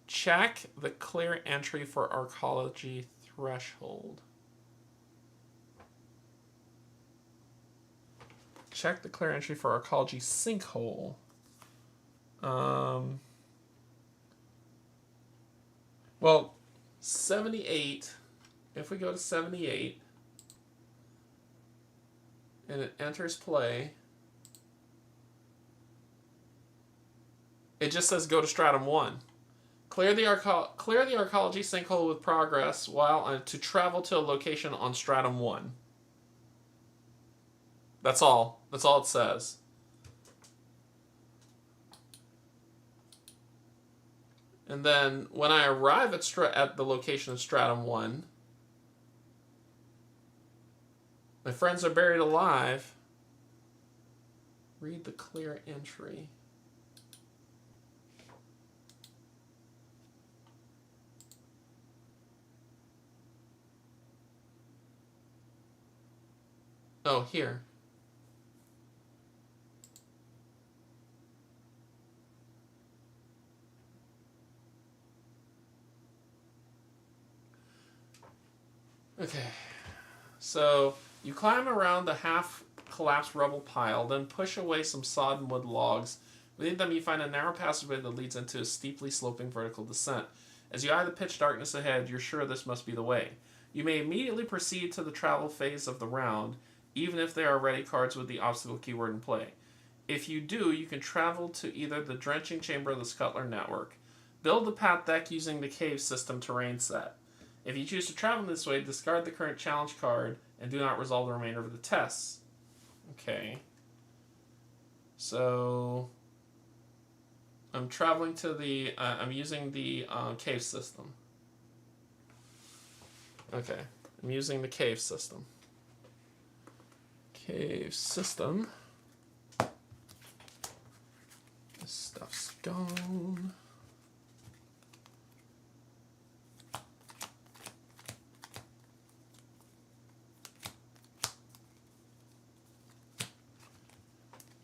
Speaker 1: Check the clear entry for archaeology threshold. Check the clear entry for archaeology sinkhole. Well, 78. If we go to 78 and it enters play, it just says go to stratum 1. Clear the archaeology sinkhole with progress while to travel to a location on stratum 1. That's all. That's all it says. And then when I arrive at the location of stratum 1, my friends are buried alive. Read the clear entry. Oh, here. Okay. So, you climb around the half-collapsed rubble pile, then push away some sodden wood logs. Within them, you find a narrow passageway that leads into a steeply sloping vertical descent. As you eye the pitch darkness ahead, you're sure this must be the way. You may immediately proceed to the travel phase of the round, even if there are already cards with the obstacle keyword in play. If you do, you can travel to either the drenching chamber or the scuttler network. Build the path deck using the cave system terrain set. If you choose to travel this way, discard the current challenge card and do not resolve the remainder of the tests. Okay. So I'm traveling to the, I'm using the cave system. Okay, I'm using the cave system. Cave system. This stuff's gone.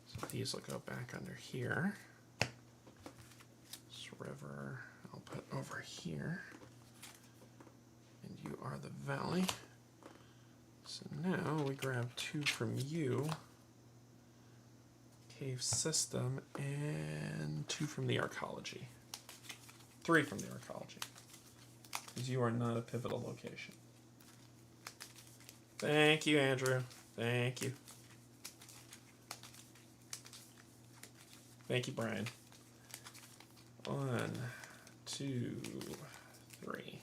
Speaker 1: So these will go back under here. This river I'll put over here. And you are the valley. So now we grab 2 from you. Cave system, and 2 from the archaeology. 3 from the archaeology. Because you are not a pivotal location. Thank you, Andrew. Thank you. Thank you, Brian. 1, 2, 3.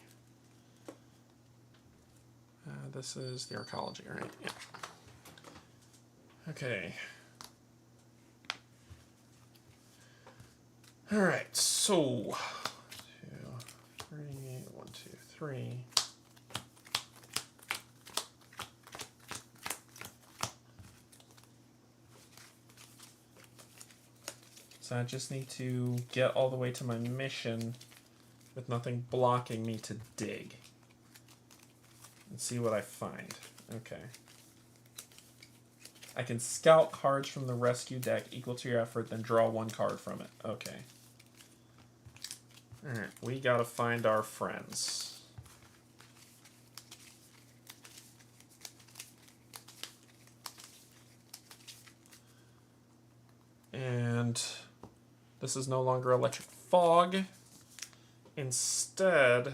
Speaker 1: This is the archaeology, right? Yeah. Okay. All right, so 2, 3, 1, 2, 3. So I just need to get all the way to my mission with nothing blocking me to dig. And see what I find. Okay. I can scout cards from the rescue deck equal to your effort, then draw 1 card from it. Okay. Alright, we gotta find our friends. And this is no longer electric fog. Instead...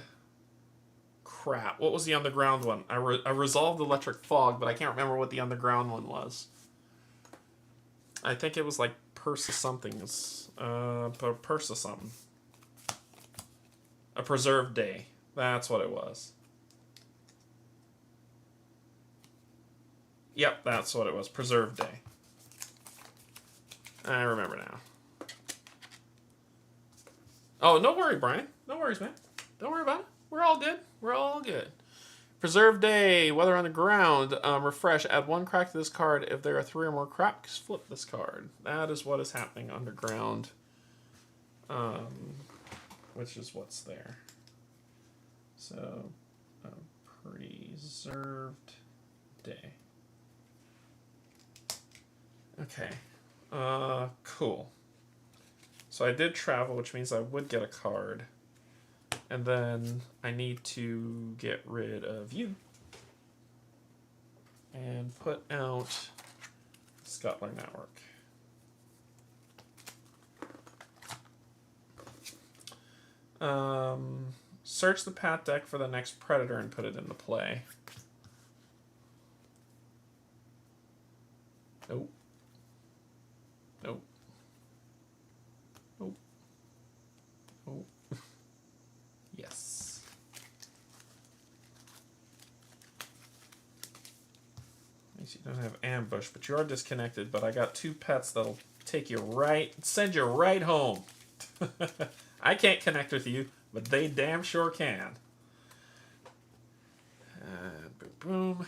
Speaker 1: Crap. What was the underground one? I resolved electric fog, but I can't remember what the underground one was. I think it was like Purse of something. Purse of something. A preserved day. That's what it was. Yep, that's what it was. Preserved day. I remember now. Oh, no worry, Brian. No worries, man. Don't worry about it. We're all good. We're all good. Preserve day, weather on the ground, refresh, add 1 crack to this card. If there are 3 or more cracks, flip this card. That is what is happening underground. Which is what's there. So, preserved day. Okay. Cool. So I did travel, which means I would get a card. And then I need to get rid of you. And put out Scotland Network. Search the path deck for the next predator and put it into play. Nope. Nope. Nope. Nope. Yes. At least you don't have ambush, but you are disconnected. But I got 2 pets that'll take you send you right home. I can't connect with you, but they damn sure can. Boom, boom.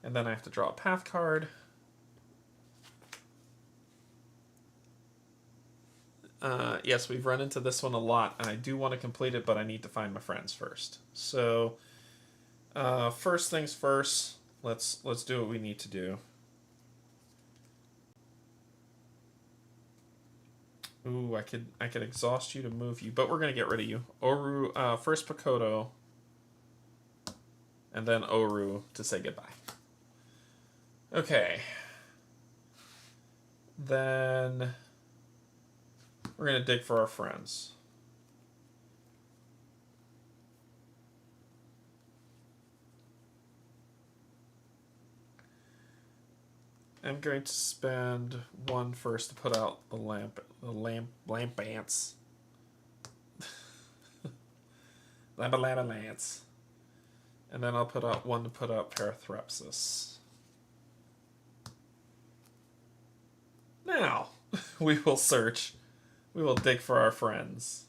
Speaker 1: And then I have to draw a path card. Yes, we've run into this one a lot, and I do want to complete it, but I need to find my friends first. So, first things first, let's do what we need to do. Ooh, I could exhaust you to move you, but we're gonna get rid of you. Oru, first Pakoto, and then Oru to say goodbye. Okay. Then we're gonna dig for our friends. I'm going to spend 1 first to put out the lamp ants. Lance. And then I'll put out 1 to put out Parathrepsis. Now, we will search. We will dig for our friends.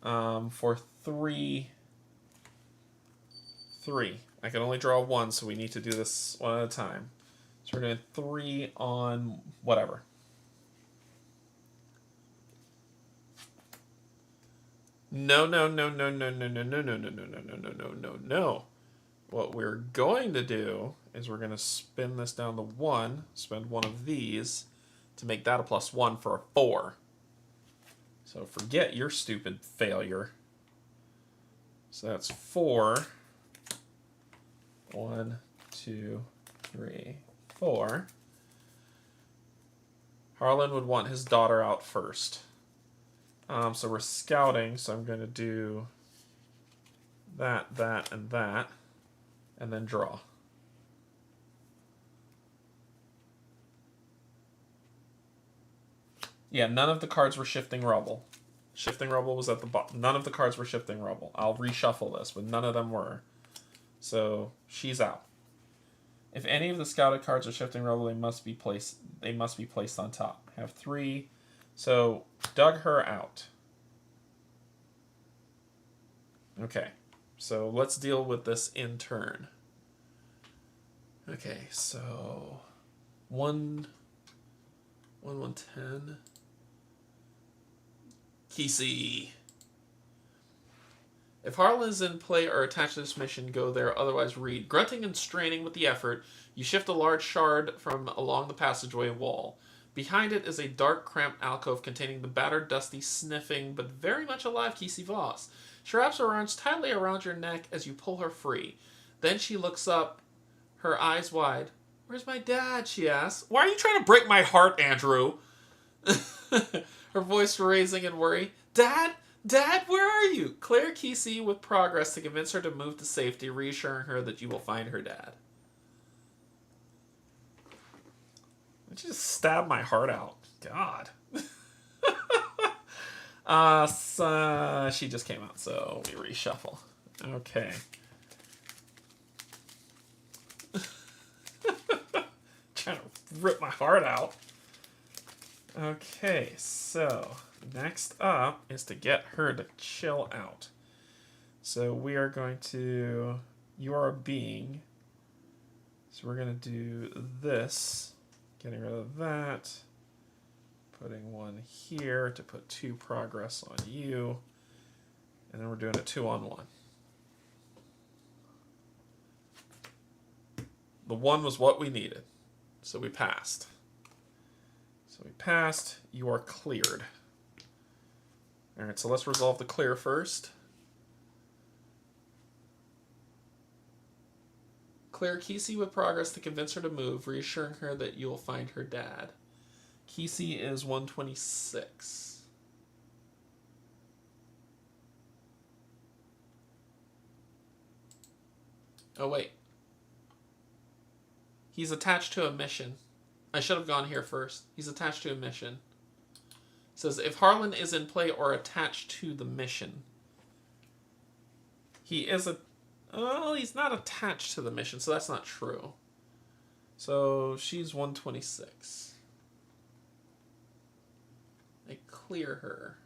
Speaker 1: For 3. I can only draw 1, so we need to do this one at a time. So we're doing 3 on whatever. No. What we're going to do is we're going to spin this down to 1, spend one of these to make that a +1 for a 4. So forget your stupid failure. So that's 4. 1, 2, 3, 4. Harlan would want his daughter out first. So we're scouting, so I'm going to do that, and that, and then draw. Yeah, none of the cards were shifting rubble. Shifting rubble was at the bottom. None of the cards were shifting rubble. I'll reshuffle this, but none of them were. So she's out. If any of the scouted cards are shifting rubble, they must be placed on top. Have 3. So dug her out. Okay. So let's deal with this in turn. Okay, so 1, 10. Kesey. If Harlan is in play or attached to this mission, go there, otherwise read. Grunting and straining with the effort, you shift a large shard from along the passageway wall. Behind it is a dark, cramped alcove containing the battered, dusty, sniffing, but very much alive Kesey Voss. She wraps her arms tightly around your neck as you pull her free. Then she looks up, her eyes wide. "Where's my dad?" she asks. "Why are you trying to break my heart, Andrew?" Her voice raising in worry. Dad, where are you?" Clear Kesey with progress to convince her to move to safety, reassuring her that you will find her dad. I just stabbed my heart out. God. So she just came out, so we reshuffle. Okay. Trying to rip my heart out. Okay, so next up is to get her to chill out. So we are going to... You are a being. So we're going to do this. Getting rid of that. Putting 1 here to put 2 progress on you. And then we're doing a 2-on-1. The 1 was what we needed. So we passed. You are cleared. Alright, so let's resolve the clear first. Clear Kesey with progress to convince her to move, reassuring her that you'll find her dad. Kesey is 126. Oh, wait. He's attached to a mission. I should have gone here first. He's attached to a mission. It says, if Harlan is in play or attached to the mission. He is a... Oh, he's not attached to the mission, so that's not true. So she's 126. I clear her.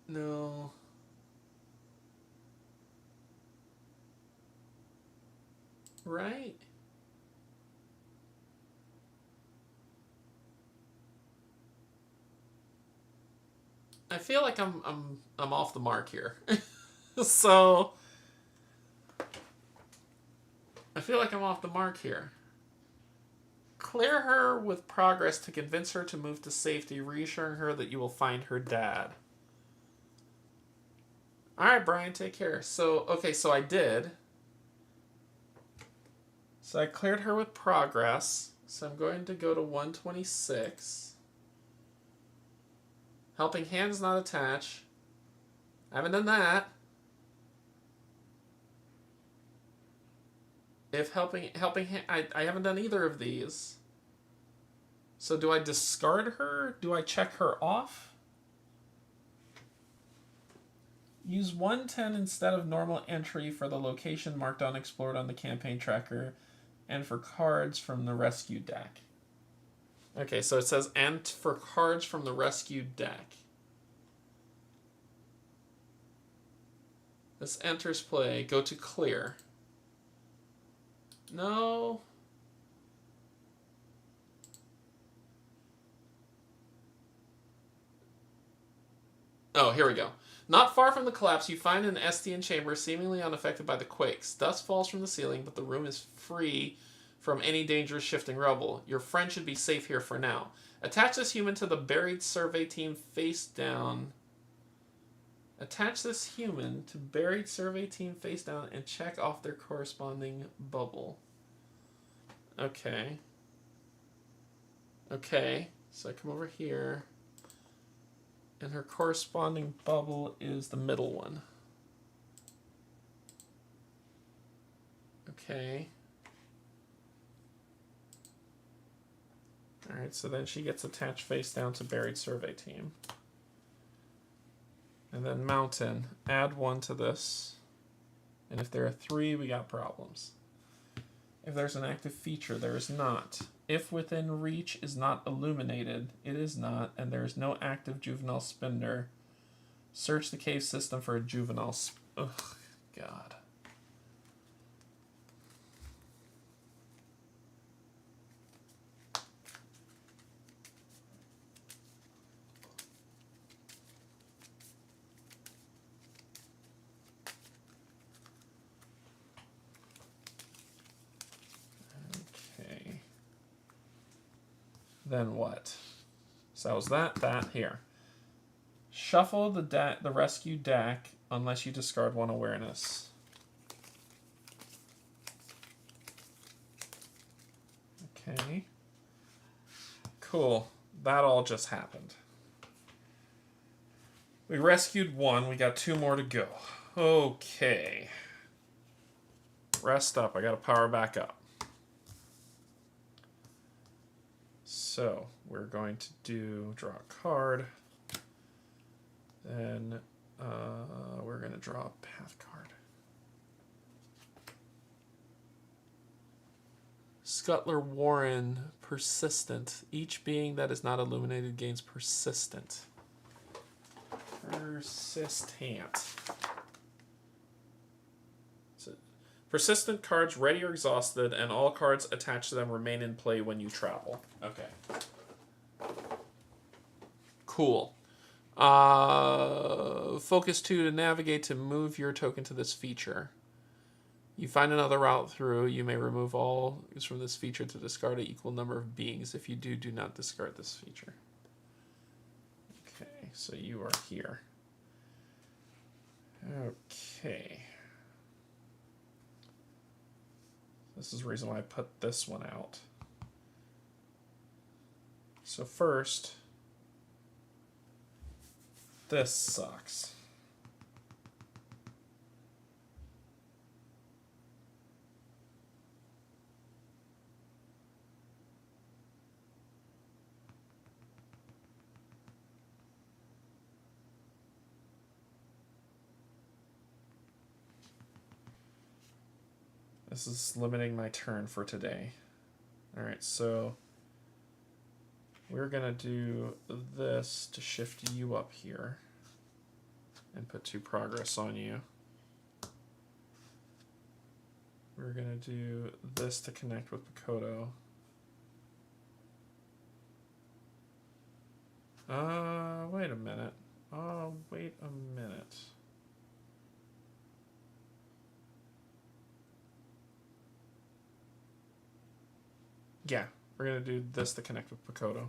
Speaker 1: No. Right? I feel like I'm off the mark here. So I feel like I'm off the mark here. Clear her with progress to convince her to move to safety, reassuring her that you will find her dad. Alright, Brian, take care. So, okay, so I did. So I cleared her with progress. So I'm going to go to 126. Helping hands not attached. I haven't done that. If helping I haven't done either of these. So do I discard her? Do I check her off? Use 110 instead of normal entry for the location marked unexplored on the campaign tracker and for cards from the rescue deck. Okay, so it says and for cards from the rescue deck. This enters play. Go to clear. No. Oh, here we go. Not far from the collapse, you find an Estian chamber seemingly unaffected by the quakes. Dust falls from the ceiling, but the room is free from any dangerous shifting rubble. Your friend should be safe here for now. Attach this human to the buried survey team face down. Attach this human to buried survey team face down and check off their corresponding bubble. Okay. Okay, so I come over here. And her corresponding bubble is the middle one. Okay. Alright, so then she gets attached face down to buried survey team. And then mountain. Add 1 to this. And if there are 3, we got problems. If there's an active feature, there is not. If within reach is not illuminated, it is not, and there is no active juvenile spinner. Search the cave system for a juvenile ugh, God. Then what? So that was that here. Shuffle the rescue deck unless you discard 1 awareness. Okay. Cool. That all just happened. We rescued 1. We got 2 more to go. Okay. Rest up. I gotta power back up. So we're going to draw a card. Then we're going to draw a path card. Scuttler Warren, persistent. Each being that is not illuminated gains persistent. Persistent. Persistent cards ready or exhausted, and all cards attached to them remain in play when you travel. Okay. Cool. Focus 2 to navigate to move your token to this feature. You find another route through. You may remove all from this feature to discard an equal number of beings. If you do not discard this feature. Okay, so you are here. Okay. This is the reason why I put this one out. So first, this sucks. This is limiting my turn for today. Alright, so we're going to do this to shift you up here and put 2 progress on you. We're going to do this to connect with Makoto. Wait a minute. Oh, wait a minute. Yeah, we're going to do this to connect with Makoto.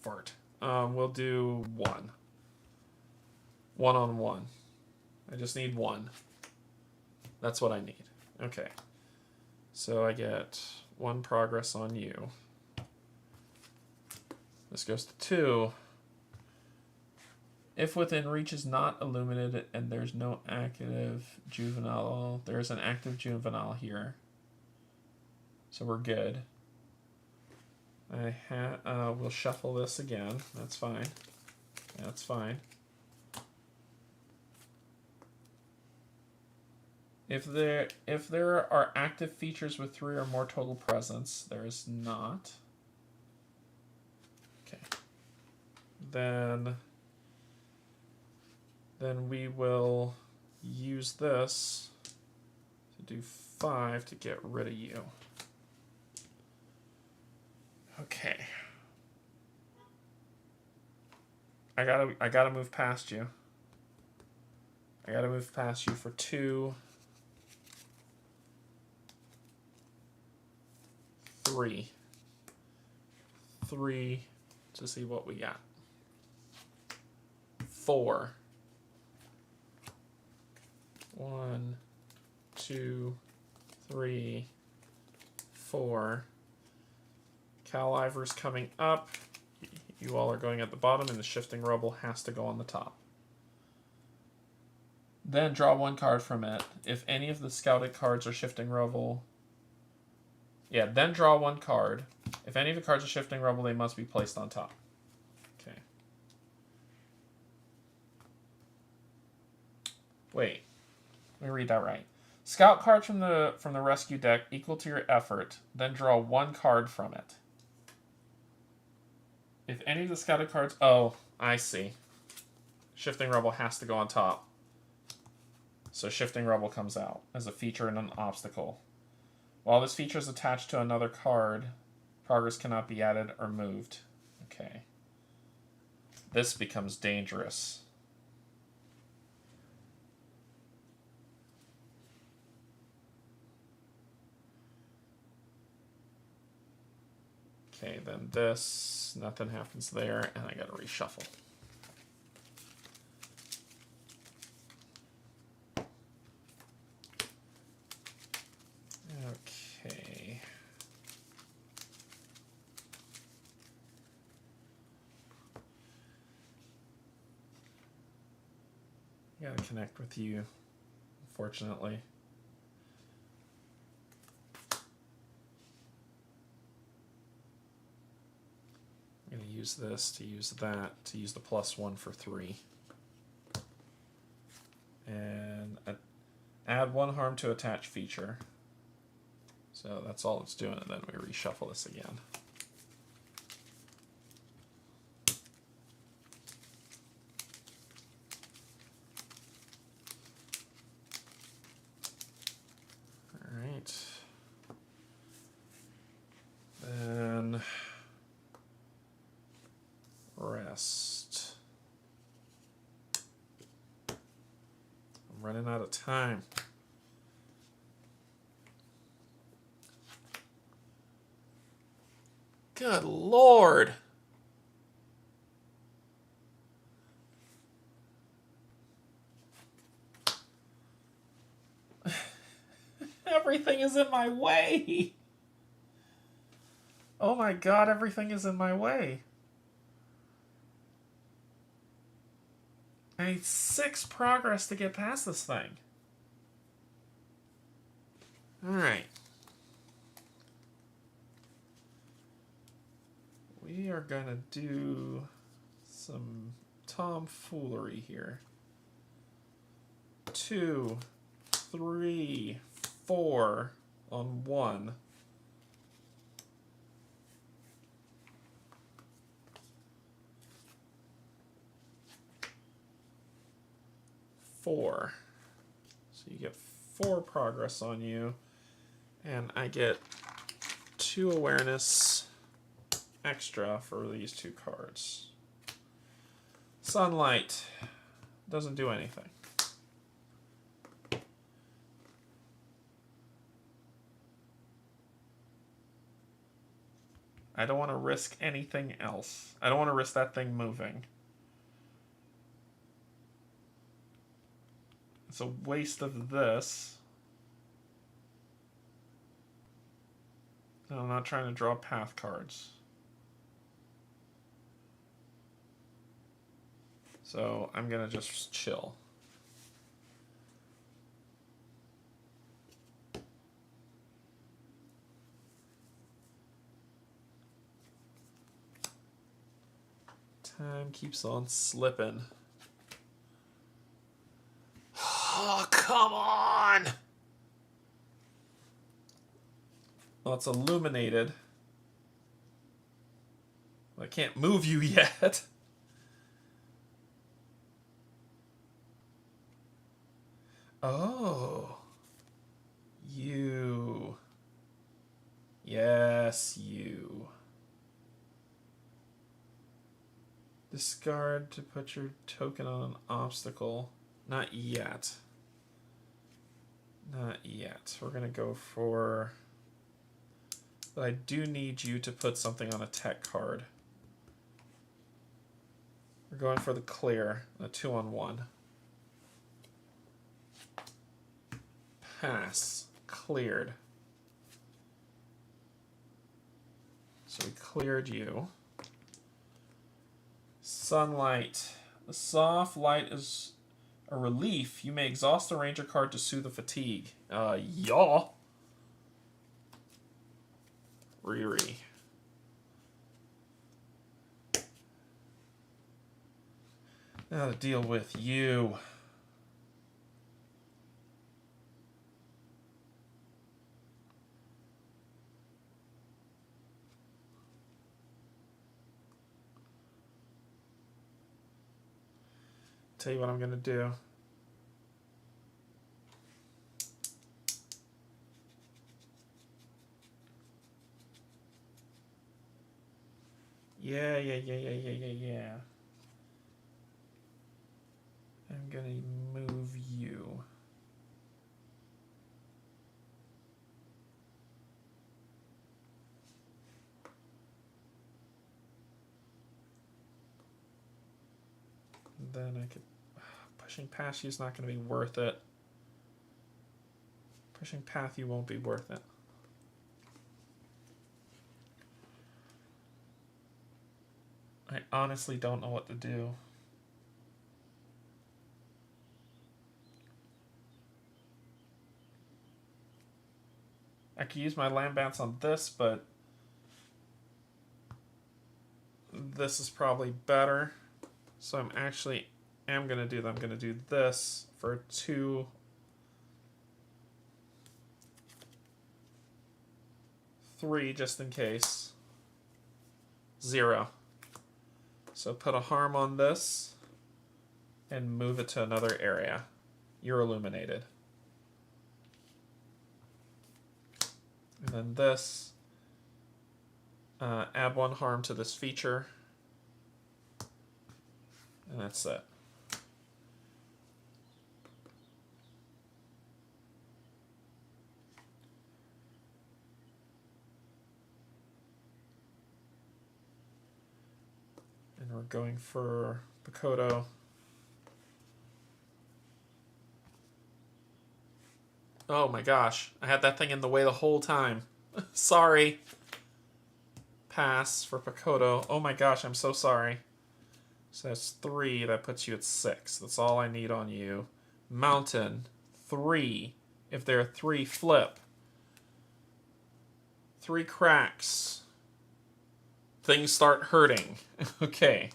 Speaker 1: Fart. We'll do 1. 1 on 1. I just need 1. That's what I need. Okay. So I get 1 progress on you. This goes to 2. If within reach is not illuminated and there's no active juvenile, there's an active juvenile here. So we're good. We'll shuffle this again. That's fine. That's fine. If there are active features with 3 or more total presence, there is not. Okay. Then we will use this to do 5 to get rid of you. Okay. I gotta move past you. I gotta move past you for 2, 3. 3 to see what we got. 4. 1, 2, 3, 4. Cal Ivor's coming up. You all are going at the bottom, and the shifting rubble has to go on the top. Then draw 1 card from it. If any of the scouted cards are shifting rubble... Yeah, then draw 1 card. If any of the cards are shifting rubble, they must be placed on top. Okay. Wait. Let me read that right. Scout cards from the rescue deck equal to your effort. Then draw 1 card from it. If any of the scouted cards... Oh, I see. Shifting rubble has to go on top. So shifting rubble comes out as a feature and an obstacle. While this feature is attached to another card, progress cannot be added or moved. Okay. This becomes dangerous. Okay, then this, nothing happens there, and I gotta reshuffle. Okay. I gotta connect with you, unfortunately. I'm going to use this to use that, to use the +1 for 3. And add 1 harm to attach feature. So that's all it's doing, and then we reshuffle this again. Alright. Then rest. I'm running out of time. Good Lord. Everything is in my way. Oh my God, everything is in my way. I need 6 progress to get past this thing. Alright. We are gonna do some tomfoolery here. 2, 3, 4 on 1. Four. So you get 4 progress on you, and I get 2 awareness extra for these 2 cards. Sunlight doesn't do anything. I don't want to risk anything else. I don't want to risk that thing moving. It's a waste of this. And I'm not trying to draw path cards. So I'm going to just chill. Time keeps on slipping. Oh, come on! Well, it's illuminated. I can't move you yet. Oh. You. Yes, you. Discard to put your token on an obstacle. Not yet. Not yet. We're going to go for... But I do need you to put something on a tech card. We're going for the clear. A 2-on-1. Pass. Cleared. So we cleared you. Sunlight. The soft light is a relief. You may exhaust the ranger card to soothe the fatigue. Y'all. Riri. Now to deal with you. Tell you what I'm going to do. Yeah. I'm going to move you. Then I could... Pushing past you is not going to be worth it. Pushing past you won't be worth it. I honestly don't know what to do. I could use my land bounce on this, but this is probably better. So I'm actually am going to do that. I'm going to do this for 2. 3 just in case. 0. So put a harm on this and move it to another area. You're illuminated. And then this, add 1 harm to this feature. And that's it. And we're going for Bakoto. Oh my gosh, I had that thing in the way the whole time. Sorry. Pass for Bakoto. Oh my gosh, I'm so sorry. So that's 3, that puts you at 6. That's all I need on you. Mountain, 3. If there are 3, flip. 3 cracks. Things start hurting. Okay.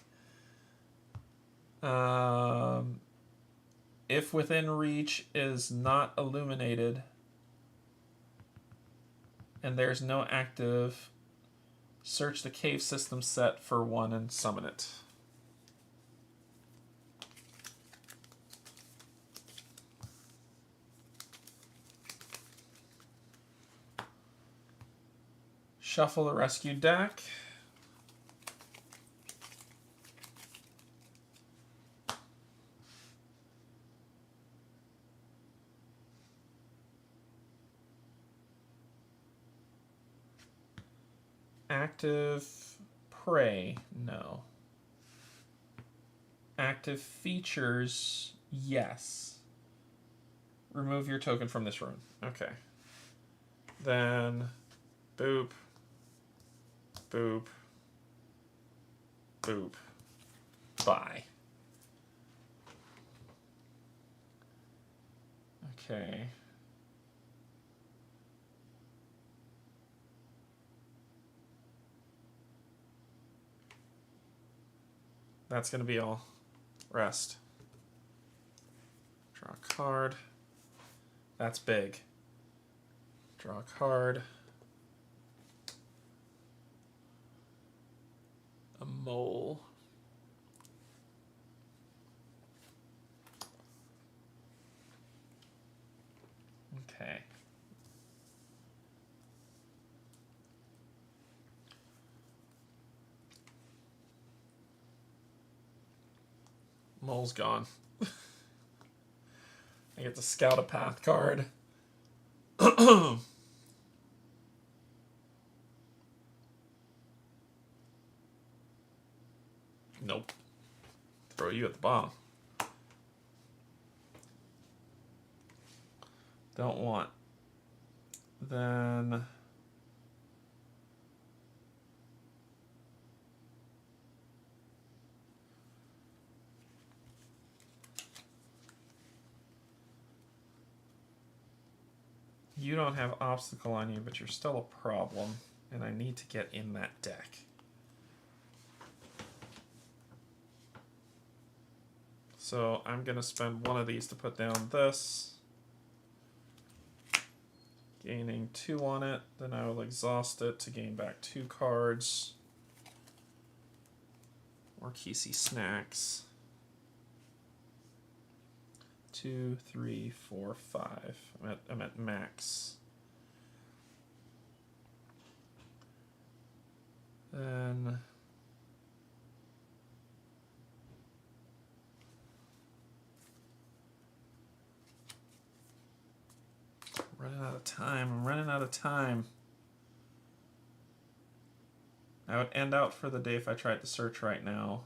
Speaker 1: If within reach is not illuminated and there's no active, search the cave system set for 1 and summon it. Shuffle the rescue deck. Active prey, no. Active features, yes. Remove your token from this room. Okay. Then boop, boop, boop. Bye. Okay. That's going to be all. Rest. Draw a card. That's big. Draw a card. mole. Okay. Mole's gone. I get to scout a path card. Nope. Throw you at the bottom. Don't want. Then... you don't have obstacle on you, but you're still a problem, and I need to get in that deck. So I'm going to spend one of these to put down this. Gaining 2 on it, then I will exhaust it to gain back 2 cards. Or Kesey Snacks. 2, 3, 4, 5. I'm at max. Then running out of time. I'm running out of time. I would end out for the day if I tried to search right now.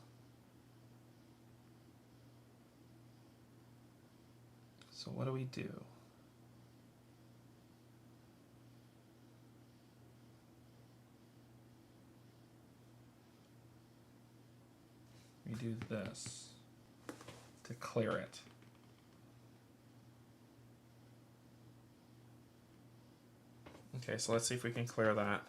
Speaker 1: So what do we do? We do this to clear it. Okay, so let's see if we can clear that.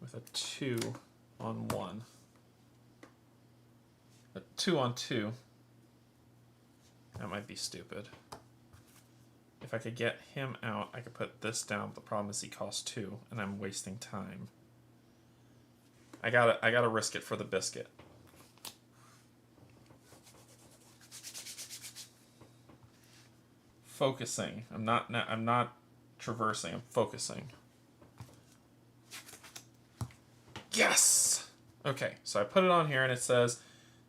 Speaker 1: With a 2 on 1. A 2 on 2. That might be stupid. If I could get him out, I could put this down. The problem is he costs 2, and I'm wasting time. I gotta risk it for the biscuit. Focusing. I'm not traversing. I'm focusing. Yes! Okay, so I put it on here, and it says,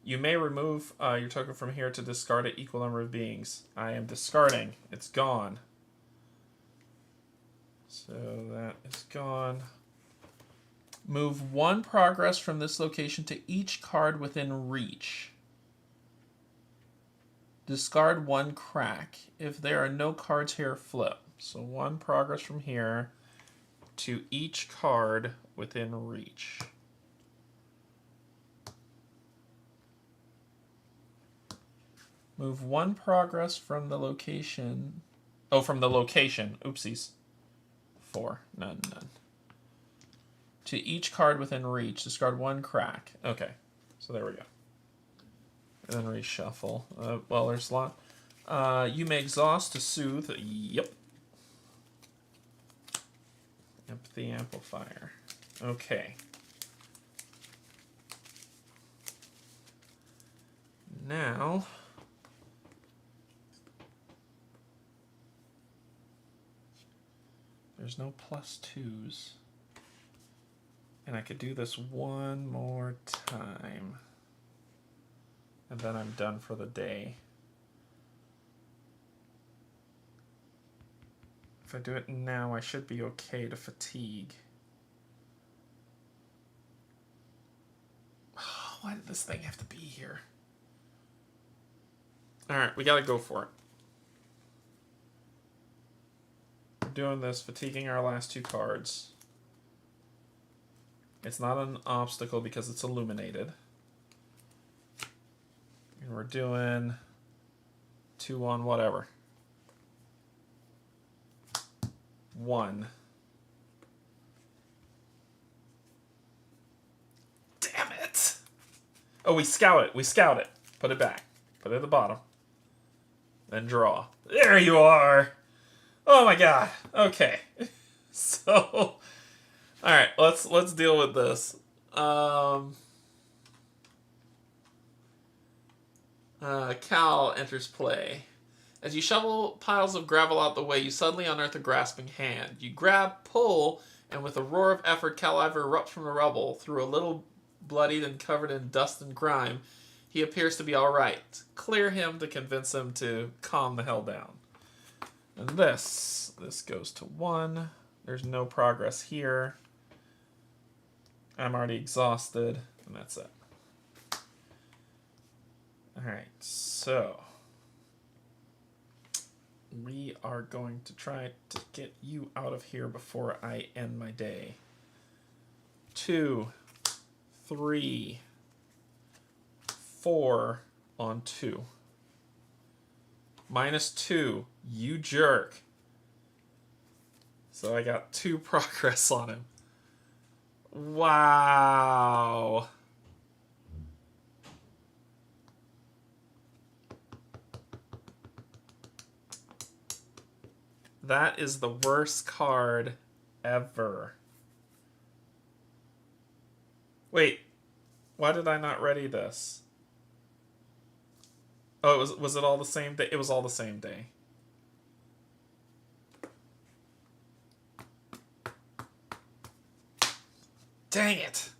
Speaker 1: you may remove your token from here to discard an equal number of beings. I am discarding. It's gone. So that is gone. Move 1 progress from this location to each card within reach. Discard 1 crack. If there are no cards here, flip. So 1 progress from here to each card within reach. Move 1 progress from the location. Oh, from the location. Oopsies. 4. None. To each card within reach. Discard 1 crack. Okay. So there we go. And then reshuffle. Well, there's a lot. You may exhaust to soothe. Yep. Empathy amplifier. Okay. Now, there's no +2s. And I could do this 1 more time. And then I'm done for the day. If I do it now, I should be okay to fatigue. Oh, why did this thing have to be here? Alright, we gotta go for it. We're doing this, fatiguing our last 2 cards. It's not an obstacle because it's illuminated. And we're doing 2 on whatever. 1. Damn it! Oh, we scout it. We scout it. Put it back. Put it at the bottom. Then draw. There you are! Oh my god. Okay. So, all right, let's deal with this. Cal enters play. As you shovel piles of gravel out the way, you suddenly unearth a grasping hand. You grab, pull, and with a roar of effort, Caliver erupts from the rubble. Through a little bloodied and covered in dust and grime, he appears to be alright. Clear him to convince him to calm the hell down. And this goes to 1. There's no progress here. I'm already exhausted, and that's it. Alright, so we are going to try to get you out of here before I end my day. 2, 3, 4 on 2. -2, you jerk. So I got 2 progress on him. Wow. That is the worst card ever. Wait, why did I not ready this? Oh, was it all the same day? It was all the same day. Dang it!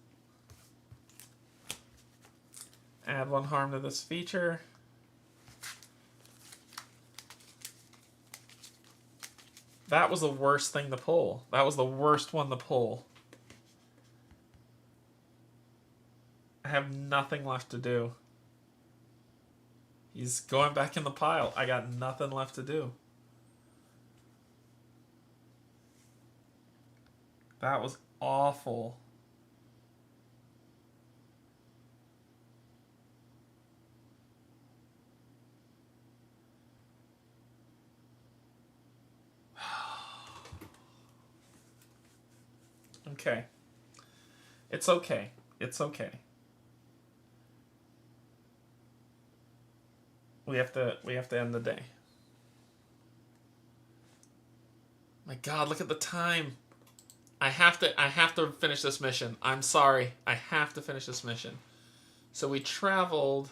Speaker 1: Add 1 harm to this feature. That was the worst thing to pull. That was the worst one to pull. I have nothing left to do. He's going back in the pile. I got nothing left to do. That was awful. Okay. It's okay. It's okay. We have to end the day. My god, look at the time. I have to finish this mission. I'm sorry. I have to finish this mission. So we traveled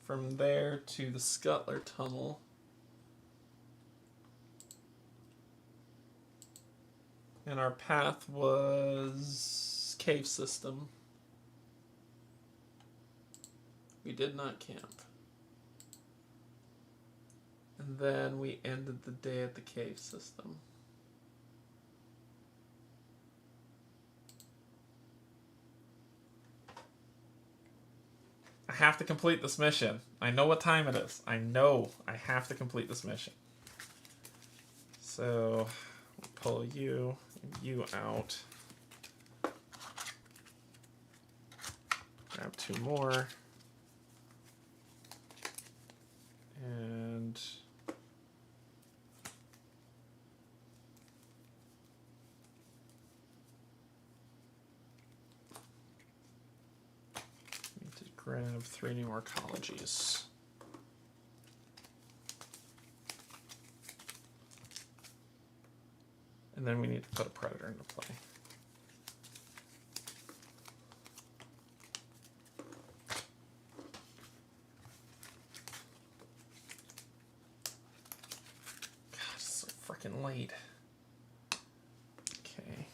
Speaker 1: from there to the Scuttler Tunnel. And our path was cave system. We did not camp. And then we ended the day at the cave system. I have to complete this mission. I know what time it is. I know I have to complete this mission. So, we'll pull you out. Grab 2 more. And need to grab 3 new arcologies. And then we need to put a predator into play. God, it's so freaking late. Okay.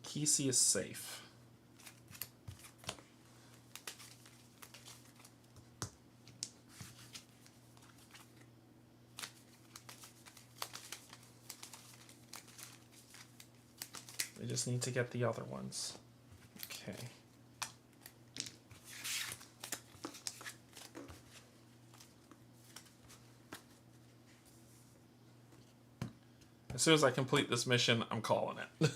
Speaker 1: Kesey is safe. We just need to get the other ones. Okay. As soon as I complete this mission, I'm calling it.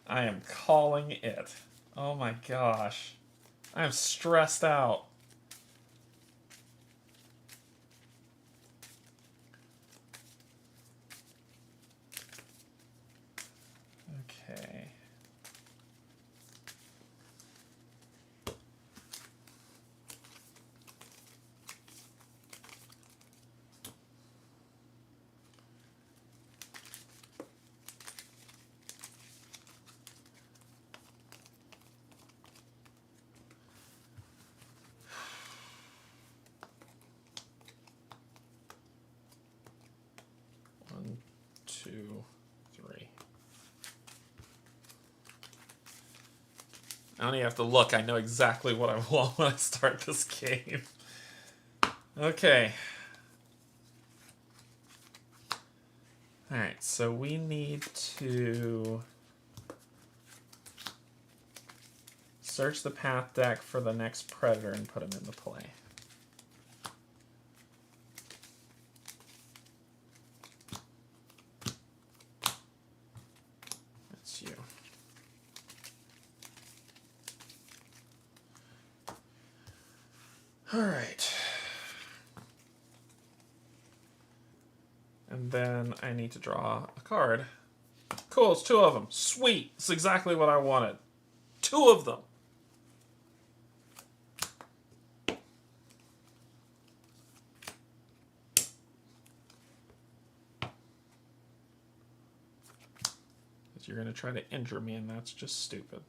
Speaker 1: I am calling it. Oh my gosh. I'm stressed out. don't even have to look. I know exactly what I want when I start this game. Okay. Alright, so we need to search the path deck for the next predator and put him into play. That's you. Alright. And then I need to draw a card. Cool, it's 2 of them. Sweet! It's exactly what I wanted. 2 of them! You're going to try to injure me, and that's just stupid.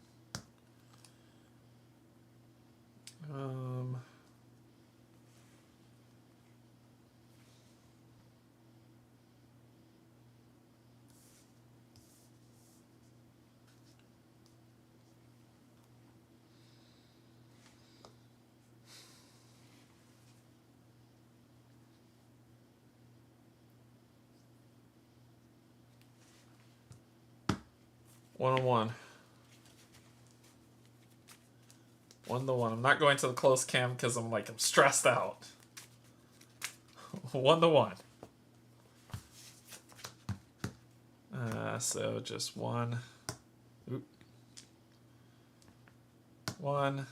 Speaker 1: 1-on-1. 1-to-1. I'm not going to the close cam because I'm stressed out. 1-to-1. So just 1. Oop. 1.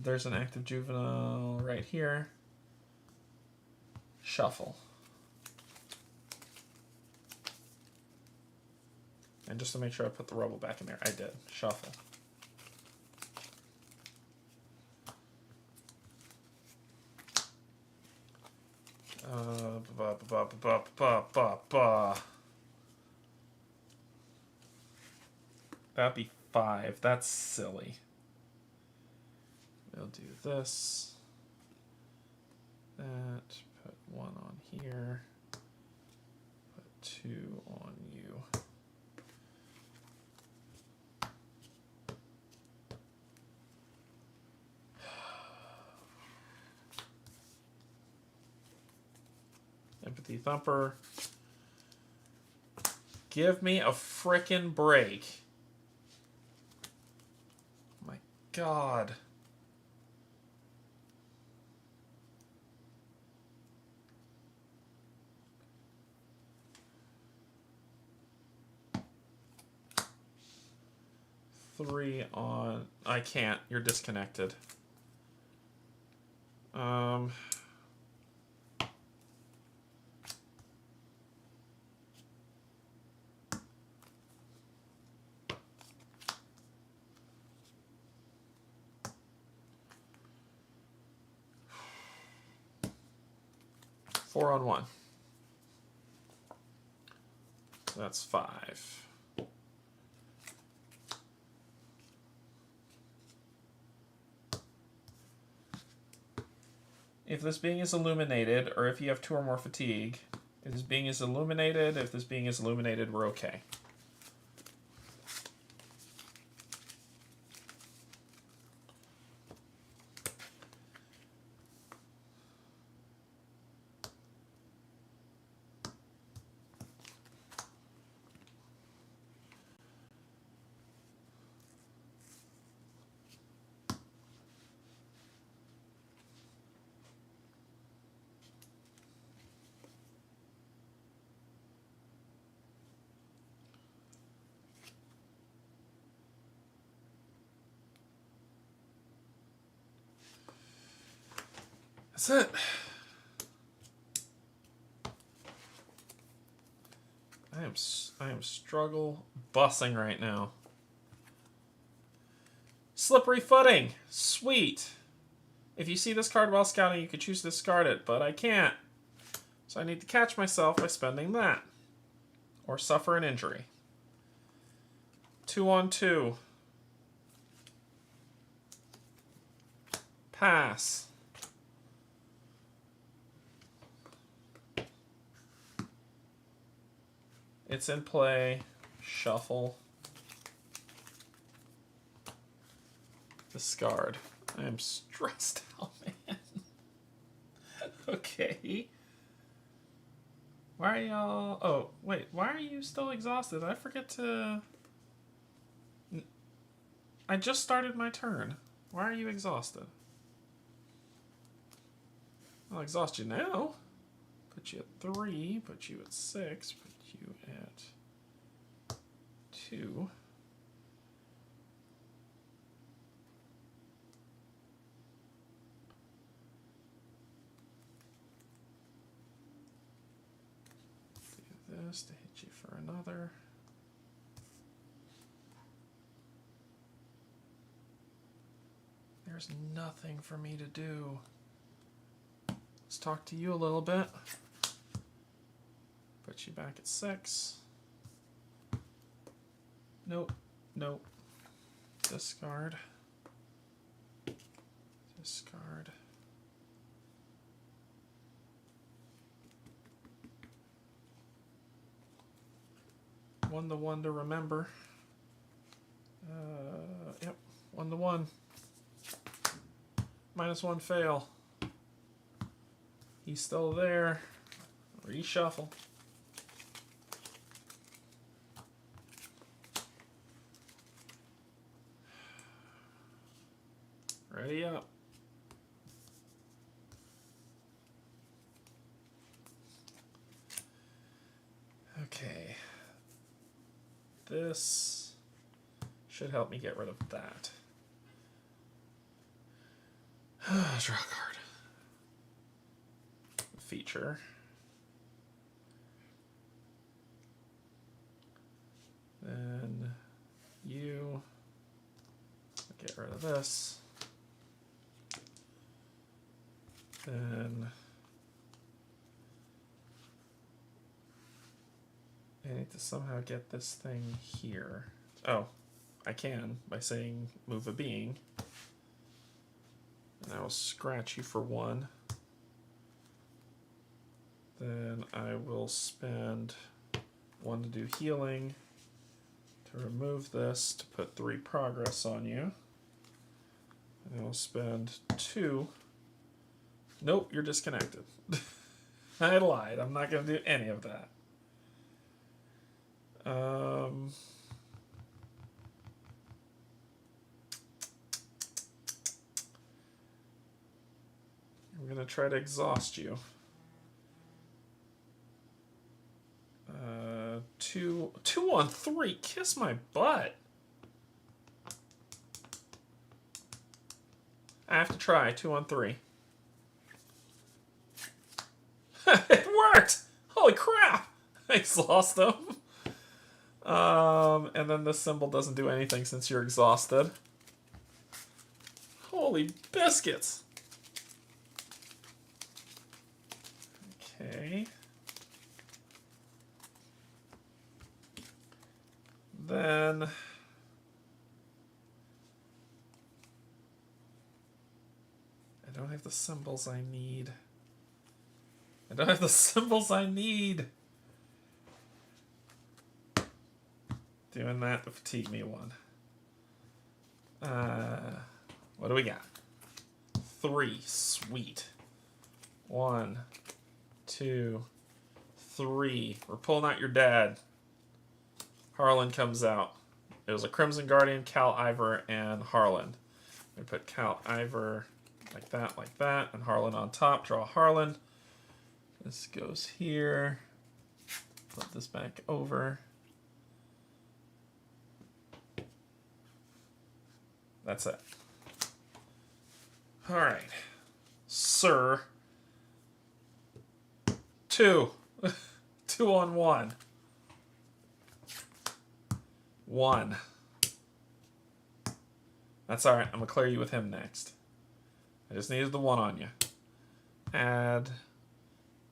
Speaker 1: There's an active juvenile right here. Shuffle. And just to make sure I put the rubble back in there, I did. Shuffle. That'd be 5. That's silly. We'll do this. That. Put 1 on here. Put 2 on you. Empathy Thumper. Give me a frickin' break. Oh my God. Three on... I can't. You're disconnected. 4-on-1. So that's 5. If this being is illuminated, or if you have 2 or more fatigue, if this being is illuminated, we're okay. That's it. I am struggle bussing right now. Slippery footing. Sweet. If you see this card while scouting, you could choose to discard it, but I can't. So I need to catch myself by spending that. Or suffer an injury. 2-on-2. Pass. It's in play. Shuffle. Discard. I am stressed out, man. Okay. Why are y'all... Oh, wait. Why are you still exhausted? I forget to... I just started my turn. Why are you exhausted? I'll exhaust you now. Put you at 3. Put you at 6. Put you at 2. This to hit you for another. There's nothing for me to do. Let's talk to you a little bit. Put you back at 6. Nope. Nope. Discard. Discard. The 1 to remember. Yep, 1 to 1. -1 fail. He's still there. Reshuffle. Ready up. Okay. This should help me get rid of that. Draw a card. Feature. Then you get rid of this. Then I need to somehow get this thing here. Oh, I can by saying move a being. And I will scratch you for 1. Then I will spend 1 to do healing, to remove this, to put 3 progress on you. And I will spend 2. Nope, you're disconnected. I lied. I'm not going to do any of that. I'm going to try to exhaust you. 2 on 3. Kiss my butt. I have to try. 2 on 3. It worked! Holy crap! I exhaust them. And then this symbol doesn't do anything since you're exhausted. Holy biscuits! Okay. Then I don't have the symbols I need. I don't have the symbols I need. Doing that to fatigue me 1. What do we got? 3. Sweet. 1, 2, 3. We're pulling out your dad. Harlan comes out. It was a Crimson Guardian, Cal Ivor, and Harlan. We put Cal Ivor like that, and Harlan on top. Draw Harlan. This goes here. Flip this back over. That's it. All right. Sir. 2. 2 on 1. 1. That's alright. I'm going to clear you with him next. I just needed the 1 on you. Add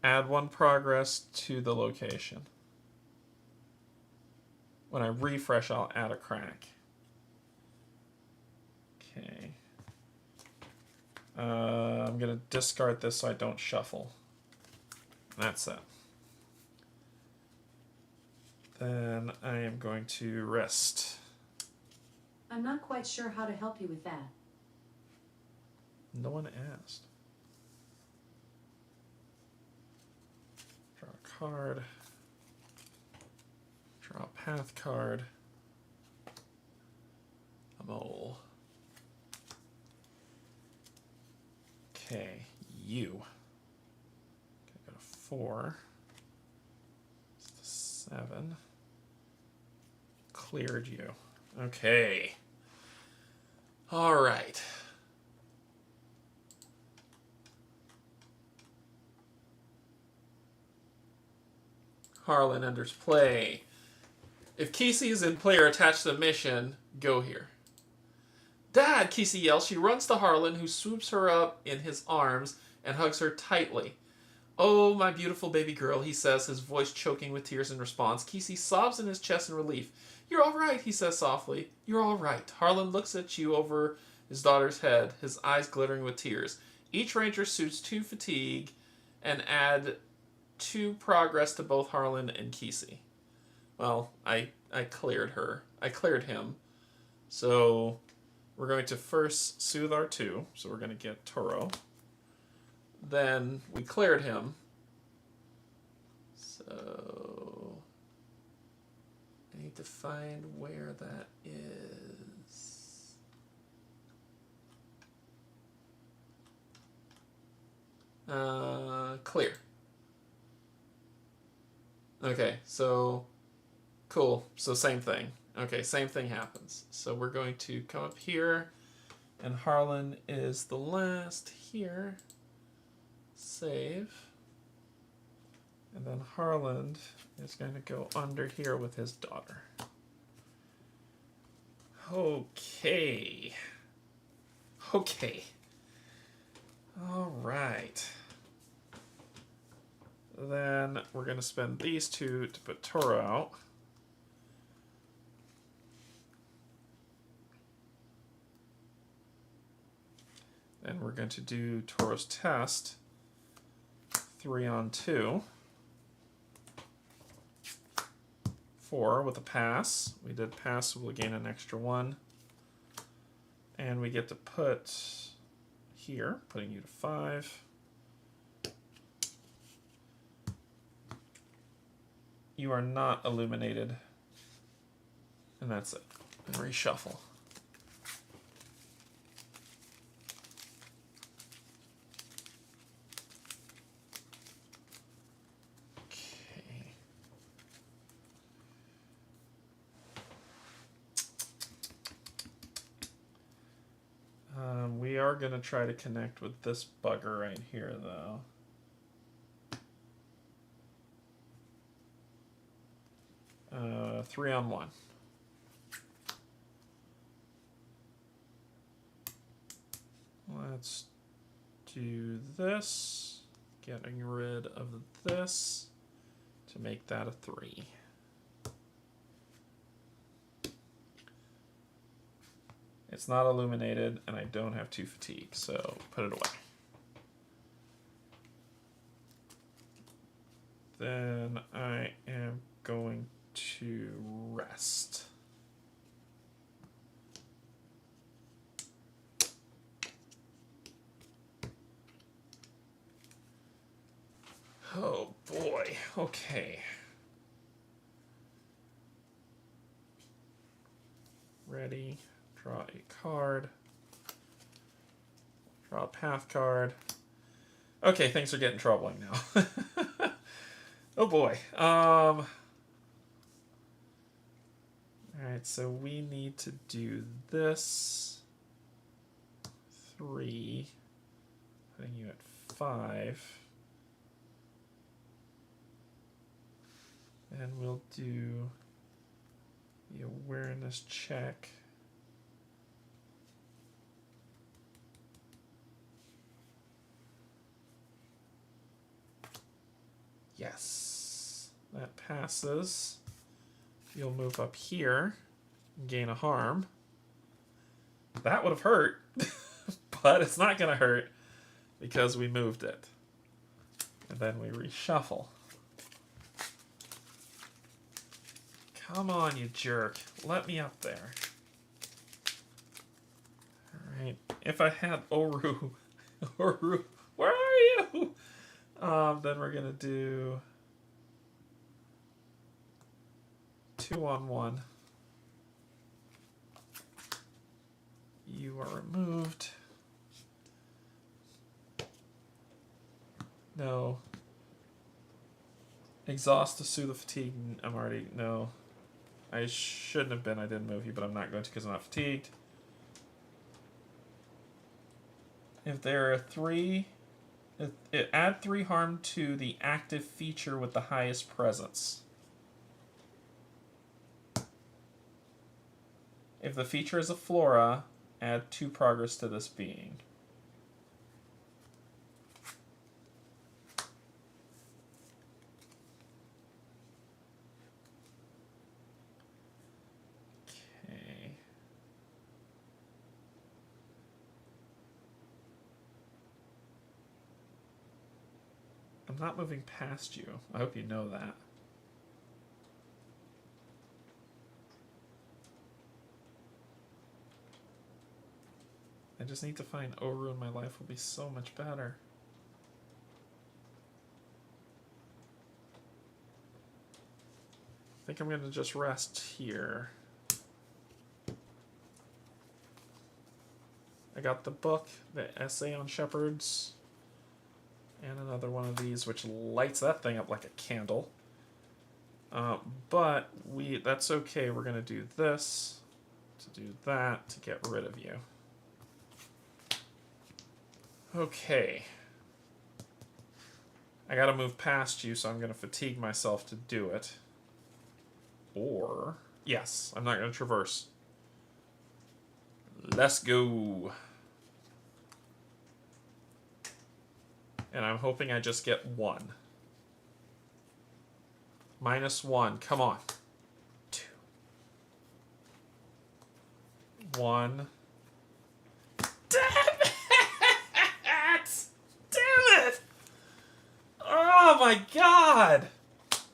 Speaker 1: 1 progress to the location. When I refresh, I'll add a crack. Okay. I'm going to discard this so I don't shuffle. That's it. Then I am going to rest.
Speaker 2: I'm not quite sure how to help you with that.
Speaker 1: No one asked. Draw a card. Draw a path card. A mole. Okay, you. Okay, go to 4. It's to 7. Cleared you. Okay. All right. Harlan enters play. If Kesey is in play or attached to the mission, go here. Dad, Kesey yells. She runs to Harlan, who swoops her up in his arms and hugs her tightly. Oh, my beautiful baby girl, he says, his voice choking with tears in response. Kesey sobs in his chest in relief. You're all right, he says softly. You're all right. Harlan looks at you over his daughter's head, his eyes glittering with tears. Each ranger suits 2 fatigue and add 2 progress to both Harlan and Kesey. Well, I cleared her. I cleared him. So we're going to first soothe our 2. So we're going to get Toro. Then we cleared him. So I need to find where that is. Clear. Okay, so cool. So same thing. Okay, same thing happens. So we're going to come up here, and Harlan is the last here. Save. And then Harlan is going to go under here with his daughter. Okay. Okay. All right. Then we're going to spend these 2 to put Toro out. Then we're going to do Toro's test. 3 on 2. 4 with a pass. We did pass, so we'll gain an extra 1. And we get to put here, putting you to 5. You are not illuminated. And that's it. And reshuffle. We are going to try to connect with this bugger right here, though. Uh, 3 on 1. Let's do this. Getting rid of this to make that a 3. It's not illuminated, and I don't have 2 fatigue, so put it away. Then I am going to rest. Oh boy, okay. Ready. Draw a card. Draw a path card. Okay, things are getting troubling now. Oh boy. Alright, so we need to do this. 3. Putting you at 5. And we'll do the awareness check. Yes, that passes. You'll move up here and gain a harm. That would have hurt, but it's not going to hurt because we moved it. And then we reshuffle. Come on, you jerk. Let me up there. Alright, if I had Oru, Oru, where are you? Then we're gonna do 2-on-1. You are removed. No. Exhaust to soothe the fatigue. I'm already, no. I shouldn't have been. I didn't move you, but I'm not going to because I'm not fatigued. If there are 3, add 3 harm to the active feature with the highest presence. If the feature is a flora, add 2 progress to this being. Okay. I'm not moving past you. I hope you know that. I just need to find Oru and my life will be so much better. I think I'm going to just rest here. I got the book, the essay on shepherds, and another one of these which lights that thing up like a candle. But that's okay. We're going to do this, to do that, to get rid of you. Okay. I gotta move past you, so I'm gonna fatigue myself to do it. Or, yes, I'm not gonna traverse. Let's go. And I'm hoping I just get 1. -1, come on. 2. 1. Damn it! Damn it! Oh my god!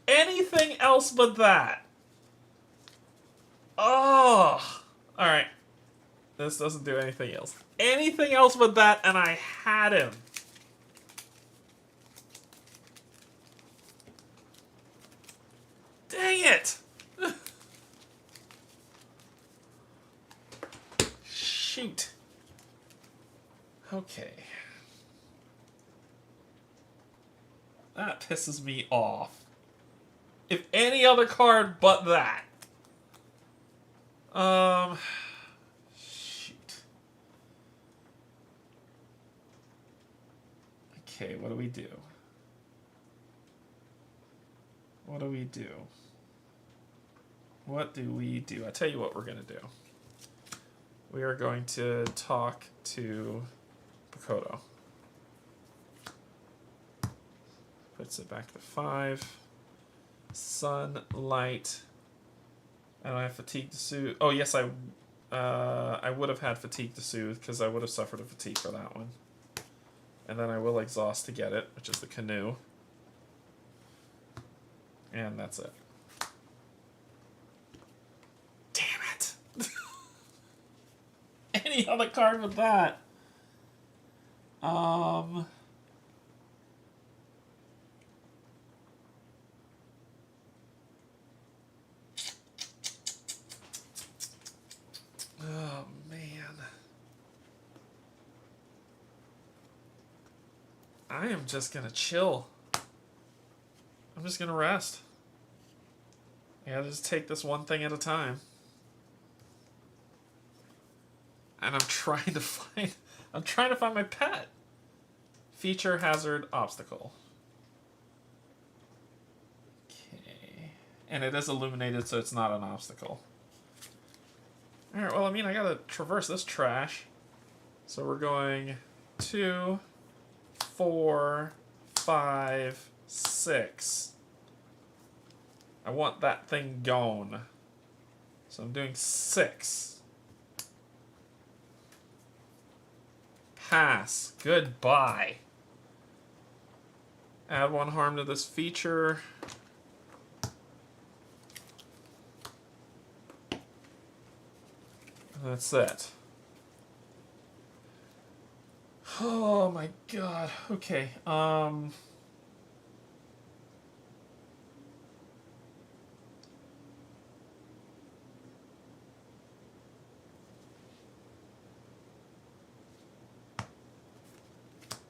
Speaker 1: Anything else but that. Oh! Alright. This doesn't do anything else. Anything else but that, and I had him. Dang it! Shoot. Okay. That pisses me off. If any other card but that. Shoot. Okay, what do we do? What do we do? What do we do? I tell you what we're going to do. We are going to talk to Bakoto. Puts it back to 5. Sunlight. I don't have fatigue to soothe. Oh, yes, I would have had fatigue to soothe because I would have suffered a fatigue for that one. And then I will exhaust to get it, which is the canoe. And that's it. Damn it! Any other card with that? Oh, man. I am just gonna chill. I'm just gonna rest. I gotta just take this one thing at a time. And I'm trying to find my pet. Feature, hazard, obstacle. Okay. And it is illuminated, so it's not an obstacle. Alright, well, I mean, I gotta traverse this trash. So we're going 2, 4, 5, 6. I want that thing gone. So I'm doing 6. Pass. Goodbye. Add 1 harm to this feature. That's it. Oh my god. Okay.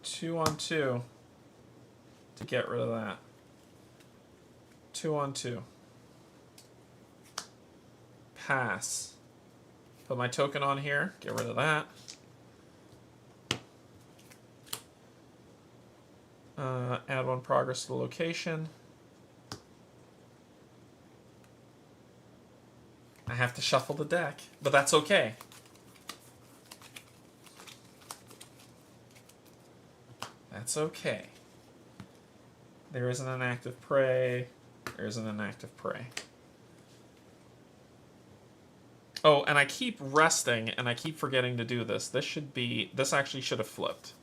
Speaker 1: 2-on-2 to get rid of that. 2-on-2. Pass. Put my token on here. Get rid of that. Add 1 progress to the location. I have to shuffle the deck, but that's okay. That's okay. There isn't an active prey. There isn't an active prey. Oh, and I keep resting, and I keep forgetting to do this. This actually should have flipped.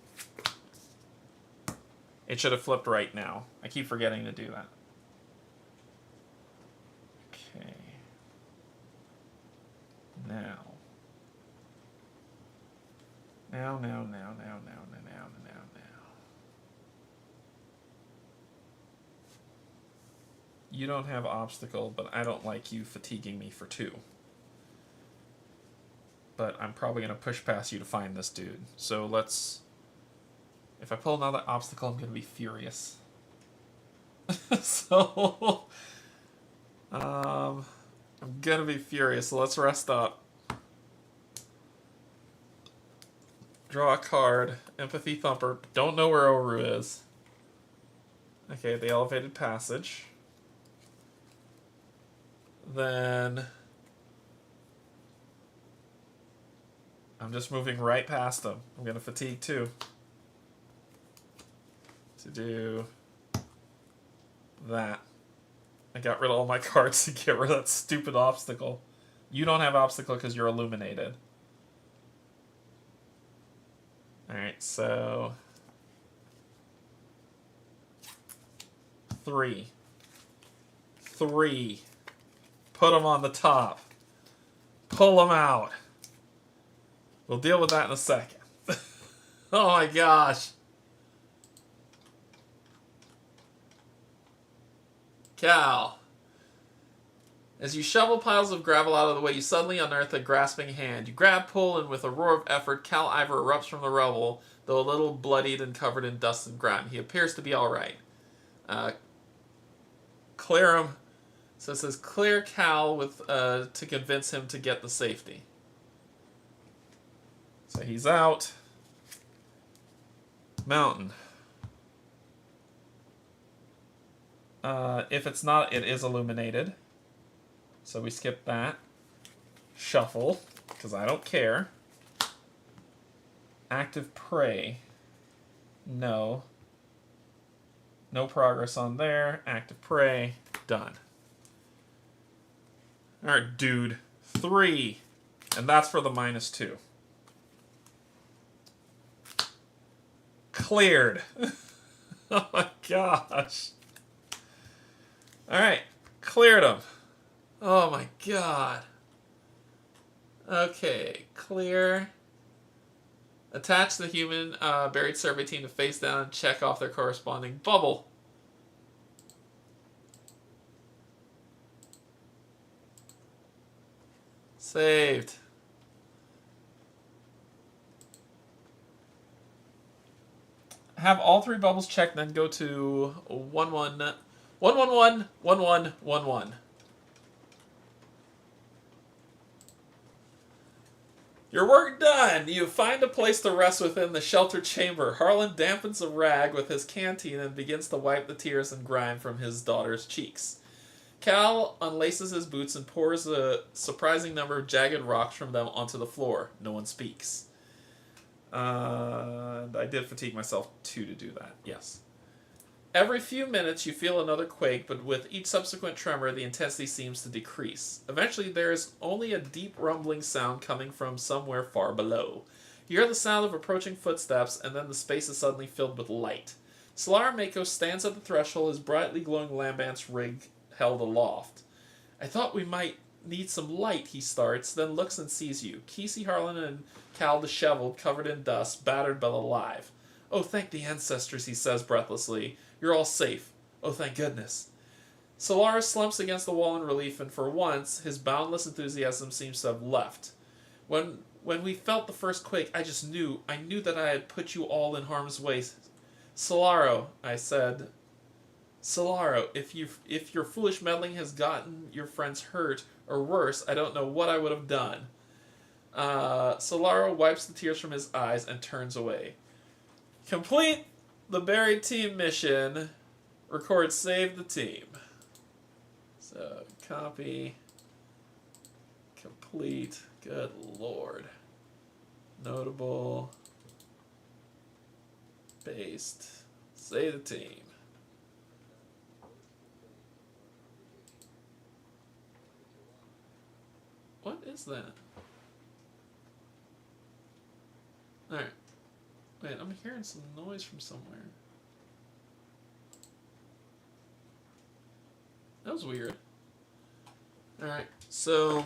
Speaker 1: It should have flipped right now. I keep forgetting to do that. Okay. Now. Now. You don't have obstacle, but I don't like you fatiguing me for 2. But I'm probably going to push past you to find this dude. So let's... If I pull another obstacle, I'm going to be furious. So... I'm going to be furious, so let's rest up. Draw a card. Empathy Thumper. Don't know where Oru is. Okay, the Elevated Passage. Then... I'm just moving right past him. I'm going to fatigue too. To do that. I got rid of all my cards to get rid of that stupid obstacle. You don't have obstacle because you're illuminated. Alright, so... 3. Put them on the top. Pull them out. We'll deal with that in a second. Oh my gosh. Cal. As you shovel piles of gravel out of the way, you suddenly unearth a grasping hand. You grab, pull, and with a roar of effort, Cal Ivor erupts from the rubble, though a little bloodied and covered in dust and grime. He appears to be alright. Clear him. So it says clear Cal with to convince him to get the safety. So he's out. Mountain. If it's not, it is illuminated. So we skip that. Shuffle, because I don't care. Active prey. No. No progress on there. Active prey. Done. Alright, dude. 3. And that's for the -2. Cleared. Oh my gosh. Alright. Cleared them. Oh my god. Okay. Clear. Attach the human buried survey team to face down and check off their corresponding bubble. Saved. Have all 3 bubbles checked, then go to 1-1-1-1-1-1-1. Your work done! You find a place to rest within the sheltered chamber. Harlan dampens a rag with his canteen and begins to wipe the tears and grime from his daughter's cheeks. Cal unlaces his boots and pours a surprising number of jagged rocks from them onto the floor. No one speaks. I did fatigue myself too to do that, yes. Every few minutes you feel another quake, but with each subsequent tremor the intensity seems to decrease. Eventually there is only a deep rumbling sound coming from somewhere far below. You hear the sound of approaching footsteps, and then the space is suddenly filled with light. Solara Mako stands at the threshold, his brightly glowing lambance rig held aloft. I thought we might need some light, he starts, then looks and sees you. Kesey, Harlan, and Cal disheveled, covered in dust, battered but alive. Oh, thank the ancestors, he says breathlessly. You're all safe. Oh, thank goodness. Solara slumps against the wall in relief, and for once, his boundless enthusiasm seems to have left. When we felt the first quake, I knew that I had put you all in harm's way. Solaro, I said. Solaro, if your foolish meddling has gotten your friends hurt, or worse, I don't know what I would have done. Solaro wipes the tears from his eyes and turns away. Complete the buried team mission. Record save the team. So, copy. Complete. Good lord. Notable. Paste. Save the team. What is that? Alright. Wait, I'm hearing some noise from somewhere. That was weird. Alright, so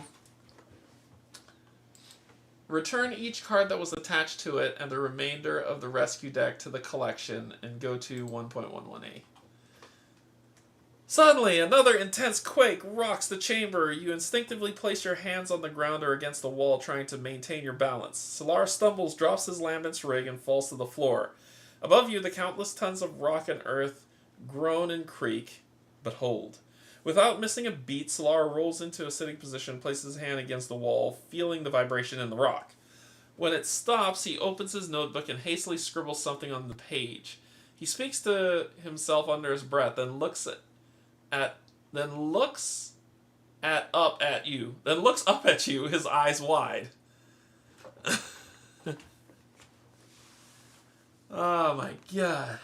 Speaker 1: return each card that was attached to it and the remainder of the rescue deck to the collection and go to 1.11a. Suddenly, another intense quake rocks the chamber. You instinctively place your hands on the ground or against the wall, trying to maintain your balance. Solar stumbles, drops his lambent's rig, and falls to the floor. Above you, the countless tons of rock and earth groan and creak, but hold. Without missing a beat, Solar rolls into a sitting position and places his hand against the wall, feeling the vibration in the rock. When it stops, he opens his notebook and hastily scribbles something on the page. He speaks to himself under his breath, then looks up at you, his eyes wide. Oh my god.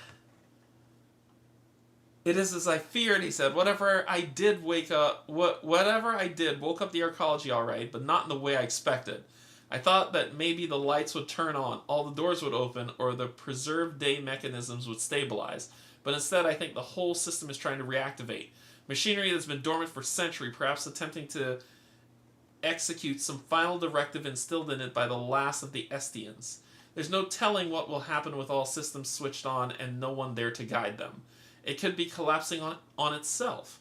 Speaker 1: It is as I feared, he said. Whatever I did woke up the arcology all right, but not in the way I expected. I thought that maybe the lights would turn on, all the doors would open, or the preserved day mechanisms would stabilize. But instead, I think the whole system is trying to reactivate. Machinery that's been dormant for centuries, perhaps attempting to execute some final directive instilled in it by the last of the Estians. There's no telling what will happen with all systems switched on and no one there to guide them. It could be collapsing on itself.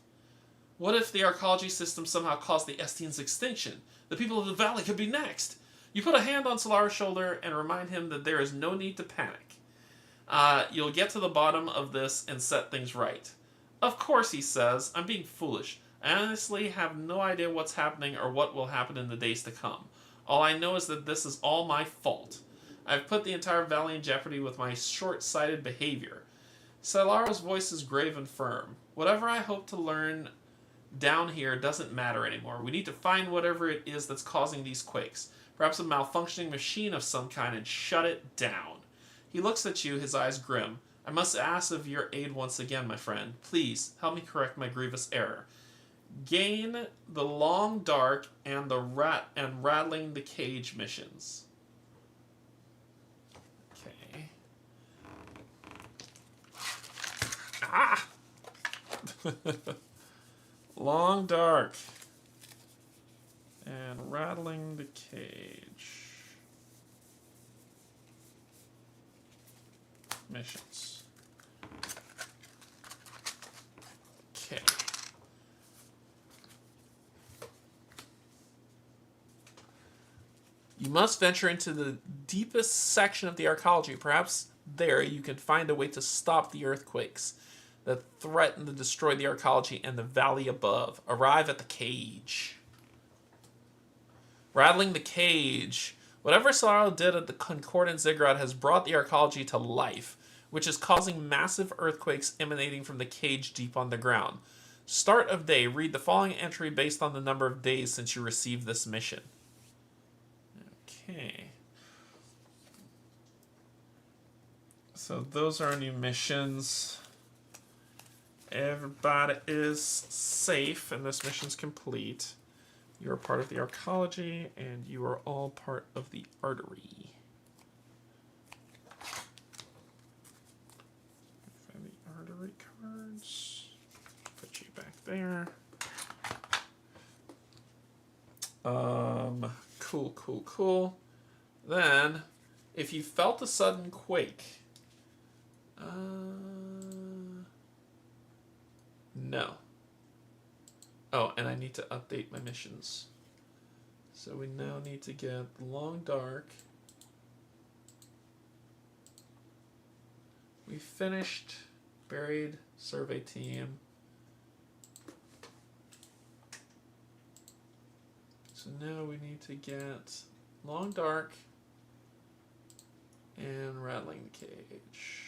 Speaker 1: What if the arcology system somehow caused the Estians' extinction? The people of the valley could be next. You put a hand on Solar's shoulder and remind him that there is no need to panic. You'll get to the bottom of this and set things right. Of course, he says. I'm being foolish. I honestly have no idea what's happening or what will happen in the days to come. All I know is that this is all my fault. I've put the entire valley in jeopardy with my short-sighted behavior. Solara's voice is grave and firm. Whatever I hope to learn down here doesn't matter anymore. We need to find whatever it is that's causing these quakes. Perhaps a malfunctioning machine of some kind, and shut it down. He looks at you, his eyes grim. I must ask of your aid once again, my friend. Please, help me correct my grievous error. Gain the long dark and rattling the cage missions. Okay. Ah! Long dark and rattling the cage missions. Okay. You must venture into the deepest section of the arcology. Perhaps there you can find a way to stop the earthquakes that threaten to destroy the arcology and the valley above. Arrive at the cage. Rattling the cage. Whatever Solaro did at the Concordant Ziggurat has brought the arcology to life, which is causing massive earthquakes emanating from the cage deep on the ground. Start of day. Read the following entry based on the number of days since you received this mission. Okay. So those are our new missions. Everybody is safe and this mission's complete. You are part of the arcology and you are all part of the artery. Find the artery cards. Put you back there. Cool, cool, cool. Then, if you felt a sudden quake, no. Oh, and I need to update my missions. So we now need to get Long Dark. We finished Buried Survey Team. So now we need to get Long Dark and Rattling the Cage.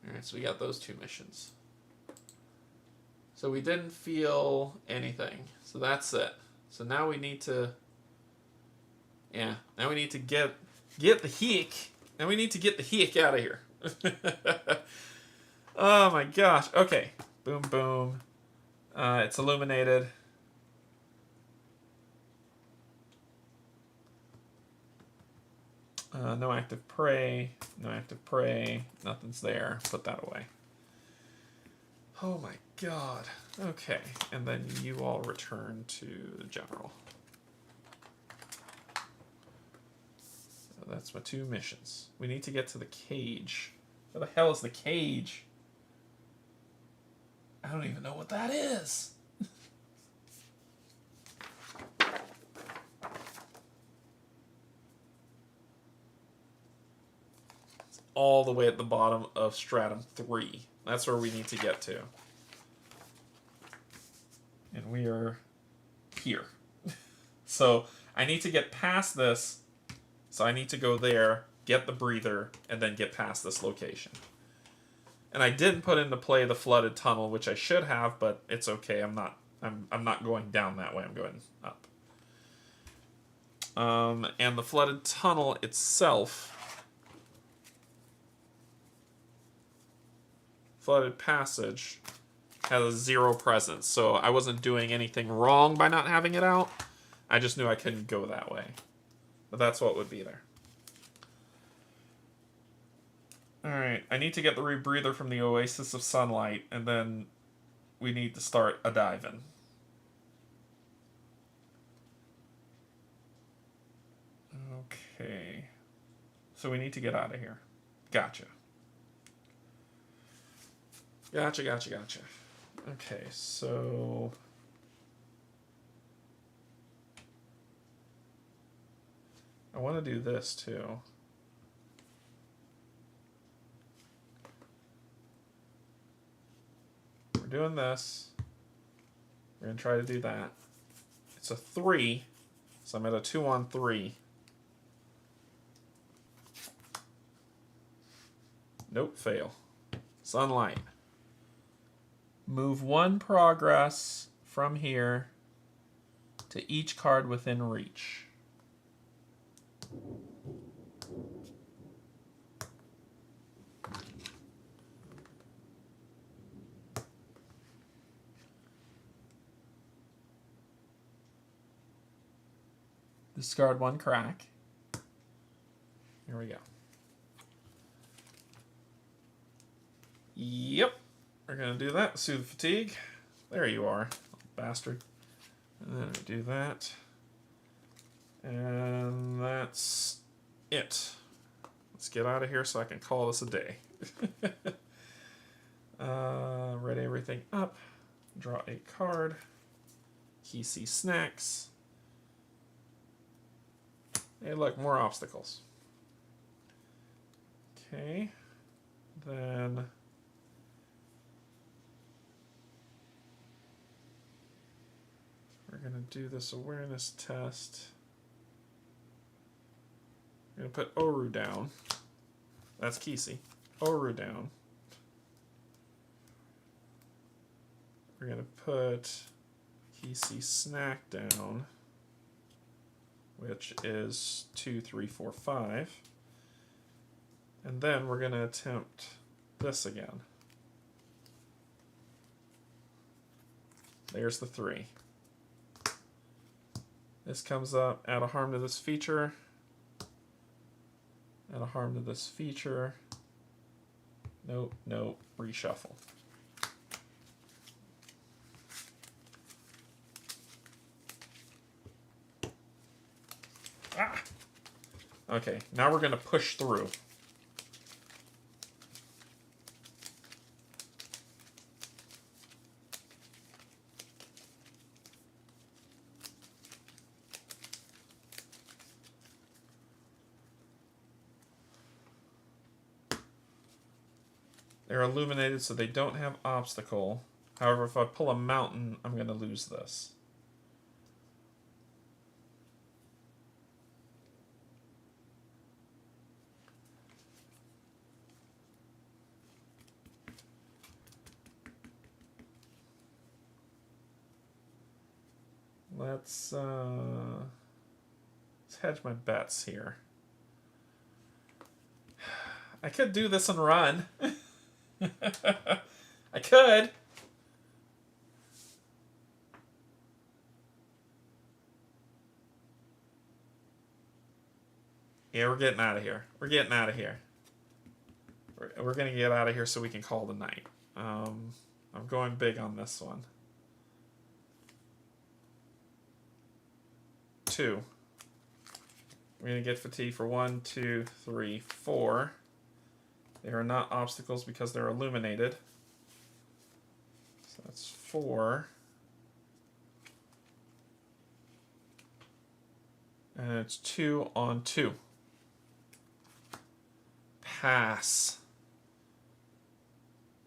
Speaker 1: Alright, so we got those two missions. So we didn't feel anything. So that's it. So now we need to... Yeah, now we need to get the heck. Now we need to get the heck out of here. Oh my gosh. Okay. Boom, boom. It's illuminated. No active prey. No active prey. Nothing's there. Put that away. Oh my god. Okay. And then you all return to the general. So that's my two missions. We need to get to the cage. Where the hell is the cage? I don't even know what that is. It's all the way at the bottom of Stratum 3. That's where we need to get to. And we are here. So I need to get past this. So I need to go there, get the breather, and then get past this location. And I didn't put into play the flooded tunnel, which I should have, but it's okay. I'm not going down that way. I'm going up. And the flooded tunnel itself, flooded passage, has a 0 presence. So I wasn't doing anything wrong by not having it out. I just knew I couldn't go that way. But that's what would be there. Alright, I need to get the rebreather from the Oasis of Sunlight, and then we need to start a diving. Okay. So we need to get out of here. Gotcha. Gotcha. Okay, so... I want to do this, too. We're doing this. We're going to try to do that. It's a 3, so I'm at a 2 on 3. Nope, fail. Sunlight. Move 1 progress from here to each card within reach. Discard 1 crack. Here we go. Yep. We're going to do that. Soothe fatigue. There you are, bastard. And then we do that. And that's it. Let's get out of here so I can call this a day. Ready everything up. Draw a card. Key C snacks. Hey, look, more obstacles. Okay. Then... we're going to do this awareness test. We're going to put Oru down. That's Kisi. Oru down. We're going to put Kisi snack down, which is 2, 3, 4, 5. And then we're going to attempt this again. There's the 3. This comes up, add a harm to this feature. Add a harm to this feature. Nope, nope, reshuffle. Ah! Okay, now we're going to push through. They're illuminated, so they don't have obstacle. However, if I pull a mountain, I'm going to lose this. Let's hedge my bets here. I could do this and run. I could. Yeah, we're getting out of here. We're getting out of here. We're going to get out of here so we can call the night. I'm going big on this one. 2. We're going to get fatigue for 1, 2, 3, 4. They are not obstacles because they're illuminated. So that's 4. And it's 2 on 2. Pass.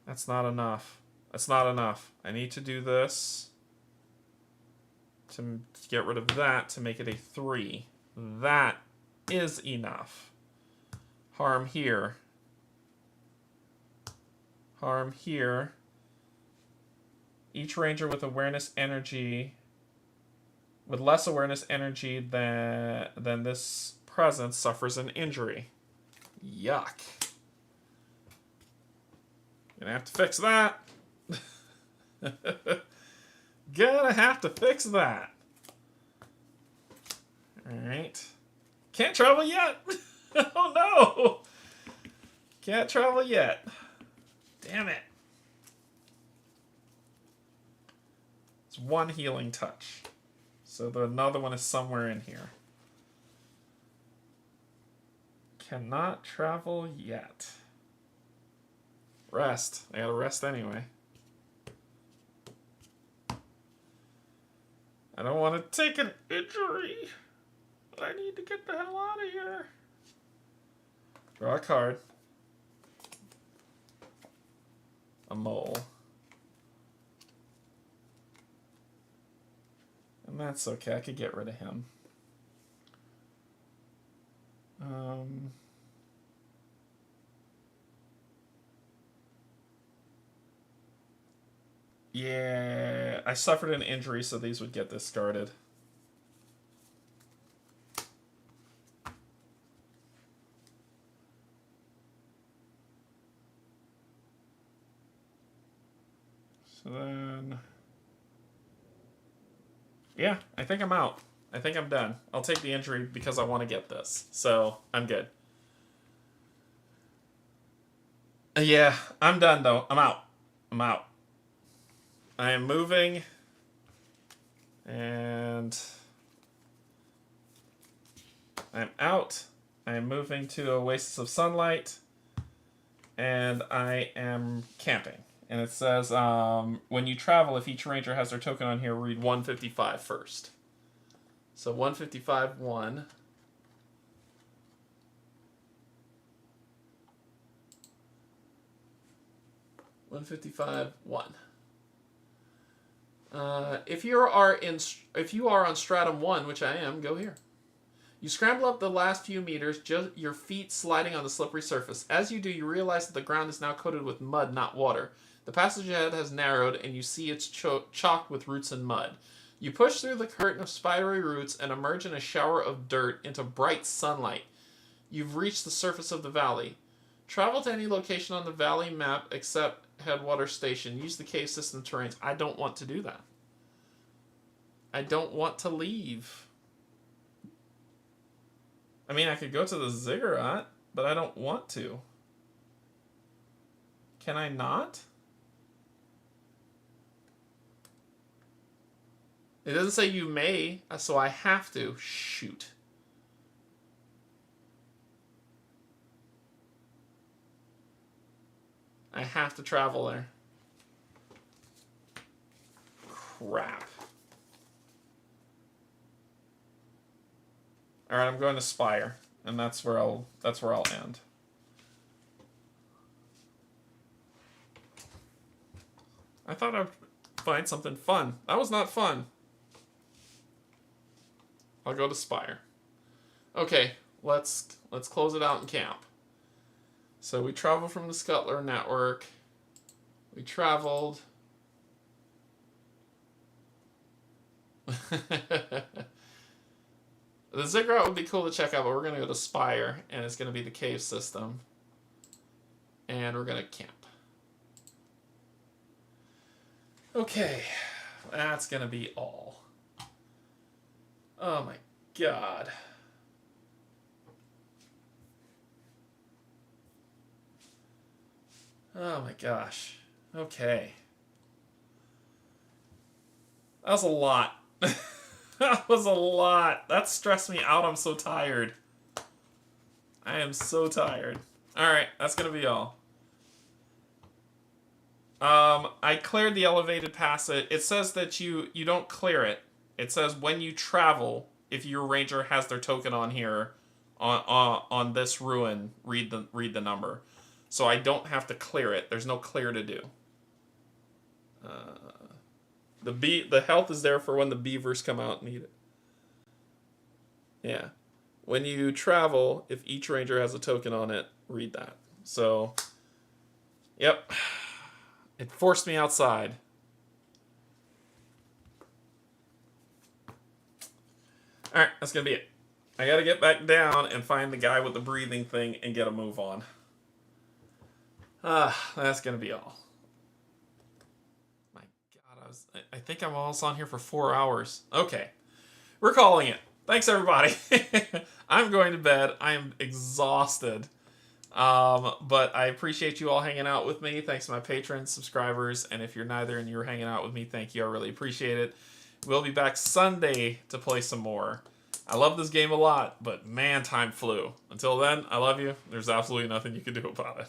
Speaker 1: That's not enough. That's not enough. I need to do this to get rid of that to make it a 3. That is enough. Harm here. Harm here. Each ranger with awareness energy, with less awareness energy than this presence, suffers an injury. Yuck. Gonna have to fix that. Gonna have to fix that. Alright. Can't travel yet. Oh no. Can't travel yet. Damn it. It's 1 healing touch. So another one is somewhere in here. Cannot travel yet. Rest. I gotta rest anyway. I don't want to take an injury. I need to get the hell out of here. Draw a card. A mole. And that's okay. I could get rid of him. Yeah, I suffered an injury, so these would get discarded. So then... yeah, I think I'm out. I think I'm done. I'll take the injury because I want to get this. So, I'm good. Yeah, I'm done though. I'm out. I'm out. I am moving. And... I'm out. I am moving to Oasis of Sunlight. And I am camping. And it says, when you travel, if each ranger has their token on here, read 155 first. So 155, 1. If you are on stratum 1, which I am, go here. You scramble up the last few meters, just your feet sliding on the slippery surface. As you do, you realize that the ground is now coated with mud, not water. The passage ahead has narrowed, and you see it's chocked with roots and mud. You push through the curtain of spidery roots and emerge in a shower of dirt into bright sunlight. You've reached the surface of the valley. Travel to any location on the valley map except Headwater Station. Use the cave system terrains. I don't want to do that. I don't want to leave. I mean, I could go to the Ziggurat. but I don't want to. Can I not? It doesn't say you may, so I have to. Shoot. I have to travel there. Crap. All right, I'm going to Spire, and that's where I'll end. I thought I'd find something fun. That was not fun. I'll go to Spire. Okay, let's close it out and camp. So we traveled from the Scuttler network. We traveled. The Ziggurat would be cool to check out, but we're going to go to Spire, and it's going to be the cave system. And we're going to camp. Okay, that's going to be all. Oh my god. Oh my gosh. Okay. That was a lot. That was a lot. That stressed me out. I'm so tired. I am so tired. Alright, that's going to be all. I cleared the elevated passage. It says that you don't clear it. It says when you travel, if your ranger has their token on here, on this ruin, read the number. So I don't have to clear it. There's no clear to do. The health is there for when the beavers come out and eat it. Yeah. When you travel, if each ranger has a token on it, read that. So, yep. It forced me outside. Alright, that's going to be it. I got to get back down and find the guy with the breathing thing and get a move on. That's going to be all. My God, I think I'm almost on here for 4 hours. Okay. We're calling it. Thanks, everybody. I'm going to bed. I am exhausted. But I appreciate you all hanging out with me. Thanks to my patrons, subscribers, and if you're neither and you're hanging out with me, thank you. I really appreciate it. We'll be back Sunday to play some more. I love this game a lot, but man, time flew. Until then, I love you. There's absolutely nothing you can do about it.